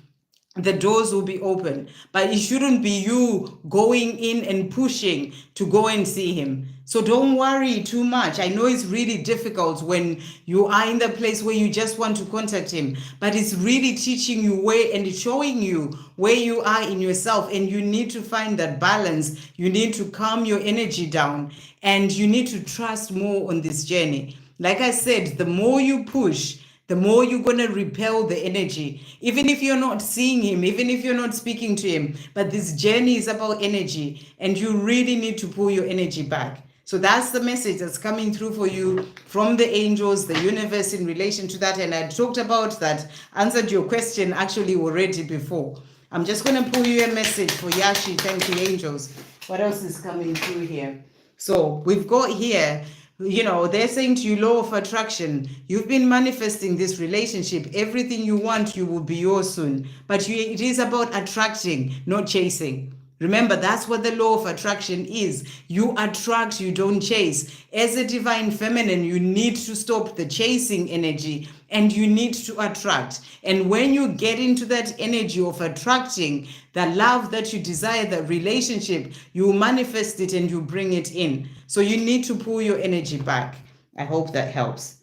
the doors will be open. But it shouldn't be you going in and pushing to go and see him. So don't worry too much. I know it's really difficult when you are in the place where you just want to contact him, but it's really teaching you where and showing you where you are in yourself, and you need to find that balance. You need to calm your energy down, and you need to trust more on this journey. Like I said, the more you push, the more you're going to repel the energy, even if you're not seeing him, even if you're not speaking to him. But this journey is about energy, and you really need to pull your energy back. So that's the message that's coming through for you from the angels, the universe, in relation to that. And I talked about that, answered your question actually already before. I'm just going to pull you a message for Yashi. Thank you, angels. What else is coming through here? So we've got here, they're saying to you, law of attraction, you've been manifesting this relationship. Everything you want, you will be yours soon. But it is about attracting, not chasing. Remember, that's what the law of attraction is. You attract, you don't chase. As a divine feminine, you need to stop the chasing energy and you need to attract. And when you get into that energy of attracting the love that you desire, the relationship, you manifest it and you bring it in. So you need to pull your energy back. I hope that helps.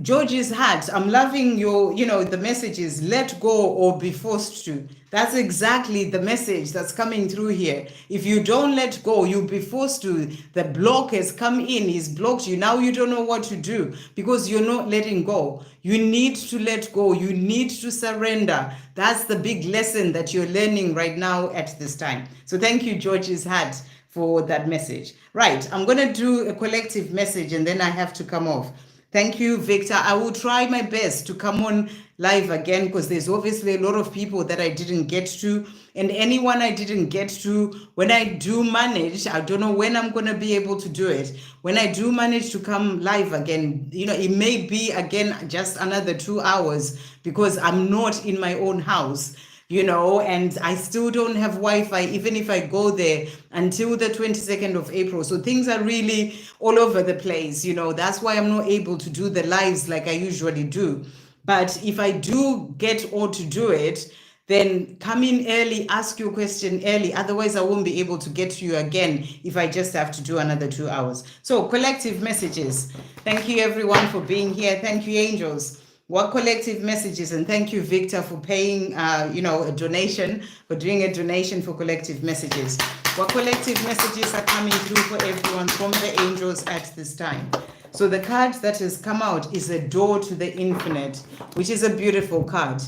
George's heart, I'm loving your, the messages, let go or be forced to. That's exactly the message that's coming through here. If you don't let go, you'll be forced to. The block has come in, he's blocked you. Now you don't know what to do because you're not letting go. You need to let go. You need to surrender. That's the big lesson that you're learning right now at this time. So thank you, George's heart, for that message. Right, I'm going to do a collective message and then I have to come off. Thank you, Victor. I will try my best to come on live again because there's obviously a lot of people that I didn't get to. And anyone I didn't get to, when I do manage, I don't know when I'm going to be able to do it. When I do manage to come live again, it may be again just another 2 hours because I'm not in my own house. And I still don't have Wi-Fi, even if I go there until the 22nd of April. So things are really all over the place. That's why I'm not able to do the lives like I usually do. But if I do get all to do it, then come in early, ask your question early. Otherwise, I won't be able to get to you again if I just have to do another 2 hours. So collective messages. Thank you, everyone, for being here. Thank you, angels. What collective messages? And thank you, Victor, for paying, a donation, for doing a donation for collective messages. What collective messages are coming through for everyone from the angels at this time? So the card that has come out is a door to the infinite, which is a beautiful card.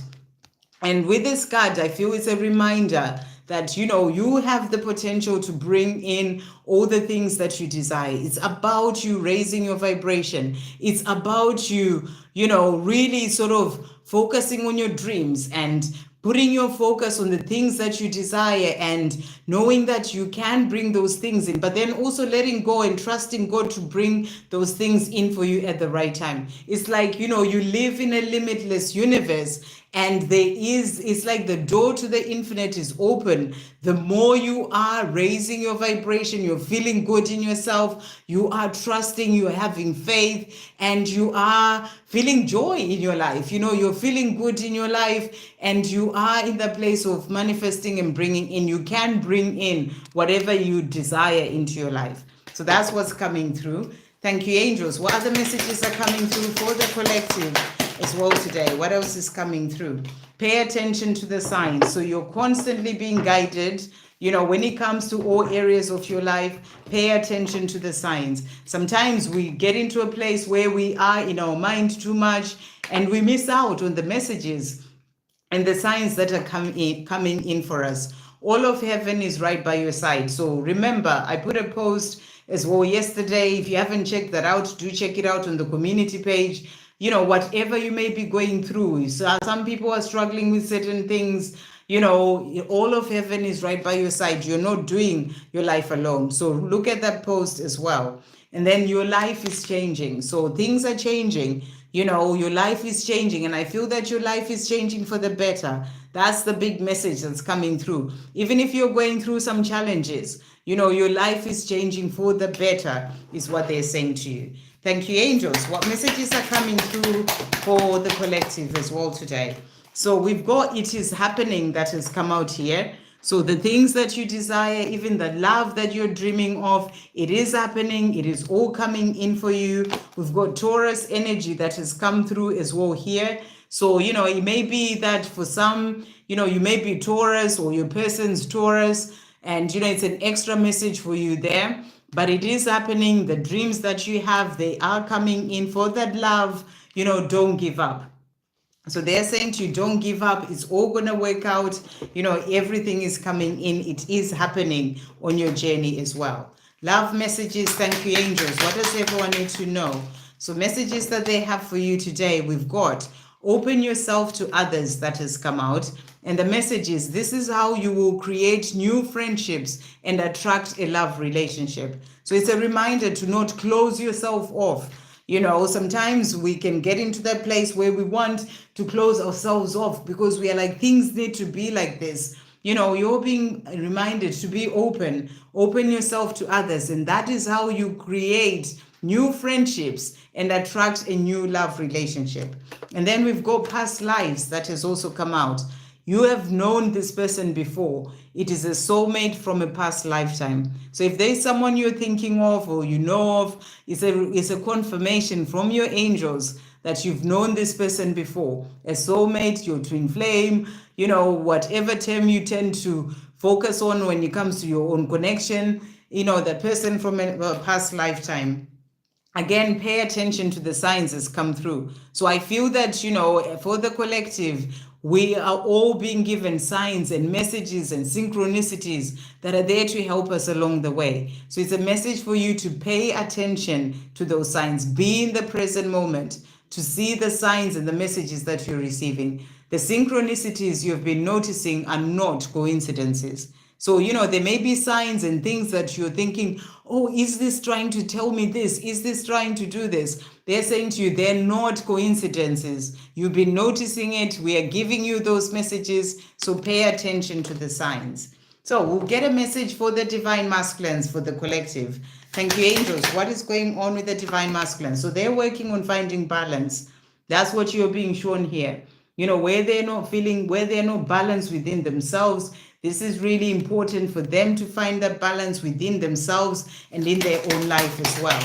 And with this card, I feel it's a reminder that, you have the potential to bring in all the things that you desire. It's about you raising your vibration. It's about you, really sort of focusing on your dreams and putting your focus on the things that you desire and knowing that you can bring those things in, but then also letting go and trusting God to bring those things in for you at the right time. It's like, you live in a limitless universe and it's like the door to the infinite is open. The more you are raising your vibration, you're feeling good in yourself, you are trusting, you are having faith, and you are feeling joy in your life. You're feeling good in your life and you are in the place of manifesting and bringing in. You can bring in whatever you desire into your life. So that's what's coming through. Thank you, angels. What other messages are coming through for the collective as well today? What else is coming through? Pay attention to the signs. So you're constantly being guided. When it comes to all areas of your life, pay attention to the signs. Sometimes we get into a place where we are in our mind too much and we miss out on the messages and the signs that are coming in for us. All of heaven is right by your side. So remember, I put a post as well yesterday. If you haven't checked that out, do check it out on the community page. Whatever you may be going through. So some people are struggling with certain things. All of heaven is right by your side. You're not doing your life alone. So look at that post as well. And then your life is changing. So things are changing. Your life is changing. And I feel that your life is changing for the better. That's the big message that's coming through. Even if you're going through some challenges, your life is changing for the better is what they're saying to you. Thank you, angels. What messages are coming through for the collective as well today? So we've got it is happening that has come out here. So the things that you desire, even the love that you're dreaming of, it is happening. It is all coming in for you. We've got Taurus energy that has come through as well here. So, it may be that for some, you may be Taurus or your person's Taurus, and, it's an extra message for you there. But it is happening. The dreams that you have, they are coming in for that love. Don't give up. So they're saying to you, don't give up. It's all going to work out. Everything is coming in. It is happening on your journey as well. Love messages. Thank you, angels. What does everyone need to know? So messages that they have for you today, we've got Open yourself to others. That has come out. And the message is, this is how you will create new friendships and attract a love relationship. So it's a reminder to not close yourself off. You know, sometimes we can get into that place where we want to close ourselves off because we are like, things need to be like this. You know, you're being reminded to be open yourself to others. And that is how you create new friendships and attract a new love relationship. And then we've got past lives that has also come out. You have known this person before. It is a soulmate from a past lifetime. So if there's someone you're thinking of or you know of, it's a confirmation from your angels that you've known this person before. A soulmate, your twin flame, you know, whatever term you tend to focus on when it comes to your own connection, you know, the person from a past lifetime. Again, pay attention to the signs that's come through. So I feel that, you know, for the collective, we are all being given signs and messages and synchronicities that are there to help us along the way. So it's a message for you to pay attention to those signs. Be in the present moment to see the signs and the messages that you're receiving. The synchronicities you've been noticing are not coincidences. So, you know, there may be signs and things that you're thinking, oh, is this trying to tell me this? Is this trying to do this? They're saying to you, they're not coincidences. You've been noticing it. We are giving you those messages. So pay attention to the signs. So we'll get a message for the divine masculines, for the collective. Thank you, angels. What is going on with the divine masculines? So they're working on finding balance. That's what you're being shown here. You know, where they're not balanced within themselves. This is really important for them to find that balance within themselves and in their own life as well.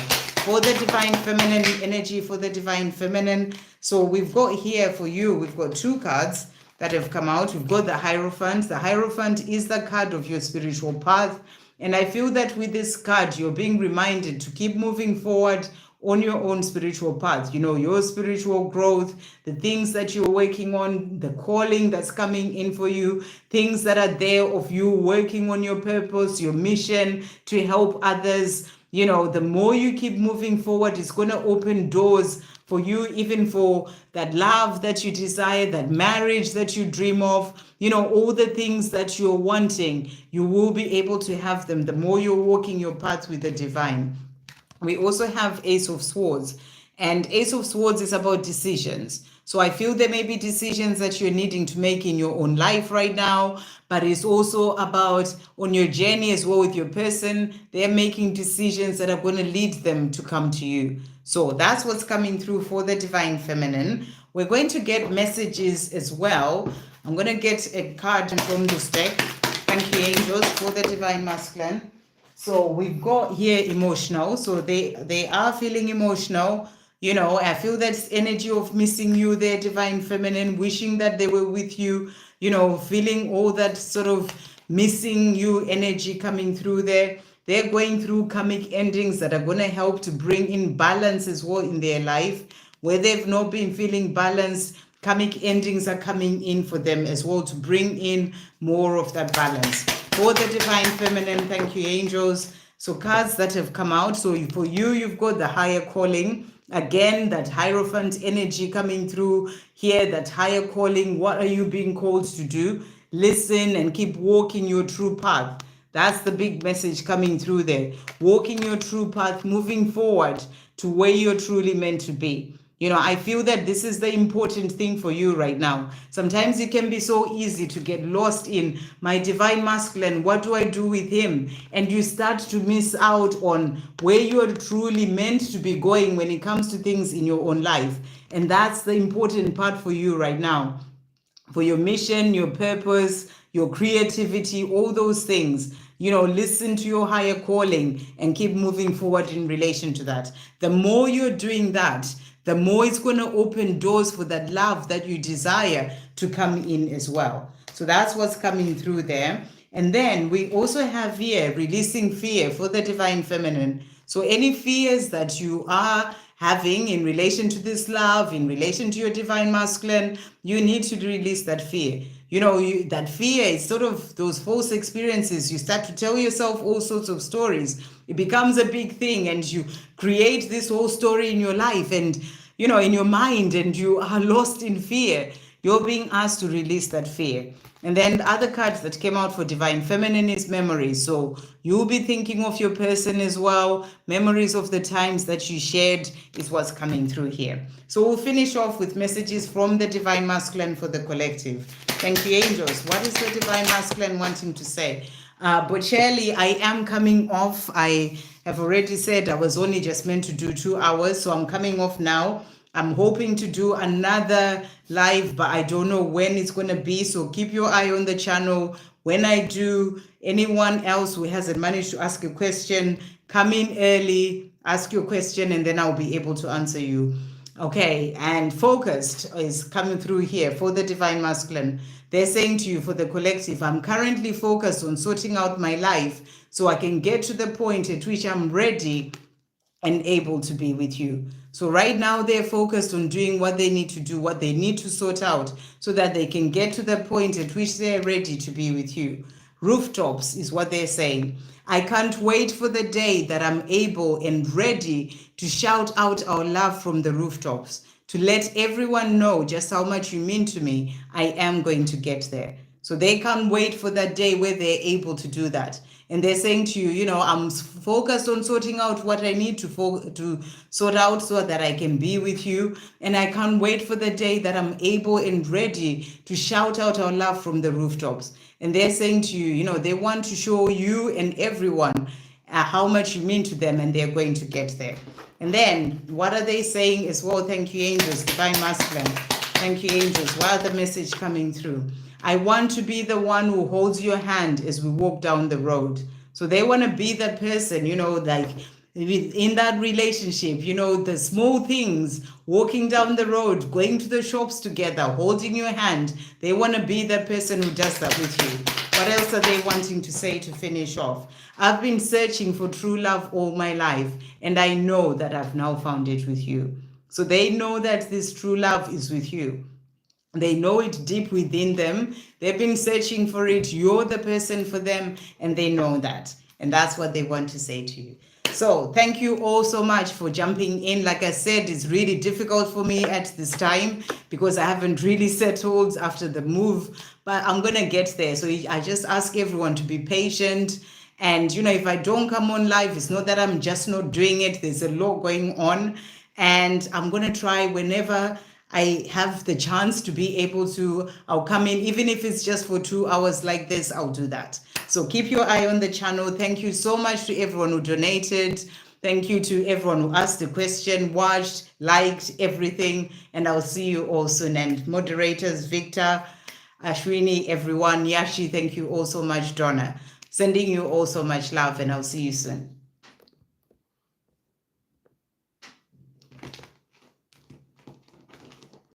For the divine feminine energy, for the divine feminine. So we've got here for you, we've got two cards that have come out. We've got the Hierophant. The Hierophant is the card of your spiritual path. And I feel that with this card, you're being reminded to keep moving forward on your own spiritual path, you know, your spiritual growth, the things that you're working on, the calling that's coming in for you, things that are there of you working on your purpose, your mission to help others. You know, the more you keep moving forward, it's going to open doors for you, even for that love that you desire, that marriage that you dream of, you know, all the things that you're wanting, you will be able to have them the more you're walking your path with the divine. We also have Ace of Swords, and Ace of Swords is about decisions. So I feel there may be decisions that you're needing to make in your own life right now, but it's also about on your journey as well with your person. They're making decisions that are going to lead them to come to you. So that's what's coming through for the divine feminine. We're going to get messages as well. I'm going to get a card from this deck. Thank you, angels, for the divine masculine. So we've got here emotional. So they are feeling emotional. You know, I feel that energy of missing you there, divine feminine, wishing that they were with you, you know, feeling all that sort of missing you energy coming through there. They're going through karmic endings that are going to help to bring in balance as well in their life. Where they've not been feeling balanced, karmic endings are coming in for them as well to bring in more of that balance. For the divine feminine, thank you, angels. So cards that have come out. So for you, you've got the higher calling. Again, that Hierophant energy coming through here, that higher calling. What are you being called to do? Listen and keep walking your true path. That's the big message coming through there. Walking your true path, moving forward to where you're truly meant to be. You know, I feel that this is the important thing for you right now. Sometimes it can be so easy to get lost in my divine masculine. What do I do with him? And you start to miss out on where you are truly meant to be going when it comes to things in your own life. And that's the important part for you right now. For your mission, your purpose, your creativity, all those things. You know, listen to your higher calling and keep moving forward in relation to that. The more you're doing that, the more it's going to open doors for that love that you desire to come in as well. So that's what's coming through there. And then we also have here releasing fear for the divine feminine. So any fears that you are having in relation to this love, in relation to your divine masculine, you need to release that fear. You know, that fear is sort of those false experiences. You start to tell yourself all sorts of stories. It becomes a big thing and you create this whole story in your life. And in your mind and you are lost in fear, you're being asked to release that fear. And then the other cards that came out for Divine Feminine is memories. So you'll be thinking of your person as well. Memories of the times that you shared is what's coming through here. So we'll finish off with messages from the Divine Masculine for the collective. Thank you, angels. What is the Divine Masculine wanting to say? But Shirley, I am coming off. I have already said I was only just meant to do 2 hours, so I'm coming off now. I'm hoping to do another live, but I don't know when it's going to be. So keep your eye on the channel. When I do, anyone else who hasn't managed to ask a question, come in early, ask your question, and then I'll be able to answer you. Okay, and focused is coming through here for the Divine Masculine. They're saying to you, for the collective, I'm currently focused on sorting out my life so I can get to the point at which I'm ready and able to be with you. So right now they're focused on doing what they need to do, what they need to sort out, so that they can get to the point at which they're ready to be with you. Rooftops is what they're saying. I can't wait for the day that I'm able and ready to shout out our love from the rooftops, to let everyone know just how much you mean to me. I am going to get there. So they can't wait for that day where they're able to do that. And they're saying to you, I'm focused on sorting out what I need to sort out so that I can be with you. And I can't wait for the day that I'm able and ready to shout out our love from the rooftops. And they're saying to you, they want to show you and everyone how much you mean to them, and they're going to get there. And then what are they saying as well? Thank you, angels, Divine Masculine. Thank you, angels. What are the message coming through? I want to be the one who holds your hand as we walk down the road. So they want to be that person, like in that relationship, the small things, walking down the road, going to the shops together, holding your hand. They want to be that person who does that with you. What else are they wanting to say to finish off? I've been searching for true love all my life, and I know that I've now found it with you. So they know that this true love is with you. They know it deep within them. They've been searching for it. You're the person for them, and they know that. And that's what they want to say to you. So thank you all so much for jumping in. Like I said, it's really difficult for me at this time because I haven't really settled after the move, but I'm going to get there. So I just ask everyone to be patient. And, if I don't come on live, it's not that I'm just not doing it. There's a lot going on. And I'm going to try whenever I have the chance to be able to, I'll come in, even if it's just for 2 hours like this, I'll do that. So keep your eye on the channel. Thank you so much to everyone who donated. Thank you to everyone who asked the question, watched, liked, everything. And I'll see you all soon. And moderators, Victor, Ashwini, everyone, Yashi, thank you all so much, Donna. Sending you all so much love, and I'll see you soon.